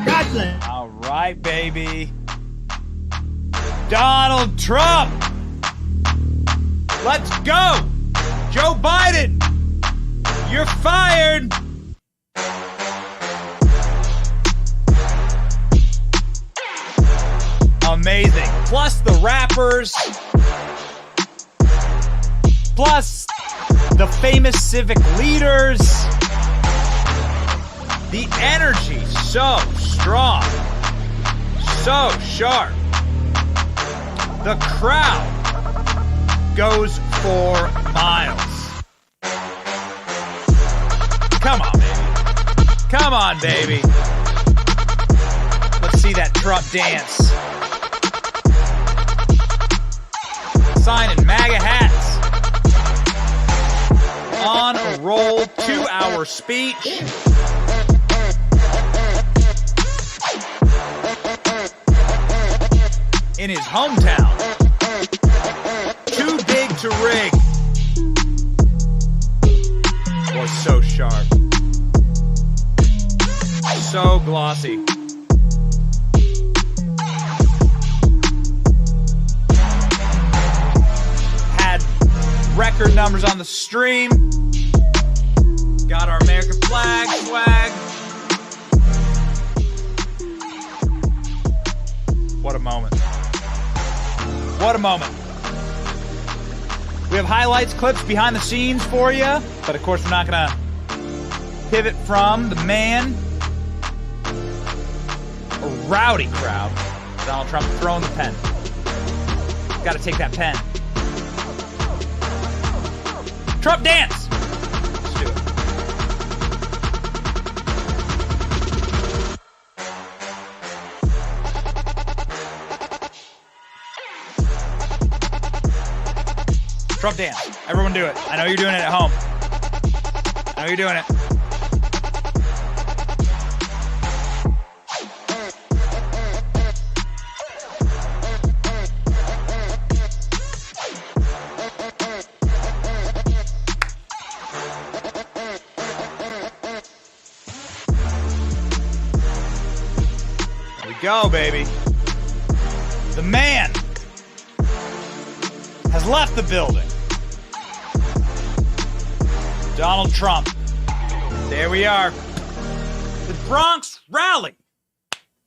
God bless. All right, baby. Donald Trump. Let's go. Joe Biden, you're fired. Amazing. Plus the rappers. Plus the famous civic leaders. The energy so strong. So sharp. The crowd goes for miles. Come on, baby. Come on, baby. Let's see that Trump dance. Signing MAGA hats. On a roll, 2-hour speech. In his hometown. Too big to rig. Was so sharp. So glossy. record numbers on the stream. Got our American flag swag. What a moment. What a moment. We have highlights, clips, behind the scenes for you, but of course we're not going to pivot from the man. A rowdy crowd. Donald Trump throwing the pen. Got to take that pen. Trump dance. Let's do it. Trump dance. Everyone do it. I know you're doing it at home. I know you're doing it. There we go, baby. The man has left the building. Donald Trump. There we are. The Bronx rally.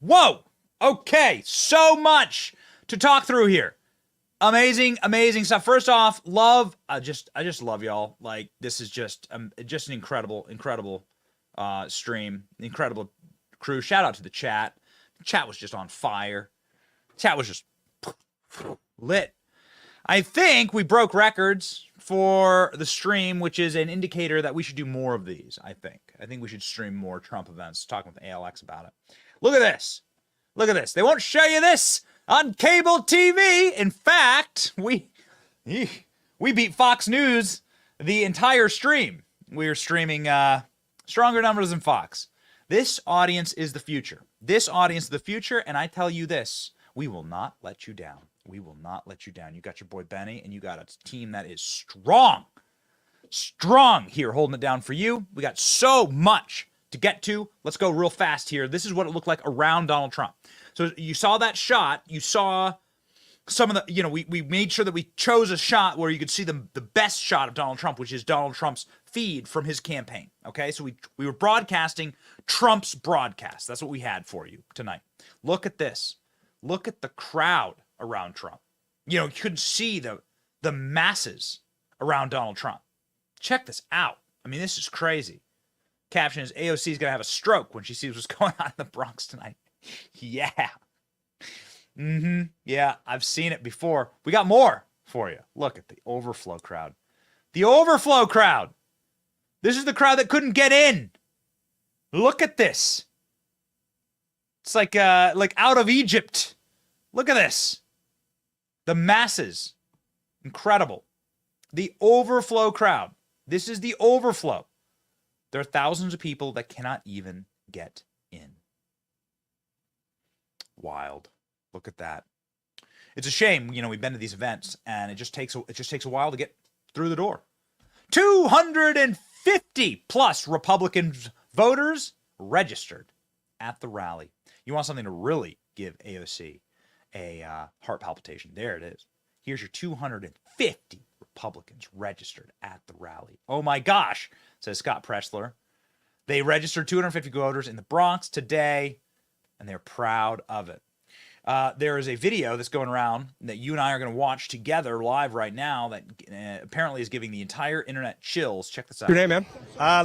Whoa. Okay. So much to talk through here. Amazing, amazing stuff. First off, love. I just love y'all. Like, this is just an incredible stream. Incredible crew. Shout out to the chat. The chat was just on fire. Chat was just lit. I think we broke records for the stream, which is an indicator that we should do more of these, I think. I think we should stream more Trump events. Talking with ALX about it. Look at this. Look at this. They won't show you this on cable TV. In fact, we beat Fox News the entire stream. We are streaming stronger numbers than Fox. This audience is the future. This audience is the future, and I tell you this, we will not let you down. We will not let you down. You got your boy Benny, and you got a team that is strong. Strong here, holding it down for you. We got so much to get to. Let's go real fast here. This is what it looked like around Donald Trump. So you saw that shot. You saw some of the, we made sure that we chose a shot where you could see the best shot of Donald Trump, which is Donald Trump's feed from his campaign. Okay, so we were broadcasting Trump's broadcast. That's what we had for you tonight. Look at this. Look at the crowd around Trump. You couldn't see the masses around Donald Trump. Check this out. I mean, this is crazy. Caption is, AOC is going to have a stroke when she sees what's going on in the Bronx tonight. Yeah. Yeah, I've seen it before. We got more for you. Look at the overflow crowd. The overflow crowd. This is the crowd that couldn't get in. Look at this. It's like out of Egypt. Look at this. The masses. Incredible. The overflow crowd. This is the overflow. There are thousands of people that cannot even get in. Wild. Look at that. It's a shame, we've been to these events and it just takes a while to get through the door. 250 plus Republican voters registered at the rally. You want something to really give AOC a heart palpitation. There it is. Here's your 250 Republicans registered at the rally. Oh my gosh, says Scott Pressler. They registered 250 voters in the Bronx today, and they're proud of it. There is a video that's going around that you and I are going to watch together live right now that apparently is giving the entire internet chills. Check this out. Your name, man?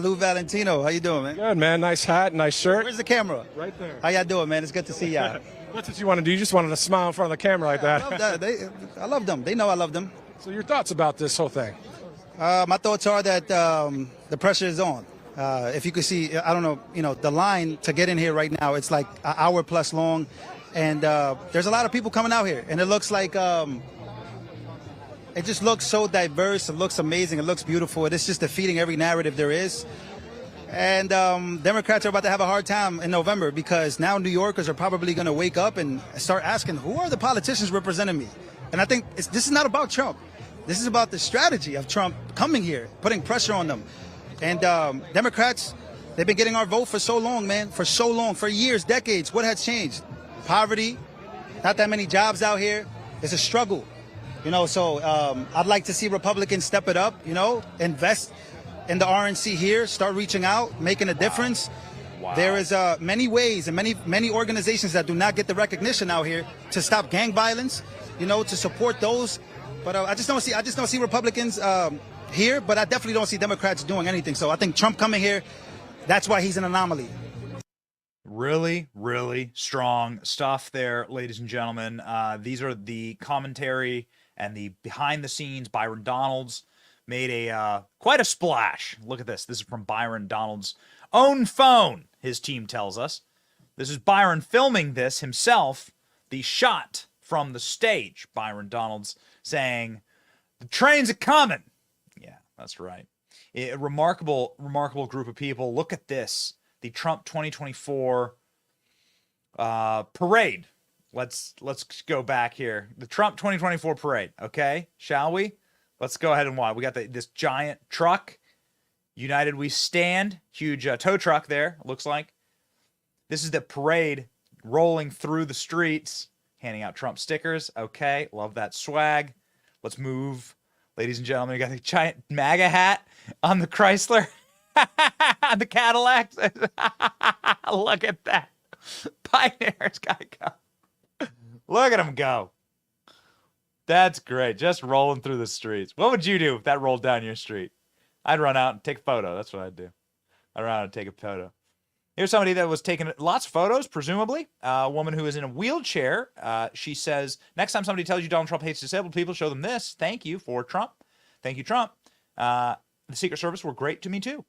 Lou Valentino. How you doing, man? Good, man. Nice hat, nice shirt. Where's the camera? Right there. How y'all doing, man? It's good to see y'all. That's what you want to do. You just wanted to smile in front of the camera like that. I love that. I love them. They know I love them. So your thoughts about this whole thing? My thoughts are that the pressure is on. If you could see, I don't know, the line to get in here right now, it's like an hour plus long. And there's a lot of people coming out here. And it looks like, it just looks so diverse. It looks amazing. It looks beautiful. It is just defeating every narrative there is. And Democrats are about to have a hard time in November because now New Yorkers are probably going to wake up and start asking, who are the politicians representing me? And I think this is not about Trump. This is about the strategy of Trump coming here, putting pressure on them. And Democrats, they've been getting our vote for so long, man, for so long, for years, decades. What has changed? Poverty, not that many jobs out here. It's a struggle. So I'd like to see Republicans step it up, invest in the RNC here, start reaching out, making a difference. Wow. There is many ways and many organizations that do not get the recognition out here to stop gang violence, to support those. But I just don't see Republicans here, but I definitely don't see Democrats doing anything. So I think Trump coming here, that's why he's an anomaly. Really, really strong stuff there, ladies and gentlemen. These are the commentary and the behind the scenes. Byron Donalds made a quite a splash. Look at this. This is from Byron Donalds' own phone, his team tells us. This is Byron filming this himself, the shot from the stage. Byron Donalds saying, "The trains are coming." Yeah, that's right. A remarkable group of people. Look at this. The Trump 2024 parade. Let's go back here. The Trump 2024 parade. Okay, shall we? Let's go ahead and watch. We got this giant truck. United We Stand. Huge tow truck there, looks like. This is the parade rolling through the streets, handing out Trump stickers. Okay, love that swag. Let's move. Ladies and gentlemen, we got the giant MAGA hat on the Chrysler. The Cadillacs. Look at that. Pioneer's got to go. Look at him go. That's great. Just rolling through the streets. What would you do if that rolled down your street? I'd run out and take a photo. That's what I'd do. I'd run out and take a photo. Here's somebody that was taking lots of photos, presumably. A woman who is in a wheelchair. She says, next time somebody tells you Donald Trump hates disabled people, show them this. Thank you for Trump. Thank you, Trump. The Secret Service were great to me, too.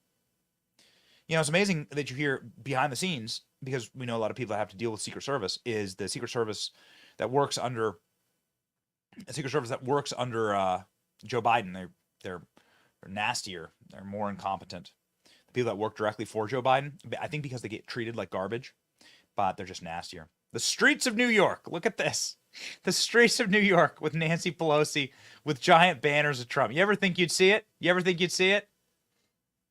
It's amazing that you hear behind the scenes, because we know a lot of people that have to deal with Secret Service, is the Secret Service that works under Joe Biden. They're nastier. They're more incompetent. The people that work directly for Joe Biden, I think because they get treated like garbage, but they're just nastier. The streets of New York. Look at this. The streets of New York with Nancy Pelosi with giant banners of Trump. You ever think you'd see it?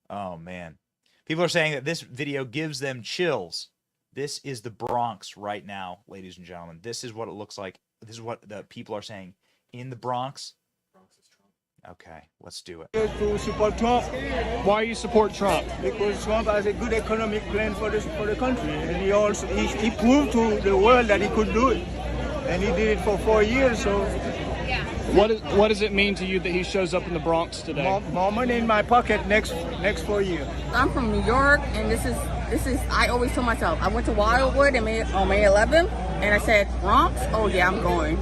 Oh, man. People are saying that this video gives them chills. This is the Bronx right now, ladies and gentlemen. This is what it looks like. This is what the people are saying in the Bronx. Okay, let's do it. To support Trump. Why you support Trump? Because Trump has a good economic plan for the country, and he proved to the world that he could do it, and he did it for 4 years. So, what does it mean to you that he shows up in the Bronx today? More money in my pocket next 4 years. I'm from New York, and this is. I always tell myself, I went to Wildwood on May 11th, and I said, Bronx? Oh yeah, I'm going.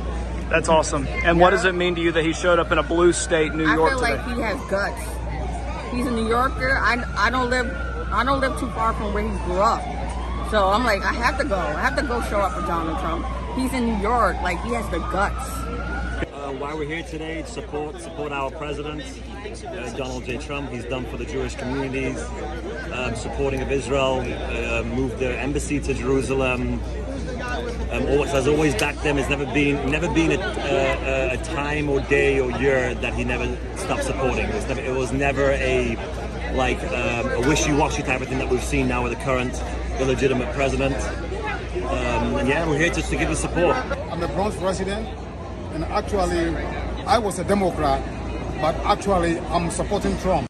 That's awesome. And what does it mean to you that he showed up in a blue state, New York today? I feel like he has guts. He's a New Yorker. I don't live too far from where he grew up. So I'm like, I have to go. I have to go show up for Donald Trump. He's in New York. Like, he has the guts. Why we're here today, support our president, Donald J. Trump. He's done for the Jewish communities, supporting of Israel, moved the embassy to Jerusalem. Has always backed them. Has never been a time or day or year that he never stopped supporting. It was never a wishy-washy type of thing that we've seen now with the current illegitimate president. We're here just to give the support. I'm a Bronx resident, and actually, I was a Democrat, but actually, I'm supporting Trump.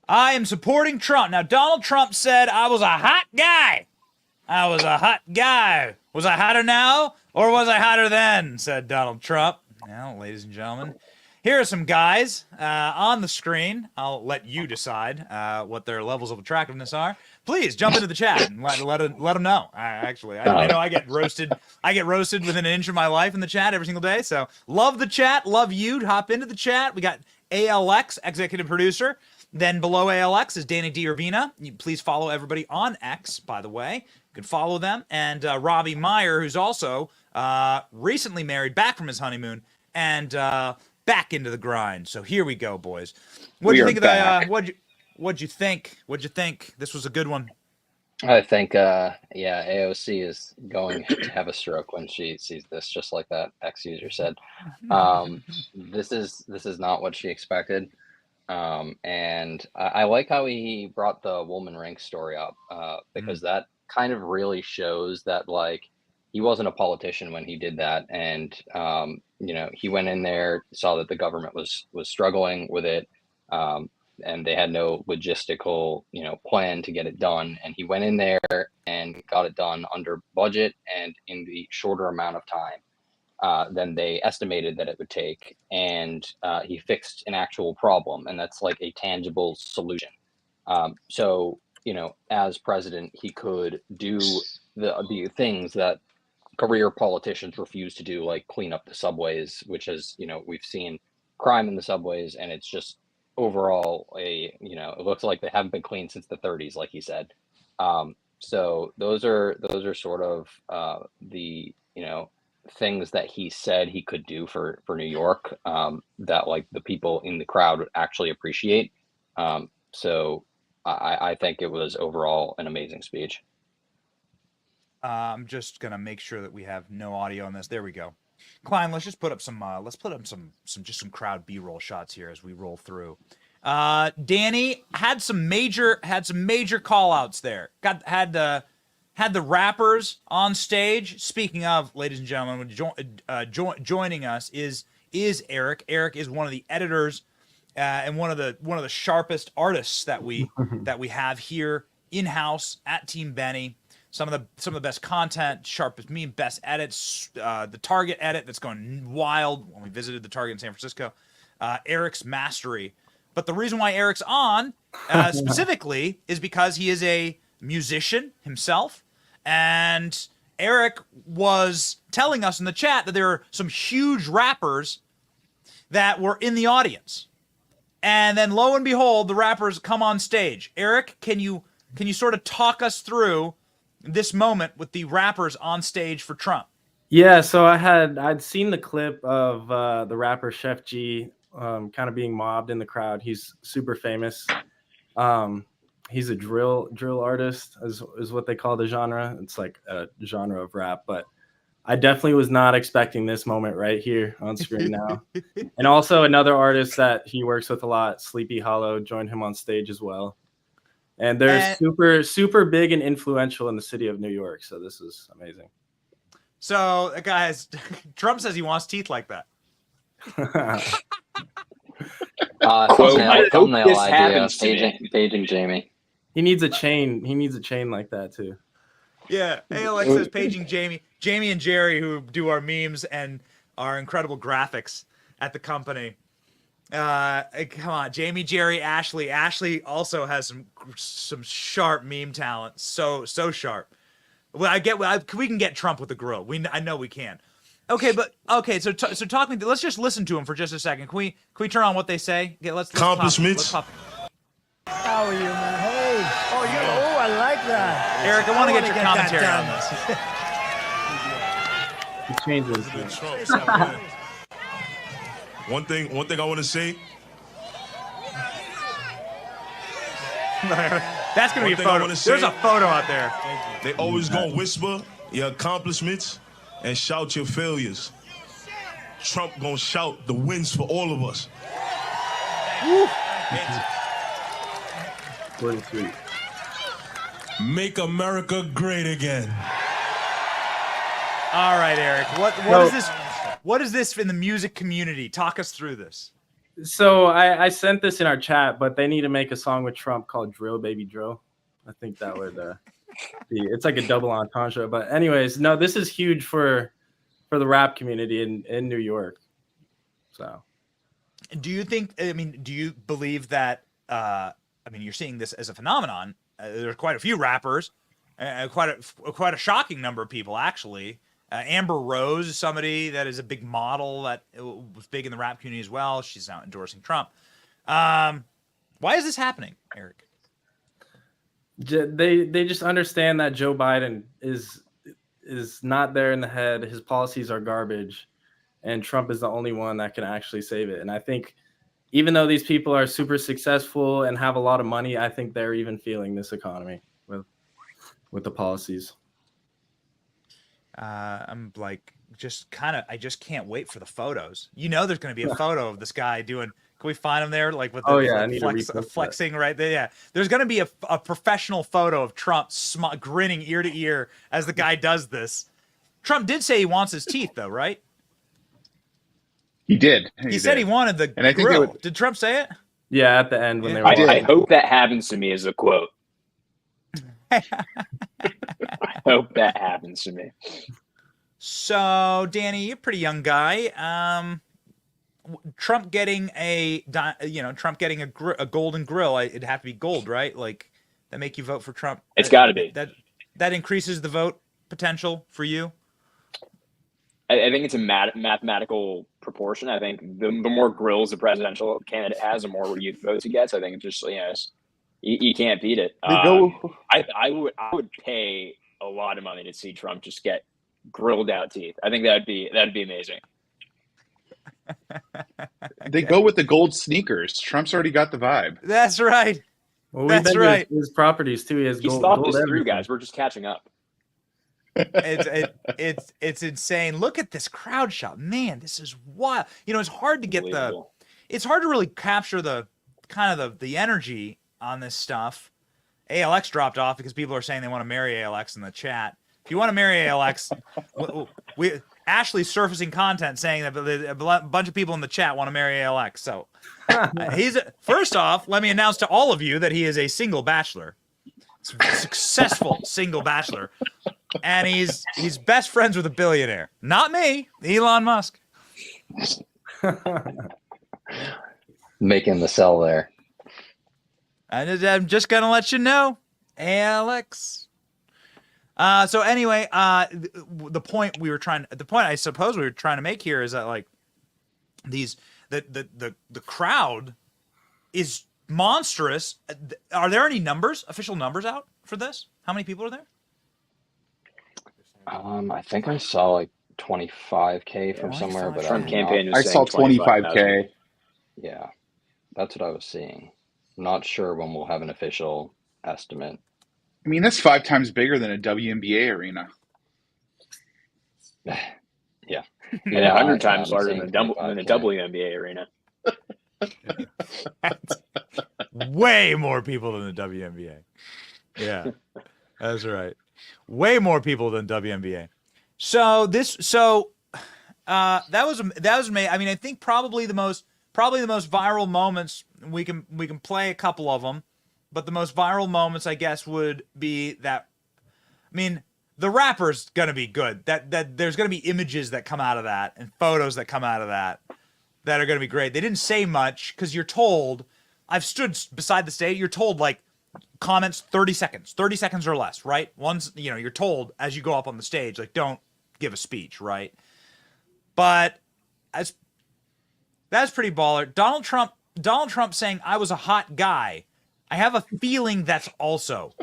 I am supporting Trump. Now, Donald Trump said I was a hot guy. I was a hot guy. Was I hotter now, or was I hotter then? Said Donald Trump. Now, ladies and gentlemen, here are some guys on the screen. I'll let you decide what their levels of attractiveness are. Please jump into the chat and let them know. I know I get roasted. I get roasted within an inch of my life in the chat every single day. So love the chat. Love you. Hop into the chat. We got ALX, executive producer. Then below ALX is Danny D. Urbina. Please follow everybody on X, by the way. You can follow them. And Robbie Meyer, who's also recently married, back from his honeymoon, and back into the grind. So here we go, boys. What'd you think of the? What'd you think? What'd you think? This was a good one. I think, AOC is going to have a stroke when she sees this, just like that ex-user said. This is not what she expected. And I like how he brought the Woolman Rink story up, because that kind of really shows that, like, he wasn't a politician when he did that, and he went in there, saw that the government was struggling with it, and they had no logistical plan to get it done, and he went in there and got it done under budget and in the shorter amount of time than they estimated that it would take, and he fixed an actual problem, and that's like a tangible solution. So as president, he could do the things that career politicians refuse to do, like clean up the subways, which is, we've seen crime in the subways, and it's just overall it looks like they haven't been cleaned since the 30s, like he said. So those are sort of the things that he said he could do for New York, that like the people in the crowd would actually appreciate. So I think it was overall an amazing speech. I'm just gonna make sure that we have no audio on this. There we go. Klein, let's just put up some some crowd B-roll shots here as we roll through. Danny had some major call outs there. Had the rappers on stage. Speaking of, ladies and gentlemen, joining us is Eric. Eric is one of the editors and one of the sharpest artists that we have here in-house at Team Benny. Some of the best content, sharpest meme, best edits, the Target edit that's going wild when we visited the Target in San Francisco. Eric's mastery. But the reason why Eric's on specifically is because he is a musician himself. And Eric was telling us in the chat that there are some huge rappers that were in the audience. And then lo and behold, the rappers come on stage. Eric, can you sort of talk us through this moment with the rappers on stage for Trump? Yeah, so I'd seen the clip of the rapper Chef G kind of being mobbed in the crowd. He's super famous. He's a drill artist, is what they call the genre. It's like a genre of rap, but I definitely was not expecting this moment right here on screen now. And also another artist that he works with a lot, Sleepy Hollow, joined him on stage as well. And they're super big and influential in the city of New York. So this is amazing. So, guys, Trump says he wants teeth like that. Thumbnail this idea, happens to me. paging Jamie. He needs a chain. He needs a chain like that too. Yeah, ALX says paging Jamie. Jamie and Jerry, who do our memes and our incredible graphics at the company. Come on, Jamie, Jerry, Ashley. Ashley also has some sharp meme talent. So sharp. Well, we can get Trump with the grill. I know we can. Okay, so talk me. Let's just listen to him for just a second. Can we turn on what they say? Okay, let's Accomplishments. How are you, man? Hey. I like that. Eric, I want to get your commentary on this. He changes. One thing I want to say. That's gonna be a photo. There's a photo out there. They always gonna whisper your accomplishments and shout your failures. Trump gonna shout the wins for all of us. Make America great again. All right, Eric. What is this in the music community? Talk us through this. So I sent this in our chat, but they need to make a song with Trump called Drill Baby Drill. I think that would be, it's like a double entendre. But anyways, no, this is huge for the rap community in New York. So do you believe that, you're seeing this as a phenomenon. There's quite a few rappers, quite a shocking number of people, actually. Amber Rose is somebody that is a big model that was big in the rap community as well. She's now endorsing Trump. Why is this happening, Eric? They just understand that Joe Biden is not there in the head. His policies are garbage, and Trump is the only one that can actually save it. And I think even though these people are super successful and have a lot of money, I think they're even feeling this economy with the policies. I'm like, I just can't wait for the photos. There's going to be a photo of this guy doing. Can we find him there? Like with the flexing right there. Yeah, there's going to be a professional photo of Trump grinning ear to ear as the guy does this. Trump did say he wants his teeth, though, right? He did. He said he wanted the and I think grill. Did Trump say it? Yeah, at the end when they were. I hope that happens to me as a quote. I hope that happens to me. So, Danny, you're a pretty young guy. Trump getting a golden grill. It'd have to be gold, right? Like that make you vote for Trump. It's got to be. That increases the vote potential for you. I think it's a mathematical proportion. I think the more grills a presidential candidate has, the more youth votes he gets. I think it's just you can't beat it. I would pay a lot of money to see Trump just get grilled out teeth. I think that'd be amazing. They go with the gold sneakers. Trump's already got the vibe. That's right. Well, That's right. His properties too. He has He's gold. thought Gold this through, everything. guys. We're just catching up. It's insane. Look at this crowd shot, man. This is wild. It's hard to get it's hard to really capture the kind of the energy on this stuff. ALX dropped off because people are saying they want to marry ALX in the chat. If you want to marry ALX, Ashley's surfacing content saying that a bunch of people in the chat want to marry ALX. So first off, let me announce to all of you that he is a single bachelor, successful single bachelor. And he's best friends with a billionaire. Not me, Elon Musk. Making the sell there. I'm just gonna let you know, Alex. So anyway, the point I suppose we were trying to make here is that like the crowd is monstrous. Are there any official numbers out for this? How many people are there? I think I saw like 25K from somewhere, but Trump campaign was I saying saw 25K. Yeah, that's what I was seeing. Not sure when we'll have an official estimate. I mean, that's 5 times bigger than a WNBA arena. Yeah. And 100 times larger than a WNBA arena. Way more people than the WNBA. Yeah, that's right. Way more people than WNBA. So that was amazing. I mean, I think probably the most viral moments, we can play a couple of them, but the most viral moments, I guess, would be that. I mean, the rapper's gonna be good. That there's gonna be images that come out of that and photos that come out of that are gonna be great. They didn't say much because you're told. I've stood beside the stage. You're told like comments 30 seconds or less, right? Once you're told as you go up on the stage, like don't give a speech, right? But that's pretty baller. Donald Trump saying I was a hot guy. I have a feeling that's also.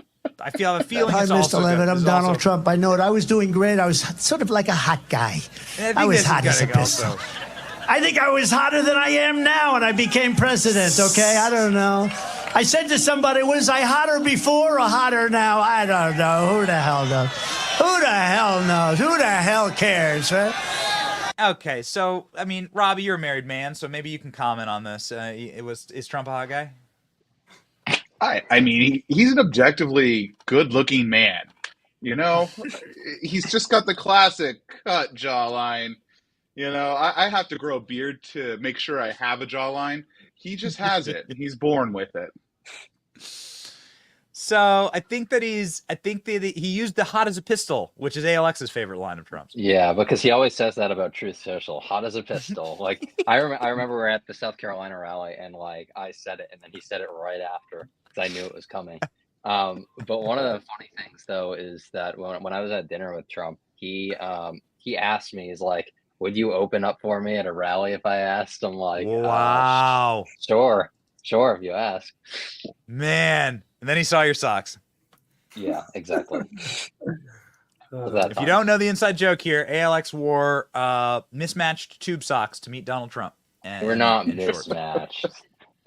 I have a feeling Hi, it's Mr. also Levitt. good. I'm It's Donald also- Trump. I know it. I was doing great. I was sort of like a hot guy. I was hot as a pistol. I think I was hotter than I am now, and I became president, okay? I don't know. I said to somebody, was I hotter before or hotter now? I don't know. Who the hell knows? Who the hell knows? Who the hell cares, right? Okay, so, I mean, Robbie, you're a married man, so maybe you can comment on this. Is Trump a hot guy? I mean, he's an objectively good-looking man. He's just got the classic cut jawline. I have to grow a beard to make sure I have a jawline. He just has it. He's born with it. So I think that he used the hot as a pistol, which is ALX's favorite line of Trump's. Yeah, because he always says that about Truth Social. Hot as a pistol. Like I remember we were at the South Carolina rally, and like I said it, and then he said it right after because I knew it was coming. But one of the funny things though is that when I was at dinner with Trump, he asked me, he's like, would you open up for me at a rally if I asked? I'm like, wow. Sure, if you ask. Man. And then he saw your socks. Yeah, exactly. If you don't know the inside joke here, ALX wore mismatched tube socks to meet Donald Trump. And we're not mismatched.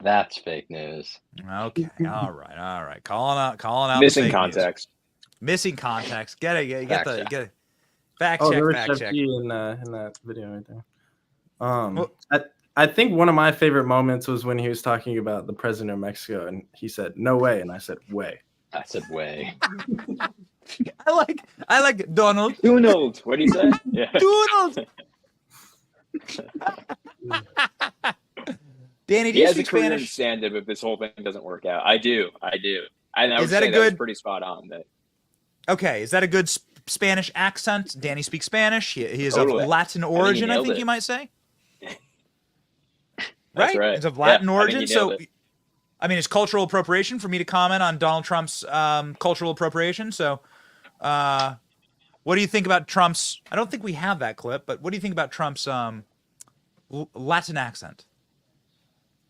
That's fake news. Okay. All right. Calling out missing context. Missing context. Get it. Fact check. In that video right there. I think one of my favorite moments was when he was talking about the president of Mexico, and he said, "No way," and I said, "Way." I said, "Way." I like Donald. Donald. What do you say? Yeah. Donald. Danny, do He you has a speak career in Spanish? stand-up if this whole thing doesn't work out. I do. And I would Is that say a that was good- pretty spot on. That Okay, is that a good Spanish accent? Danny speaks Spanish. He is Totally. of Latin I think he origin, I nailed think it. you might say. That's right. He's of Yeah, Latin I think he origin. nailed So, it. I mean, it's cultural appropriation for me to comment on Donald Trump's cultural appropriation. So, what do you think about Trump's? I don't think we have that clip, but what do you think about Trump's Latin accent?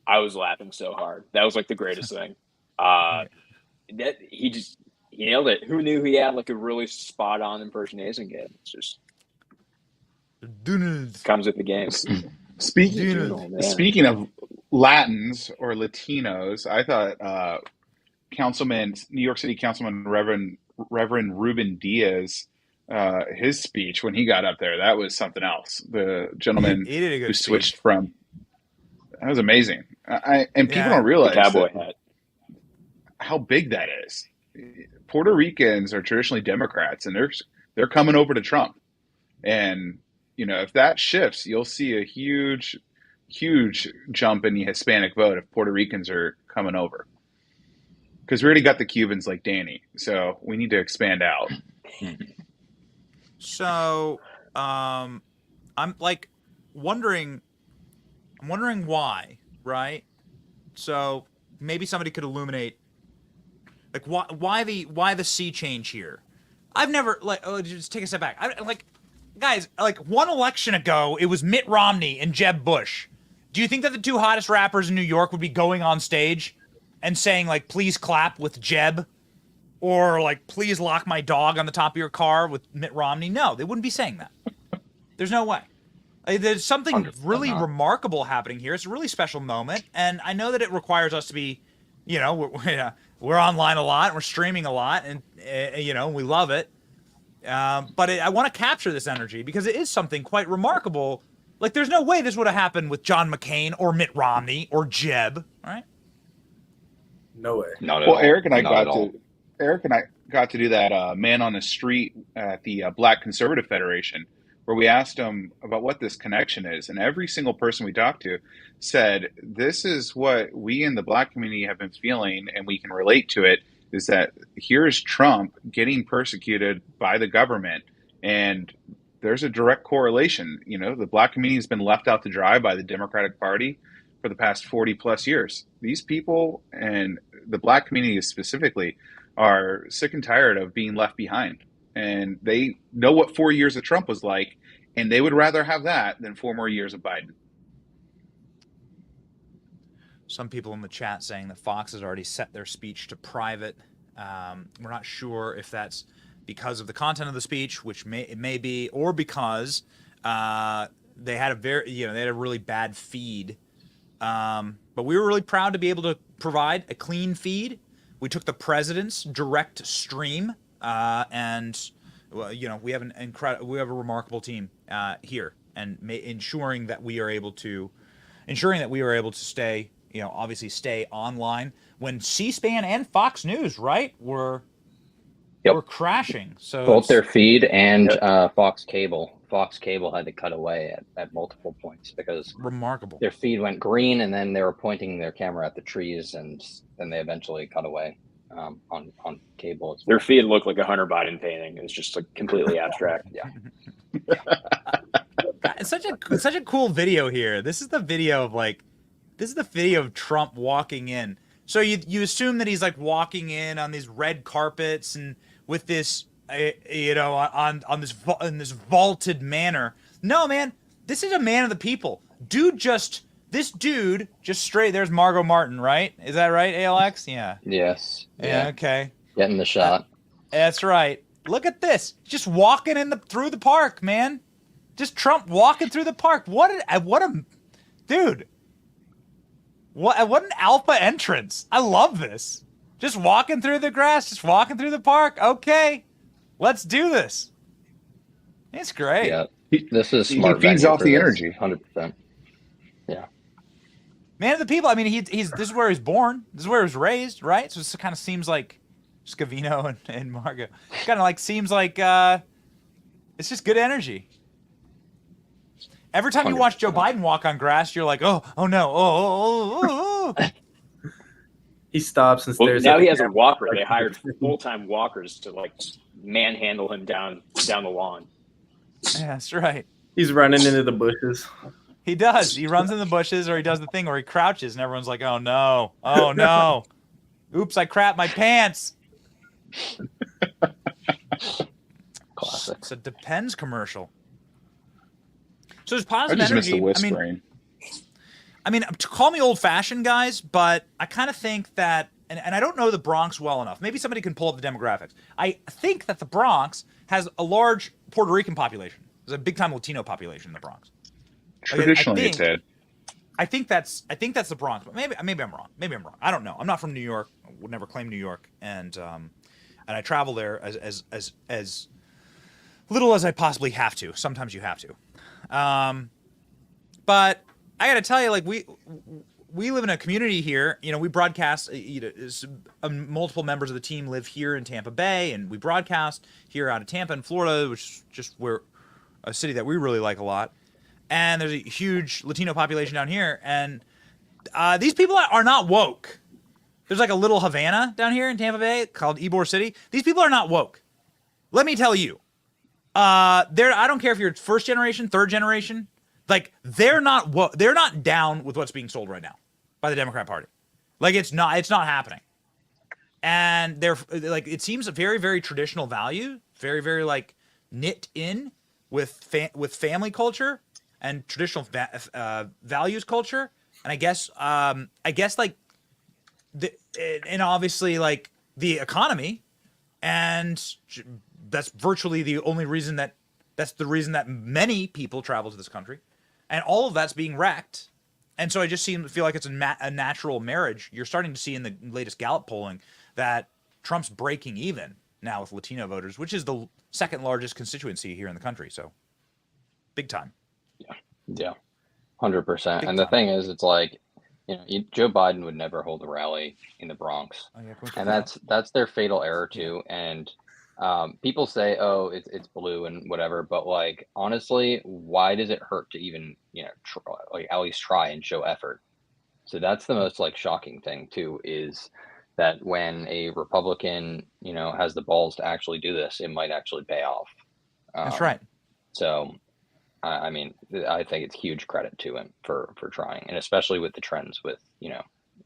I was laughing so hard. That was like the greatest thing. That he nailed it. Who knew he had like a really spot on impersonation game? It's just comes with the game. Speaking of Latins or Latinos, I thought New York City Councilman Reverend Ruben Diaz, his speech when he got up there, that was something else. The gentleman He did a good who speech. switched from, that was amazing. People Yeah. don't realize The cowboy that- hat. how big that is. Puerto Ricans are traditionally Democrats, and they're coming over to Trump. And if that shifts, you'll see a huge jump in the Hispanic vote if Puerto Ricans are coming over. Because we already got the Cubans like Danny, so we need to expand out. So, I'm like wondering. I'm wondering why, right? So maybe somebody could illuminate, like why the sea change here. I've never just take a step back. Guys, like one election ago, it was Mitt Romney and Jeb Bush. Do you think that the two hottest rappers in New York would be going on stage and saying like, "Please clap with Jeb," or like, "Please lock my dog on the top of your car" with Mitt Romney? No, they wouldn't be saying that. There's no way. There's something really remarkable happening here. It's a really special moment, and I know that it requires us to be, we're online a lot, we're streaming a lot, and we love it. But I want to capture this energy because it is something quite remarkable. Like, there's no way this would have happened with John McCain or Mitt Romney or Jeb, right? No way. Not at Well, all. Eric and I Not at all. got to do that man on the street at the Black Conservative Federation, where we asked them about what this connection is, and every single person we talked to said, "This is what we in the Black community have been feeling, and we can relate to it. Is that here's Trump getting persecuted by the government, and there's a direct correlation. The Black community has been left out to dry by the Democratic Party for the past 40 plus years. These people, and the Black community specifically, are sick and tired of being left behind. And they know what 4 years of Trump was like, and they would rather have that than 4 more years of Biden." Some people in the chat saying that Fox has already set their speech to private. We're not sure if that's because of the content of the speech, which it may be, or because they had a really bad feed. But we were really proud to be able to provide a clean feed. We took the president's direct stream, and we have a remarkable team here, and ensuring that we are able to stay. Obviously stay online when C-SPAN and Fox News, right, were crashing. So Both their feed and Fox Cable. Fox Cable had to cut away at multiple points because remarkable. Their feed went green, and then they were pointing their camera at the trees, and then they eventually cut away on cable. Their feed looked like a Hunter Biden painting. It's just like completely abstract. Yeah. It's such a cool video here. This is the video of Trump walking in. So you assume that he's like walking in on these red carpets and with this on this vaulted manner. No, man, this is a man of the people. This dude just straight. There's Margot Martin, right? Is that right, ALX? Yeah. Yes. Yeah. Okay. Getting the shot. That's right. Look at this. Just walking through the park, man. Just Trump walking through the park. What a dude. What an alpha entrance. I love this. Just walking through the grass, just walking through the park. Okay. Let's do this. It's great. Yeah. This is smart. He feeds off the energy. 100%. Yeah. Man of the people. I mean, this is where he's born. This is where he was raised, right? So it kind of seems like Scavino and MAGA. Kind of like seems like it's just good energy. Every time you watch Joe Biden walk on grass, you're like, oh no, oh. He stops and Well, stares. now at he the has a camera. walker. They hired full-time walkers to like manhandle him down the lawn. Yeah, that's right. He's running into the bushes. He does. He runs in the bushes, or he does the thing where he crouches, and everyone's like, oh no, oops, I crapped my pants. Classic. It's a Depends commercial. So there's positive I just miss energy. the whispering. I mean, call me old-fashioned, guys, but I kind of think that, and I don't know the Bronx well enough. Maybe somebody can pull up the demographics. I think that the Bronx has a large Puerto Rican population. There's a big-time Latino population in the Bronx. Traditionally, it's had. I think that's the Bronx, but maybe I'm wrong. Maybe I'm wrong. I don't know. I'm not from New York. I would never claim New York, and I travel there as little as I possibly have to. Sometimes you have to, but I got to tell you, like we live in a community here. You know, we broadcast. Multiple members of the team live here in Tampa Bay, and we broadcast here out of Tampa in Florida, which is just a city that we really like a lot. And there's a huge Latino population down here, and these people are not woke. There's like a little Havana down here in Tampa Bay called Ybor City. These people are not woke. Let me tell you. I don't care if you're first generation, third generation. Like, they're not woke. They're not down with what's being sold right now by the Democrat Party. Like, it's not happening. And they're like, it seems a very, very traditional value, very, very like knit in with family culture and traditional values culture. And I guess like and obviously like the economy, and that's virtually the only reason that's the reason that many people travel to this country, and all of that's being wrecked. And so I just feel like it's a natural marriage. You're starting to see in the latest Gallup polling that Trump's breaking even now with Latino voters, which is the second largest constituency here in the country. So big time. Yeah, 100%. And the thing is, it's like, Joe Biden would never hold a rally in the Bronx, and that's their fatal error too. And people say, "Oh, it's blue and whatever," but like honestly, why does it hurt to even at least try and show effort? So that's the most like shocking thing too, is that when a Republican has the balls to actually do this, it might actually pay off. That's right. So. I mean, I think it's huge credit to him for trying, and especially with the trends with,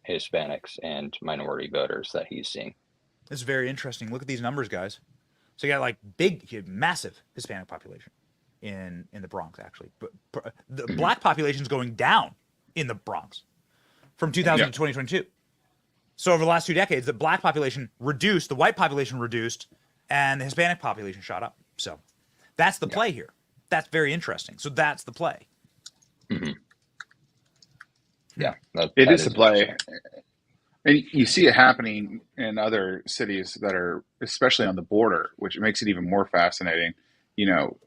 Hispanics and minority voters that he's seeing. It's very interesting. Look at these numbers, guys. So you got like massive Hispanic population in the Bronx, actually. But the black population is going down in the Bronx from 2000 to 2022. So over the last 2 decades, the black population reduced, the white population reduced, and the Hispanic population shot up. So that's the play here. That's very interesting. So that's the play. Mm-hmm. Yeah, it is a play. And you see it happening in other cities that are especially on the border, which makes it even more fascinating.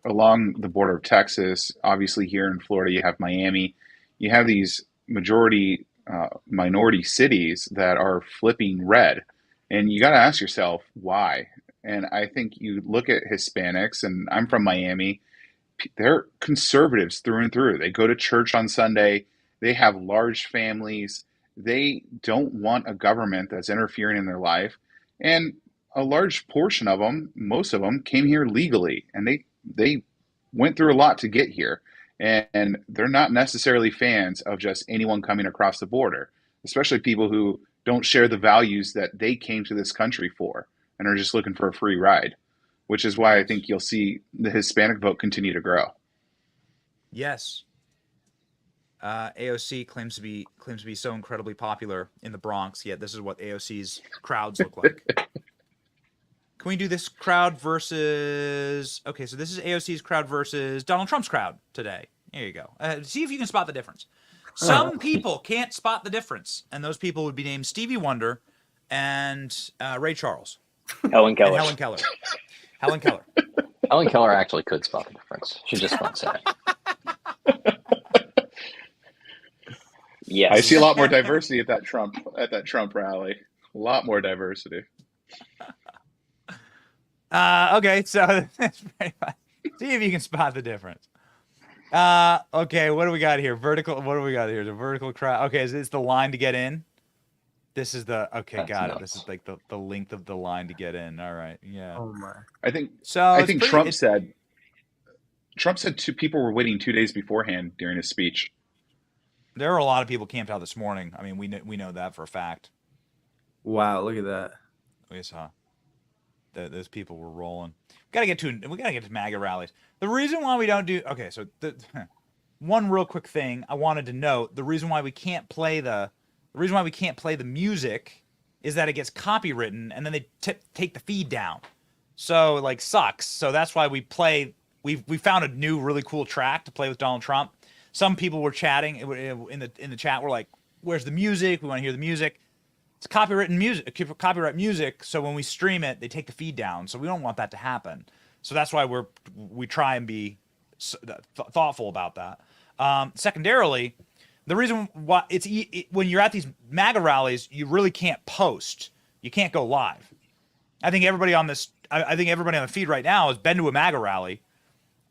Along the border of Texas, obviously here in Florida, you have Miami. You have these minority cities that are flipping red. And you got to ask yourself, why? And I think you look at Hispanics, and I'm from Miami. They're conservatives through and through. They go to church on Sunday. They have large families. They don't want a government that's interfering in their life. And a large portion of them, most of them, came here legally. And they went through a lot to get here. And they're not necessarily fans of just anyone coming across the border, especially people who don't share the values that they came to this country for and are just looking for a free ride. Which is why I think you'll see the Hispanic vote continue to grow. Yes. AOC claims to be so incredibly popular in the Bronx, yet this is what AOC's crowds look like. Can we do this crowd versus... Okay, so this is AOC's crowd versus Donald Trump's crowd today. There you go. See if you can spot the difference. Some people can't spot the difference, and those people would be named Stevie Wonder and Ray Charles. Helen Keller. And Helen Keller. Helen Keller. Helen Keller actually could spot the difference. She just won't say it. Yes. I see a lot more diversity at that Trump rally. A lot more diversity. Okay, so that's pretty much. See if you can spot the difference. Okay, what do we got here? Vertical. What do we got here? The vertical crowd. Okay, is this the line to get in? This is the okay. That's Got it. nuts. This is like the length of the line to get in. All right. Yeah. Oh my. I think So Trump said people were waiting 2 days beforehand during his speech. there are a lot of people camped out this morning. I mean, we know that for a fact. Wow, look at that. We saw that those people were rolling. We gotta get to MAGA rallies. The reason why we don't do so one real quick thing I wanted to note: the reason why we can't play the music is that it gets copywritten and then they take the feed down. So like sucks. So that's why we play. We found a new really cool track to play with Donald Trump. Some people were chatting in the chat. We're like, "Where's the music? We want to hear the music." It's copyright music. So when we stream it, they take the feed down. So we don't want that to happen. So that's why we try and be thoughtful about that. Secondarily, the reason why when you're at these MAGA rallies, you really can't post. You can't go live. I think everybody on this. I think everybody on the feed right now has been to a MAGA rally.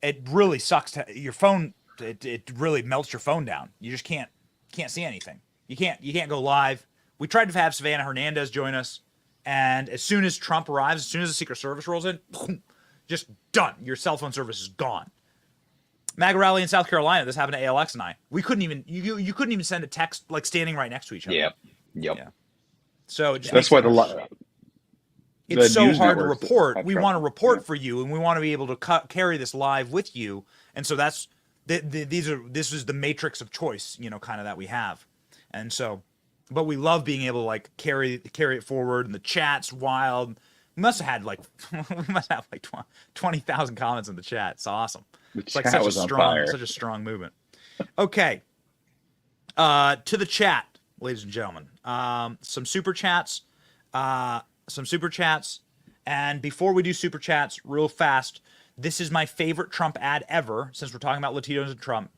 It really sucks. Your phone. It really melts your phone down. You just can't see anything. You can't go live. We tried to have Savannah Hernandez join us, and as soon as Trump arrives, as soon as the Secret Service rolls in, just done. Your cell phone service is gone. MAGA rally in South Carolina. This happened to ALX and I. We couldn't even you couldn't even send a text like standing right next to each other. Yep. Yeah. So it just That's why it's so news hard to networks report. have We trouble. want to report for you, and we want to be able to carry this live with you. And so that's this is the matrix of choice, kind of that we have. And so, but we love being able to like carry it forward. And the chat's wild. We must have had 20,000 comments in the chat. It's awesome. It's like such a strong movement. Okay. To the chat, ladies and gentlemen. Some super chats. And before we do super chats, real fast, this is my favorite Trump ad ever, since we're talking about Latinos and Trump.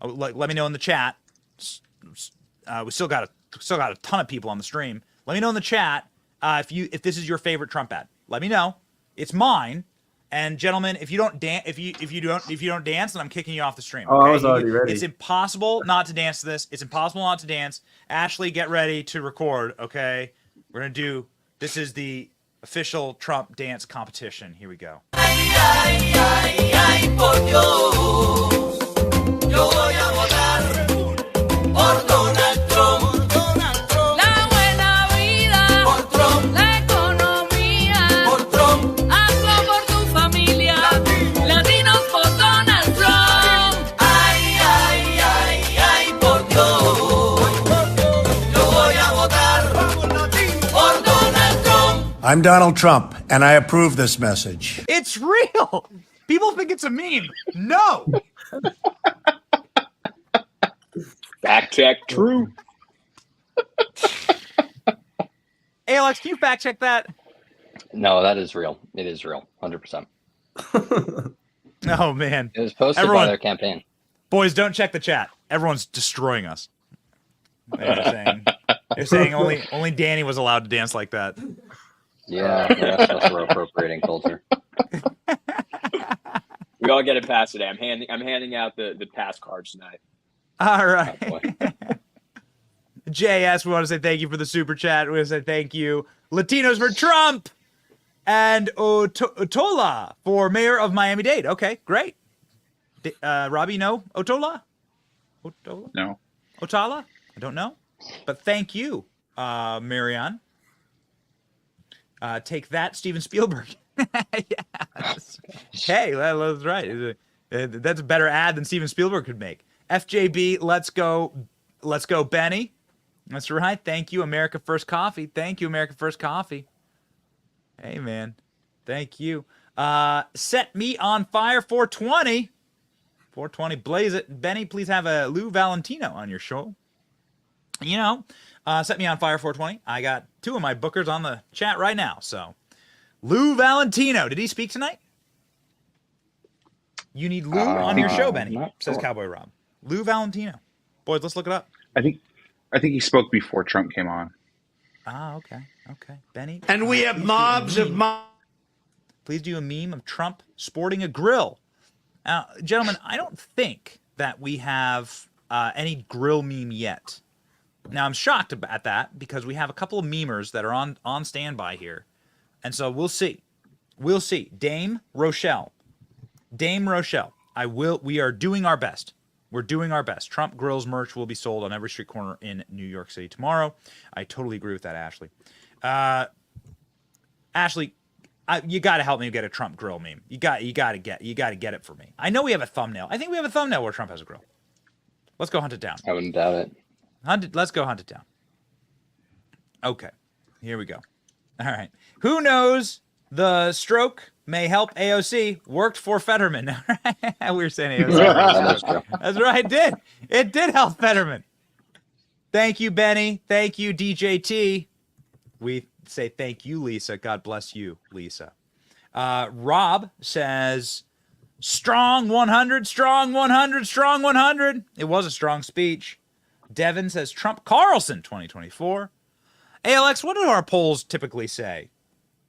Let me know in the chat. We still got a ton of people on the stream. Let me know in the chat if this is your favorite Trump ad. Let me know. It's mine. And gentlemen, if you don't dance, then I'm kicking you off the stream. Oh, I was already ready. It's impossible not to dance to this. It's impossible not to dance. Ashley, get ready to record. Okay, we're gonna do. This is the official Trump dance competition. Here we go. I'm Donald Trump, and I approve this message. It's real. People think it's a meme. No. Fact check. True. Hey, Alex, can you fact check that? No, that is real. It is real. 100%. Oh, man. It was posted by their campaign. Boys, don't check the chat. Everyone's destroying us. They're saying only Danny was allowed to dance like that. Yeah, the rest of us were appropriating culture. We all get a pass today. I'm handing out the pass cards tonight. All right. JS, we want to say thank you for the super chat. We want to say thank you. Latinos for Trump. And Otola for mayor of Miami-Dade. Okay, great. Robbie, no? Otola? No. Otala? I don't know. But thank you, Marianne. Take that, Steven Spielberg. Yes. Hey, that's right. That's a better ad than Steven Spielberg could make. FJB, let's go, Benny. That's right. Thank you, America First Coffee. Thank you, America First Coffee. Hey, man. Thank you. Set Me on Fire 420. 420, blaze it. Benny, please have a Lou Valentino on your show. Set Me on Fire 420. I got two of my bookers on the chat right now. So, Lou Valentino. Did he speak tonight? You need Lou on your show, Benny, says Cowboy Rob. Lou Valentino. Boys, let's look it up. I think he spoke before Trump came on. Ah, okay. Okay, Benny. And we have mobs of Please do a meme of Trump sporting a grill. Gentlemen, I don't think that we have any grill meme yet. Now, I'm shocked at that because we have a couple of memers that are on standby here. And so we'll see. We'll see. Dame Rochelle. We are doing our best. We're doing our best. Trump Grills merch will be sold on every street corner in New York City tomorrow. I totally agree with that, Ashley. Ashley, you got to help me get a Trump grill meme. You got to get it for me. I know we have a thumbnail. I think we have a thumbnail where Trump has a grill. Let's go hunt it down. I wouldn't doubt it. Let's go hunt it down. Okay, here we go. All right. Who knows the stroke may help AOC worked for Fetterman. We were saying AOC. That's right. It did. It did help Fetterman. Thank you, Benny. Thank you, DJT. We say thank you, Lisa. God bless you, Lisa. Rob says, strong 100, strong 100, strong 100. It was a strong speech. Devin says Trump Carlson 2024. ALX, what do our polls typically say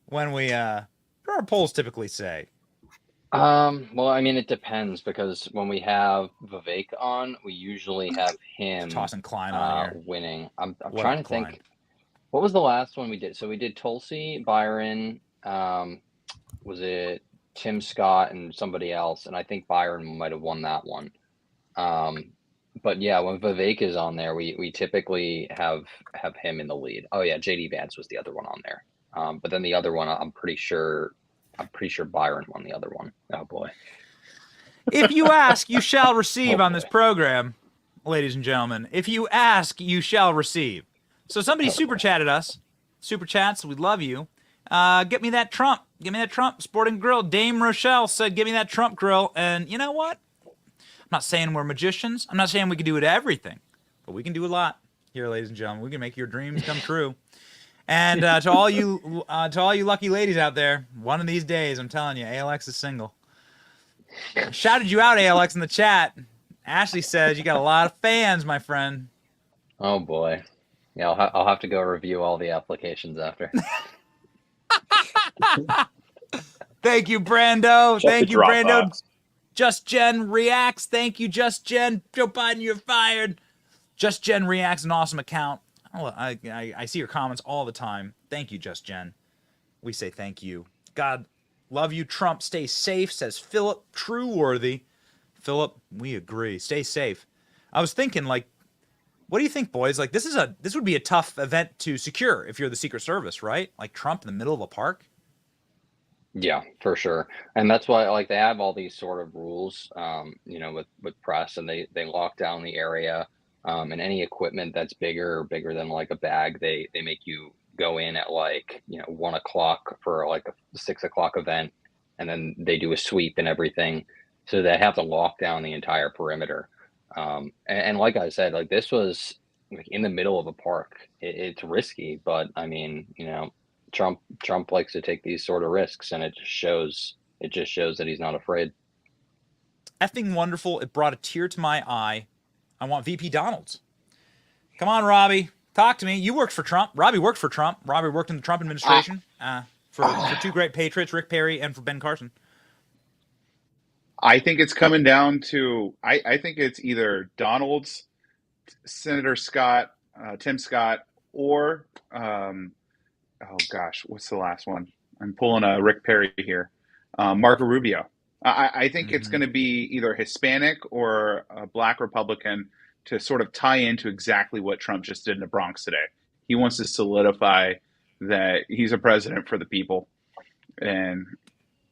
when we what do our polls typically say? Well, I mean, it depends because when we have Vivek on, we usually have him tossing Klein on here winning. I'm trying to think. What was the last one we did? So we did Tulsi, Byron, was it Tim Scott and somebody else? And I think Byron might have won that one. But yeah, when Vivek is on there, we typically have him in the lead. Oh yeah, JD Vance was the other one on there. But then the other one, I'm pretty sure Byron won the other one. Oh boy. If you ask, you shall receive on this program, ladies and gentlemen. If you ask, you shall receive. So somebody super chatted us. Super chats, we love you. Get me that Trump. Give me that Trump sporting grill. Dame Rochelle said, give me that Trump grill. And you know what? I'm not saying we're magicians. I'm not saying we can do it everything. But we can do a lot here, ladies and gentlemen. We can make your dreams come true. And to all you lucky ladies out there, one of these days, I'm telling you, ALX is single. I shouted you out, ALX, in the chat. Ashley says you got a lot of fans, my friend. Oh boy. Yeah, I'll have to go review all the applications after. Thank you, Brando. Thank you, Brando. Box. Just Jen reacts. Thank you, Just Jen. Joe Biden, you're fired. Just Jen reacts, an awesome account. I see your comments all the time. Thank you, Just Jen. We say thank you. God, love you, Trump. Stay safe, says Philip Trueworthy. Philip, we agree. Stay safe. I was thinking, like, what do you think, boys? Like, this would be a tough event to secure if you're the Secret Service, right? Like Trump in the middle of a park. Yeah, for sure. And that's why, like, they have all these sort of rules, with press, and they lock down the area. And any equipment that's bigger than like a bag, they make you go in at 1 o'clock for like a 6 o'clock event, and then they do a sweep and everything. So they have to lock down the entire perimeter. And like I said, like this was like in the middle of a park. It's risky, but I mean, Trump likes to take these sort of risks, and it just shows that he's not afraid. Effing wonderful. It brought a tear to my eye. I want VP Donalds. Come on, Robbie. Talk to me. You worked for Trump. Robbie worked for Trump. Robbie worked in the Trump administration for two great patriots, Rick Perry and for Ben Carson. I think it's coming down to, I think it's either Donalds, Senator Scott, Tim Scott, or, oh gosh, what's the last one? I'm pulling a Rick Perry here. Marco Rubio. I think it's going to be either Hispanic or a Black Republican to sort of tie into exactly what Trump just did in the Bronx today. He wants to solidify that he's a president for the people and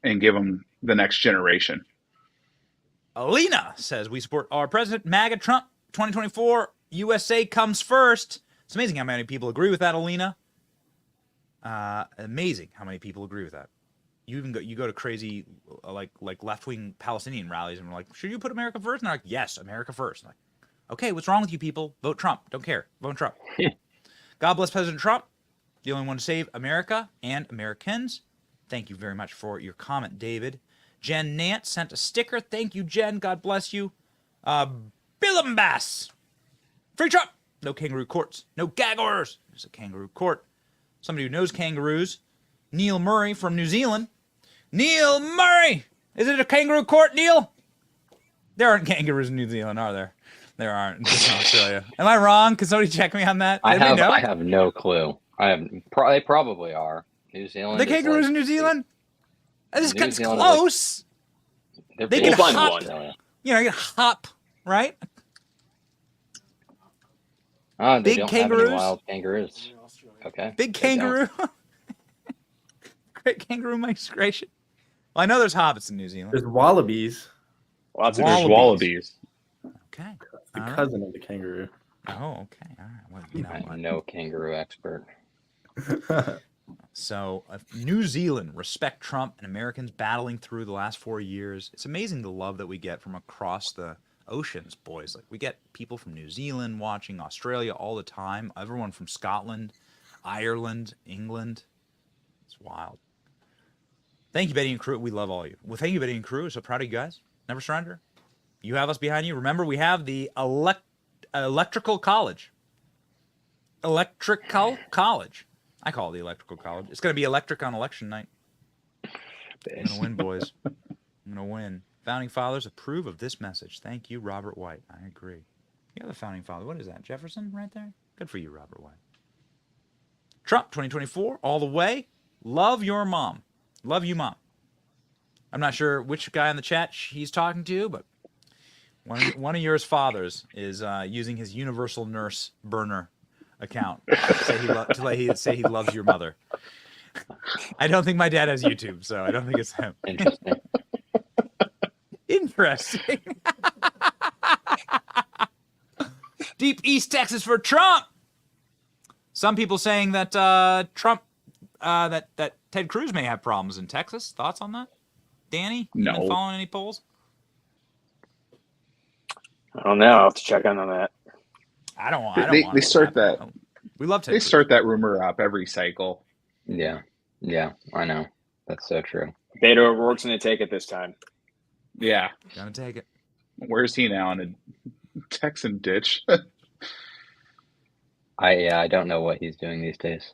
give them the next generation. Alina says, we support our president, MAGA Trump, 2024, USA comes first. It's amazing how many people agree with that, Alina. Amazing how many people agree with that. You go to crazy like left-wing Palestinian rallies and we're like, should you put America first? And they're like, yes, America first. I'm like, okay, what's wrong with you people? Vote Trump. Don't care. Vote Trump. God bless President Trump, the only one to save America and Americans. Thank you very much for your comment, David. Jen Nance sent a sticker. Thank you, Jen. God bless you. Billum Bass. Free Trump. No kangaroo courts. No gag orders. There's a kangaroo court. somebody who knows kangaroos, Neil Murray from New Zealand. Neil Murray! Is it a kangaroo court, Neil? There aren't kangaroos in New Zealand, are there? There aren't. Just in Australia. Am I wrong? Can somebody check me on that? I Anybody know? have no clue. They probably are. New Zealand. The kangaroos in New Zealand? This gets close. They can hop. You know, you can hop, right? Oh, they big don't kangaroos. have any wild kangaroos. Okay. Big kangaroo. Great kangaroo migration. Well, I know there's hobbits in New Zealand. There's wallabies. Lots of wallabies. Okay. The cousin of the kangaroo. Oh, okay. All right. Well, you know, I'm no kangaroo expert. So, New Zealand, respect Trump, and Americans battling through the last 4 years. It's amazing the love that we get from across the oceans, boys. Like, we get people from New Zealand watching, Australia all the time, everyone from Scotland, Ireland, England. It's wild. Thank you, Betty and crew. We love all of you. Well, thank you, Betty and crew. So proud of you guys. Never surrender. You have us behind you. Remember, we have the electrical college. Electrical college. I call it the electrical college. It's going to be electric on election night. I'm going to win, boys. I'm going to win. Founding fathers approve of this message. Thank you, Robert White. I agree. You're the founding father. What is that? Jefferson right there? Good for you, Robert White. Trump 2024, all the way. Love your mom. Love you, Mom. I'm not sure which guy in the chat he's talking to, but one of yours fathers is using his Universal Nurse burner account to say he loves your mother. I don't think my dad has YouTube, so I don't think it's him. Interesting. Interesting. Deep East Texas for Trump. Some people saying that Trump, that Ted Cruz may have problems in Texas. Thoughts on that? Danny, you been following any polls? I don't know. I'll have to check on that. I don't want. They start that. We love Ted They Cruz. start that rumor up every cycle. Yeah, I know. That's so true. Beto O'Rourke's going to take it this time. Yeah. Gonna take it. Where's he now? In a Texan ditch? I don't know what he's doing these days.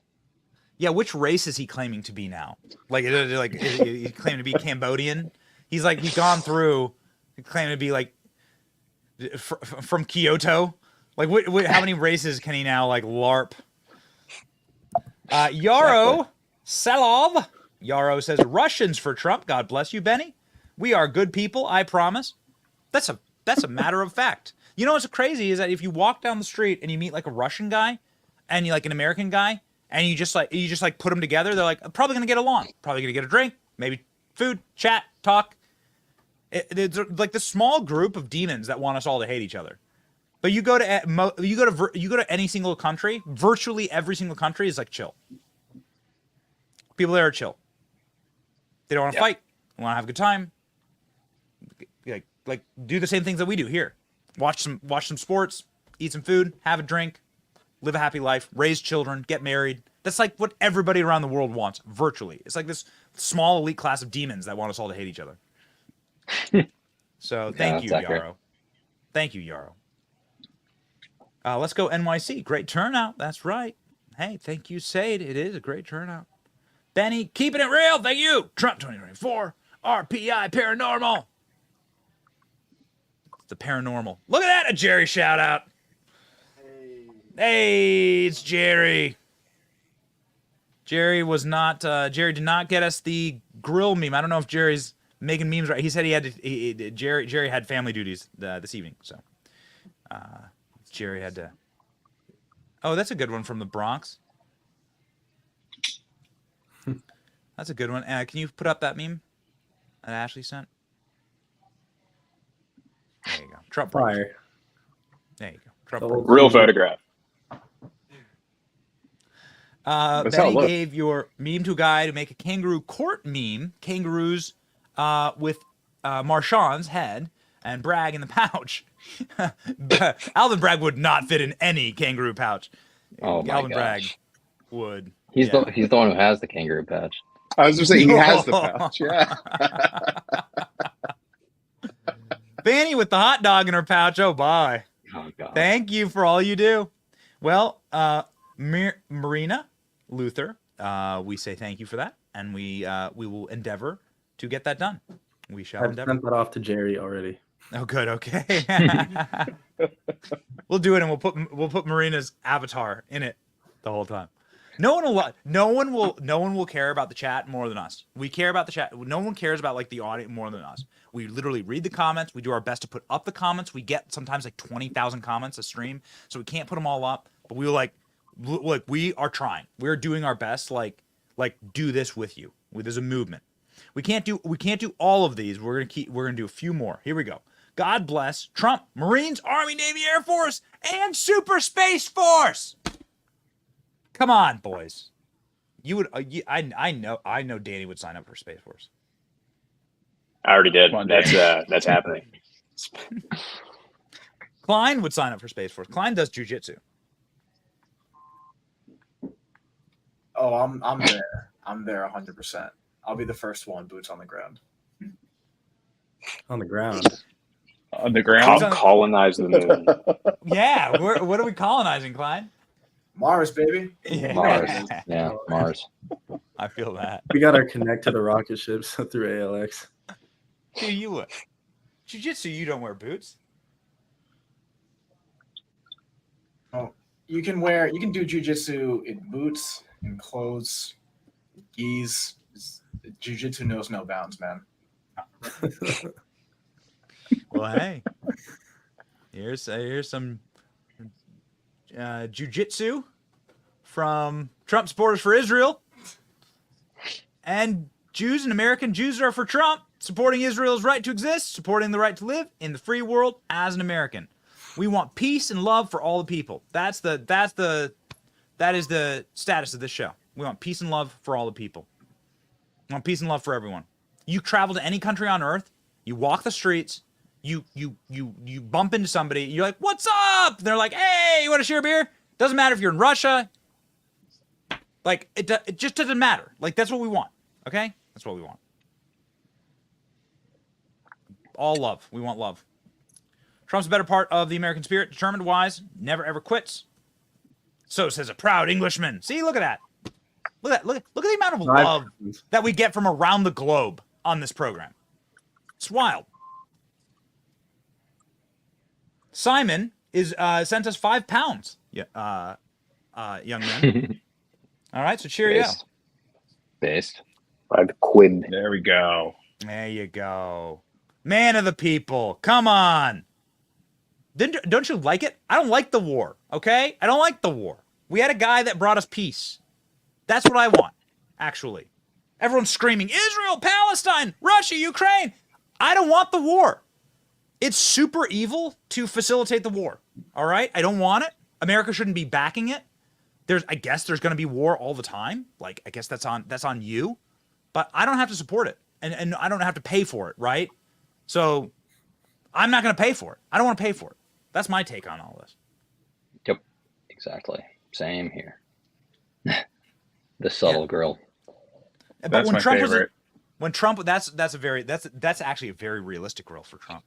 Yeah, which race is he claiming to be now? Like is he claiming to be Cambodian? He's gone through, claiming to be like from Kyoto. Like, how many races can he now like LARP? Yarrow Selov. Yarrow says Russians for Trump. God bless you, Benny. We are good people, I promise. That's a matter of fact. You know what's crazy is that if you walk down the street and you meet like a Russian guy and you like an American guy and you just like put them together, they're like probably gonna get along, probably gonna get a drink, maybe food, chat, talk. It's like the small group of demons that want us all to hate each other. But you go to any single country, virtually every single country is like chill. People there are chill. They don't want to fight. They want to have a good time. Like do the same things that we do here. Watch some sports, eat some food, have a drink, live a happy life, raise children, get married. That's like what everybody around the world wants, virtually. It's like this small elite class of demons that want us all to hate each other. So thank you, Yarrow. Thank you, Yarrow. Let's go NYC. Great turnout. That's right. Hey, thank you, Sade. It is a great turnout. Benny, keeping it real. Thank you. Trump 2024. RPI Paranormal. The paranormal. Look at that. A Jerry shout out. Hey, it's Jerry. Jerry did not get us the grill meme. I don't know if Jerry's making memes right. He said Jerry had family duties this evening. So Jerry had to. Oh, that's a good one from the Bronx. That's a good one. Can you put up that meme that Ashley sent? There you go. Trump fire. There you go. Trump real photograph. Benny gave your meme to a guy to make a kangaroo court meme. Kangaroos with Marshawn's head and Bragg in the pouch. Alvin Bragg would not fit in any kangaroo pouch. Oh my Alvin gosh. Bragg would. He's the one who has the kangaroo pouch. I was just saying he has the pouch. Yeah. Fanny with the hot dog in her pouch. Oh, bye. Oh, God. Thank you for all you do. Well, Marina Luther we say thank you for that, and we will endeavor to get that done. We shall I've endeavor. sent that off to Jerry already. Oh, good. Okay. We'll do it, and we'll put Marina's avatar in it the whole time. No one will care about the chat more than us. We care about the chat. No one cares about like the audience more than us. We literally read the comments. We do our best to put up the comments. We get sometimes like 20,000 comments a stream, so we can't put them all up. But we we are trying. We're doing our best. Like do this with you. There's a movement. We can't do all of these. We're gonna do a few more. Here we go. God bless Trump, Marines, Army, Navy, Air Force, and Super Space Force. Come on, boys. You would. I know Danny would sign up for Space Force. I already did. That's happening. Klein would sign up for Space Force. Klein does jujitsu. Oh, I'm there. I'm there 100%. I'll be the first one, boots on the ground. On the ground. On the ground. I'll colonize the moon. Yeah, what are we colonizing, Klein? Mars, baby. Yeah. Mars. Yeah, Mars. I feel that. We got our connect to the rocket ships through ALX. Dude, you would. Jiu-jitsu, you don't wear boots. Oh, you can do jujitsu in boots, in clothes, gis. Jiu-jitsu knows no bounds, man. Well, hey, here's some jiu-jitsu from Trump supporters for Israel, and Jews and American Jews are for Trump, supporting Israel's right to exist, supporting the right to live in the free world as an American. We want peace and love for all the people. That is the status of this show. We want peace and love for all the people. We want peace and love for everyone. You travel to any country on earth, you walk the streets, you bump into somebody, you're like, "What's up?" They're like, "Hey, you want to share a beer?" Doesn't matter if you're in Russia. Like it just doesn't matter. Like that's what we want. Okay? That's what we want. All love. We want love. Trump's a better part of the American spirit, determined, wise, never ever quits. So says a proud Englishman. See, look at that. Look at the amount of love that we get from around the globe on this program. It's wild. Simon is sent us £5. Yeah, young man. All right, so cheerio. Based. 5 quid. There we go. There you go. Man of the people. Come on. Don't you like it? I don't like the war, okay? I don't like the war. We had a guy that brought us peace. That's what I want, actually. Everyone's screaming, Israel, Palestine, Russia, Ukraine. I don't want the war. It's super evil to facilitate the war, all right? I don't want it. America shouldn't be backing it. I guess there's going to be war all the time. Like, I guess that's on you. But I don't have to support it. And I don't have to pay for it, right? So I'm not going to pay for it. I don't want to pay for it. That's my take on all this. Yep, exactly. Same here. The subtle grill. But That's when my Trump favorite. that's actually a very realistic grill for Trump.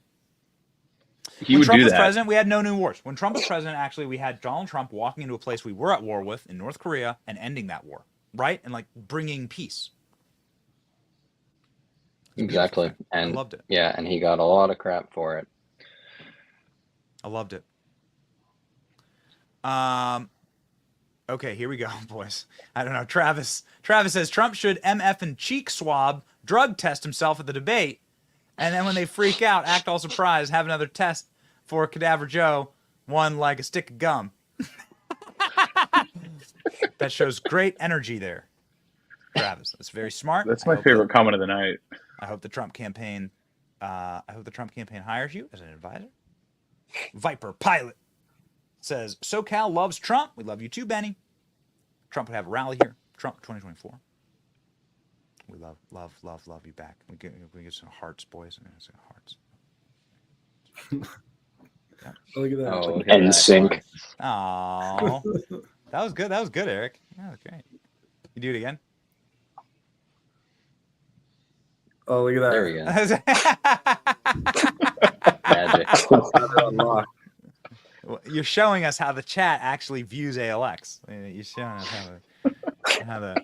He when would Trump do was that. president, we had no new wars. When Trump was president, actually, we had Donald Trump walking into a place we were at war with in North Korea and ending that war, right? And like bringing peace. Exactly. And I loved it. Yeah, and he got a lot of crap for it. I loved it. Okay, here we go, boys. I don't know. Travis says Trump should MF and cheek swab, drug test himself at the debate, and then when they freak out, act all surprised, have another test for Cadaver Joe, one like a stick of gum. That shows great energy there, Travis. That's very smart. That's my favorite comment of the night. I hope the Trump campaign hires you as an advisor. Viper Pilot says, SoCal loves Trump. We love you too, Benny. Trump would have a rally here. Trump 2024. We love you back. We get some hearts, boys. Some hearts. Yeah. Look at that. Oh, look at And that. sync. Oh, that was good. That was good, Eric. That was great. You do it again. Oh, look at that. There we go. Magic. You're showing us how the chat actually views ALX. You're showing us how the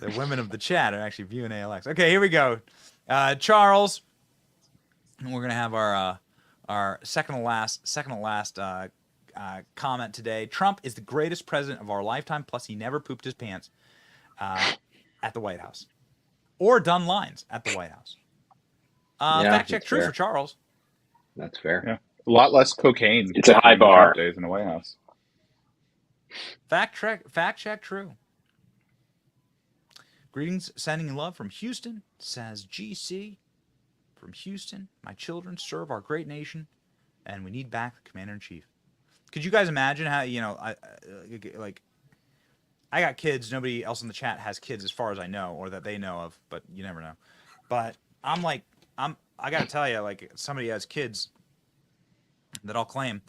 The women of the chat are actually viewing ALX. Okay, here we go. Charles, we're gonna have our second to last comment today. Trump is the greatest president of our lifetime. Plus, he never pooped his pants at the White House or done lines at the White House. Fact check true fair. for Charles. That's fair. Yeah. A lot less cocaine. It's a high during the bar. Trump days in the White House. Fact check true. Greetings, sending love from Houston, says GC from Houston. My children serve our great nation, and we need back the commander-in-chief. Could you guys imagine how, I got kids. Nobody else in the chat has kids as far as I know, or that they know of, but you never know. But I got to tell you, like, somebody has kids that I'll claim.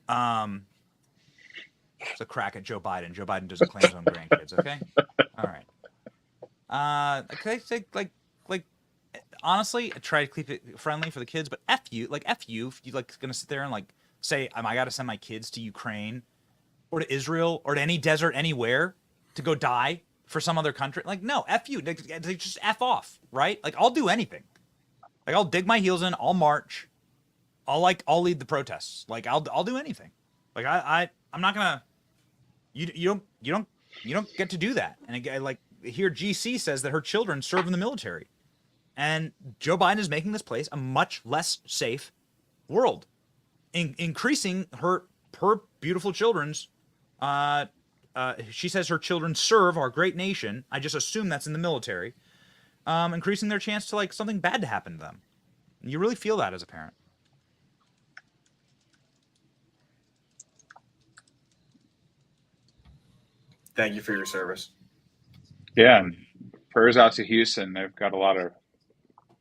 It's a crack at Joe Biden. Joe Biden doesn't claim his own grandkids, okay? All right. Can I say, honestly, I try to keep it friendly for the kids, but F you, if you gonna sit there and say, I gotta send my kids to Ukraine or to Israel or to any desert anywhere to go die for some other country. No, F you. They just F off, right? I'll do anything. I'll dig my heels in, I'll march, I'll lead the protests. I'll do anything. I'm not gonna, you don't get to do that. And again, here GC says that her children serve in the military, and Joe Biden is making this place a much less safe world, increasing her beautiful children's. She says her children serve our great nation. I just assume that's in the military, increasing their chance to something bad to happen to them. You really feel that as a parent. Thank you for your service. Yeah, and prayers out to Houston. They've got a lot of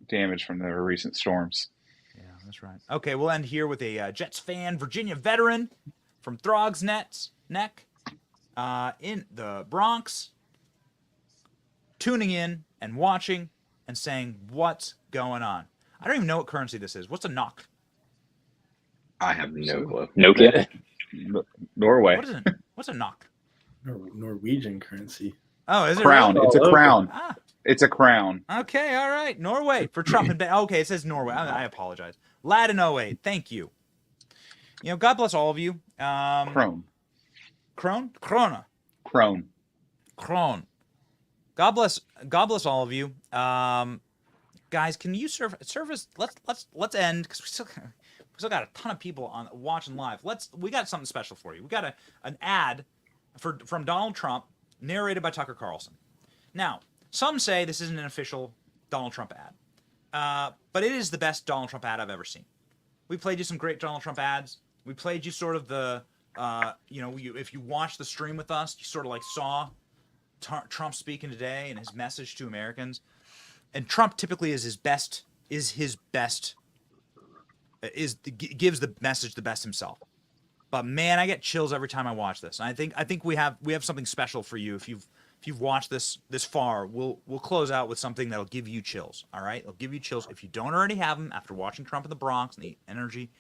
damage from the recent storms. Yeah, that's right. Okay, we'll end here with a Jets fan, Virginia veteran from Throg's Neck in the Bronx, tuning in and watching and saying, what's going on? I don't even know what currency this is. What's a NOK? I have no clue. Nokia. Norway. What is it? What's a NOK? Norwegian currency. Oh, is it crown? really? It's a crown. It's a crown. Okay, all right. Norway for Trump. Okay, it says Norway. I apologize. Lad in 08. Thank you. God bless all of you. Crone. Krona. Crone. God bless all of you. Guys, can you serve us? Let's end because we still got a ton of people on watching live. We got something special for you. We got an ad from Donald Trump, narrated by Tucker Carlson. Now, some say this isn't an official Donald Trump ad, but it is the best Donald Trump ad I've ever seen. We played you some great Donald Trump ads. We played you sort of the, if you watched the stream with us, you sort of saw Trump speaking today and his message to Americans. And Trump typically gives the message the best himself. But man, I get chills every time I watch this. And I think we have something special for you. If you've watched this far, we'll close out with something that'll give you chills. All right, it'll give you chills. If you don't already have them after watching Trump in the Bronx and the energy,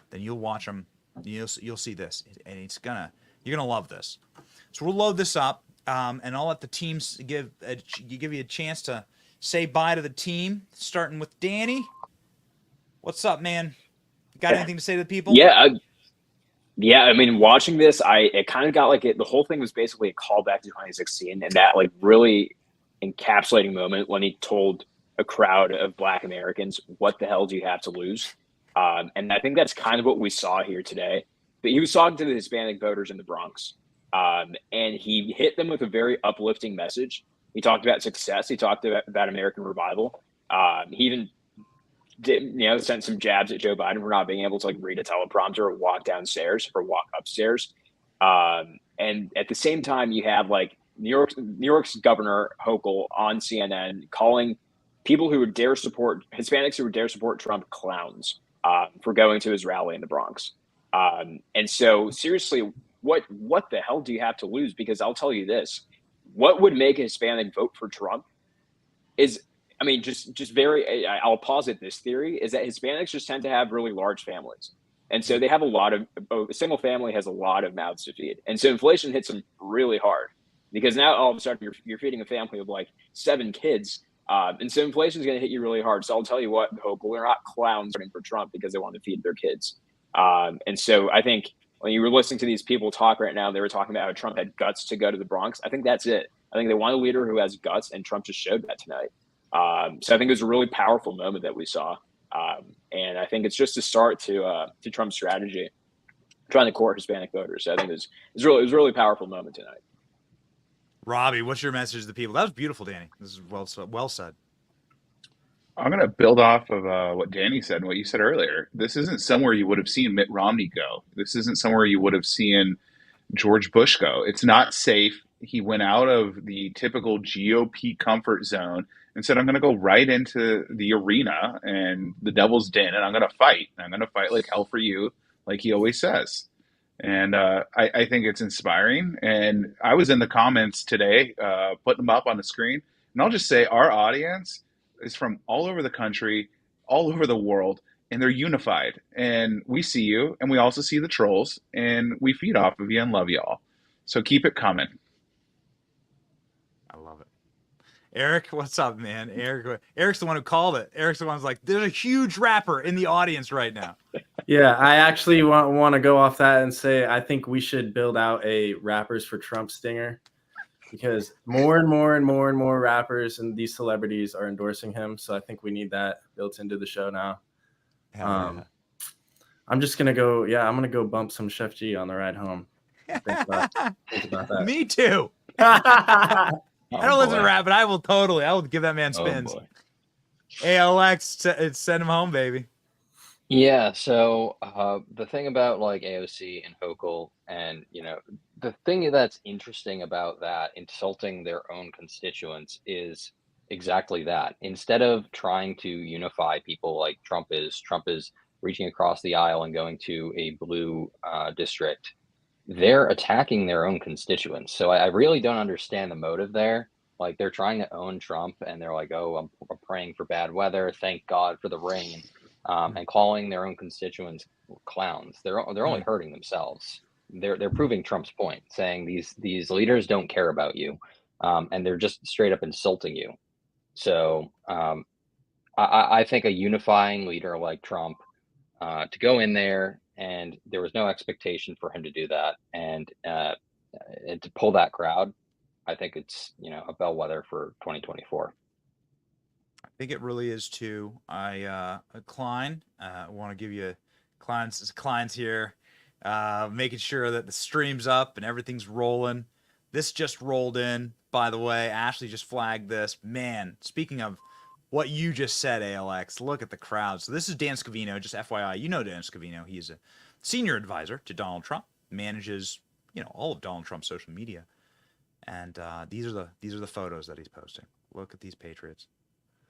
then you'll watch them. You'll see this, and you're gonna love this. So we'll load this up, and I'll let the teams give you a chance to say bye to the team. Starting with Danny. What's up, man? Got anything to say to the people? Yeah, I mean, watching this, it kind of got the whole thing was basically a callback to 2016, and that really encapsulating moment when he told a crowd of Black Americans, "What the hell do you have to lose?" And I think that's kind of what we saw here today. But he was talking to the Hispanic voters in the Bronx, and he hit them with a very uplifting message. He talked about success. He talked about American revival. He even sent some jabs at Joe Biden for not being able to read a teleprompter or walk downstairs or walk upstairs. And at the same time, you have New York's Governor Hochul on CNN calling people who would dare support Hispanics who would dare support Trump clowns for going to his rally in the Bronx. And so seriously, what the hell do you have to lose? Because I'll tell you this, what would make a Hispanic vote for Trump is, just very, I'll posit this theory, is that Hispanics just tend to have really large families. And so they have a single family has a lot of mouths to feed. And so inflation hits them really hard. because now all of a sudden you're feeding a family of like 7 kids. And so inflation is going to hit you really hard. So I'll tell you what, Hope, we're not clowns running for Trump because they want to feed their kids. And so I think when you were listening to these people talk right now, they were talking about how Trump had guts to go to the Bronx. I think that's it. I think they want a leader who has guts, and Trump just showed that tonight. So I think it was a really powerful moment that we saw. And I think it's just a start to Trump's strategy, trying to court Hispanic voters. So I think it was a really powerful moment tonight. Robbie, what's your message to the people? That was beautiful, Danny. This is well said. I'm going to build off of what Danny said and what you said earlier. This isn't somewhere you would have seen Mitt Romney go. This isn't somewhere you would have seen George Bush go. It's not safe. He went out of the typical GOP comfort zone and said, I'm going to go right into the arena and the devil's den, and I'm going to fight. I'm going to fight like hell for you, like he always says. And I think it's inspiring. And I was in the comments today, putting them up on the screen. And I'll just say our audience is from all over the country, all over the world, and they're unified. And we see you, and we also see the trolls, and we feed off of you and love y'all. So keep it coming. I love it. Eric, what's up, man? Eric's the one who called it. Eric's the one who's like, there's a huge rapper in the audience right now. Yeah, I actually want to go off that and say I think we should build out a Rappers for Trump stinger, because more and more rappers and these celebrities are endorsing him. So I think we need that built into the show now. Yeah. I'm just gonna go. Yeah, I'm gonna go bump some Chef G on the ride home. Think about that. Me too. I don't listen to rap, but I will give that man spins. ALX, send him home, baby. Yeah, so the thing about like AOC and Hochul, and the thing that's interesting about that, insulting their own constituents, is exactly that. Instead of trying to unify people like Trump is reaching across the aisle and going to a blue district, they're attacking their own constituents. So I really don't understand the motive there. Like, they're trying to own Trump, and they're like, oh, I'm praying for bad weather. Thank God for the rain. And calling their own constituents clowns. They're only hurting themselves. They're proving Trump's point, saying these leaders don't care about you, and they're just straight up insulting you. So I think a unifying leader like Trump, to go in there, and there was no expectation for him to do that, and to pull that crowd, I think it's a bellwether for 2024. I think it really is too. Klein, I want to give you Klein's here, making sure that the stream's up and everything's rolling. This just rolled in, by the way. Ashley just flagged this. Man, speaking of what you just said, ALX, look at the crowd. So this is Dan Scavino, just FYI. You know Dan Scavino. He's a senior advisor to Donald Trump, manages all of Donald Trump's social media. And these are the photos that he's posting. Look at these patriots.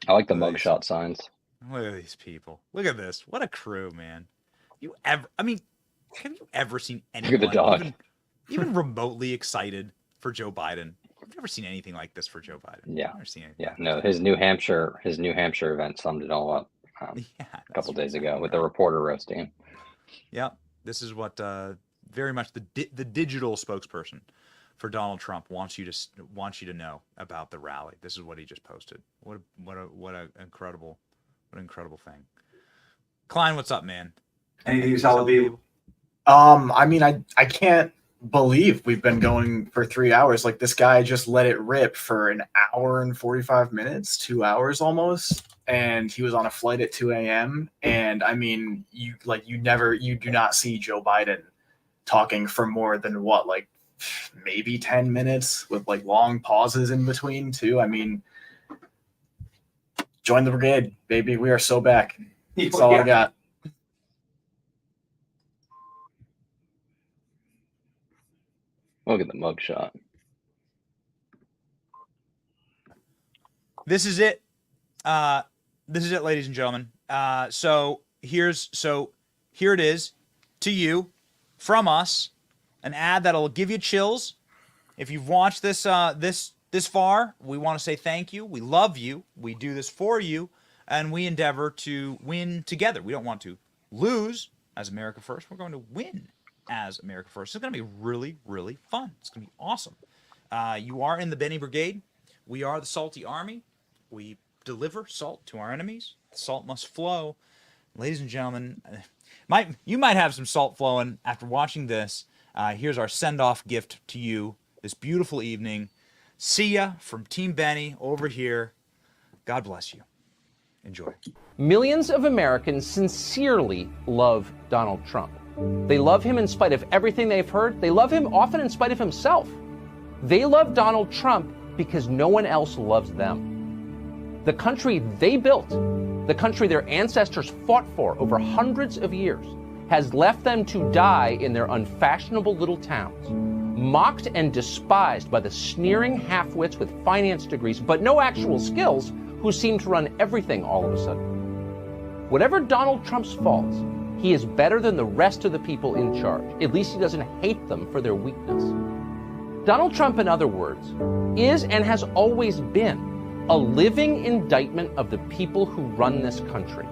I like the mugshot signs. Look at these people. Look at this. What a crew, man. Have you ever seen anyone Look at the dog. even remotely excited for Joe Biden? I've never seen anything like this for Joe Biden. Yeah. I've never seen anything. Yeah. No, his New Hampshire event summed it all up a couple days ago with the reporter roasting him. Yeah. This is what very much the digital spokesperson for Donald Trump wants you to know about the rally. This is what he just posted. What an incredible thing. Klein, what's up, man? Anything to tell the people? I mean, I can't believe we've been going for 3 hours. Like, this guy just let it rip for an hour and 45 minutes, 2 hours almost. And he was on a flight at 2 a.m. And I mean, you do not see Joe Biden talking for more than maybe 10 minutes with long pauses in between too. I mean, join the brigade, baby. We are so back. That's all I got. Look at the mugshot. This is it. This is it, ladies and gentlemen. So here it is to you from us. An ad that'll give you chills. If you've watched this this far, we want to say thank you. We love you. We do this for you, and we endeavor to win together. We don't want to lose as America First. We're going to win as America First. It's going to be really, really fun. It's going to be awesome. You are in the Benny Brigade. We are the Salty Army. We deliver salt to our enemies. The salt must flow. Ladies and gentlemen, you might have some salt flowing after watching this. Here's our send-off gift to you this beautiful evening. See ya from Team Benny over here. God bless you. Enjoy. Millions of Americans sincerely love Donald Trump. They love him in spite of everything they've heard. They love him often in spite of himself. They love Donald Trump because no one else loves them. The country they built, the country their ancestors fought for over hundreds of years, has left them to die in their unfashionable little towns, mocked and despised by the sneering half-wits with finance degrees but no actual skills who seem to run everything all of a sudden. Whatever Donald Trump's faults, he is better than the rest of the people in charge. At least he doesn't hate them for their weakness. Donald Trump, in other words, is and has always been a living indictment of the people who run this country.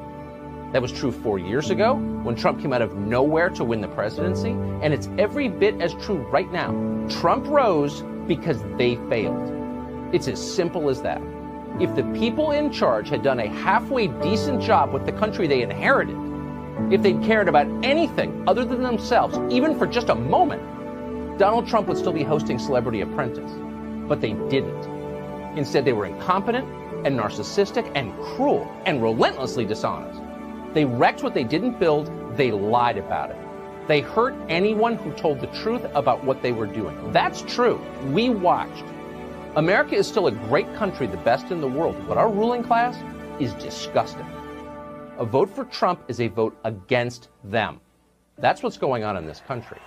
That was true 4 years ago when Trump came out of nowhere to win the presidency, and it's every bit as true right now. Trump rose because they failed. It's as simple as that. If the people in charge had done a halfway decent job with the country they inherited, if they'd cared about anything other than themselves, even for just a moment, Donald Trump would still be hosting Celebrity Apprentice. But they didn't. Instead, they were incompetent and narcissistic and cruel and relentlessly dishonest. They wrecked what they didn't build. They lied about it. They hurt anyone who told the truth about what they were doing. That's true. We watched. America is still a great country, the best in the world, but our ruling class is disgusting. A vote for Trump is a vote against them. That's what's going on in this country.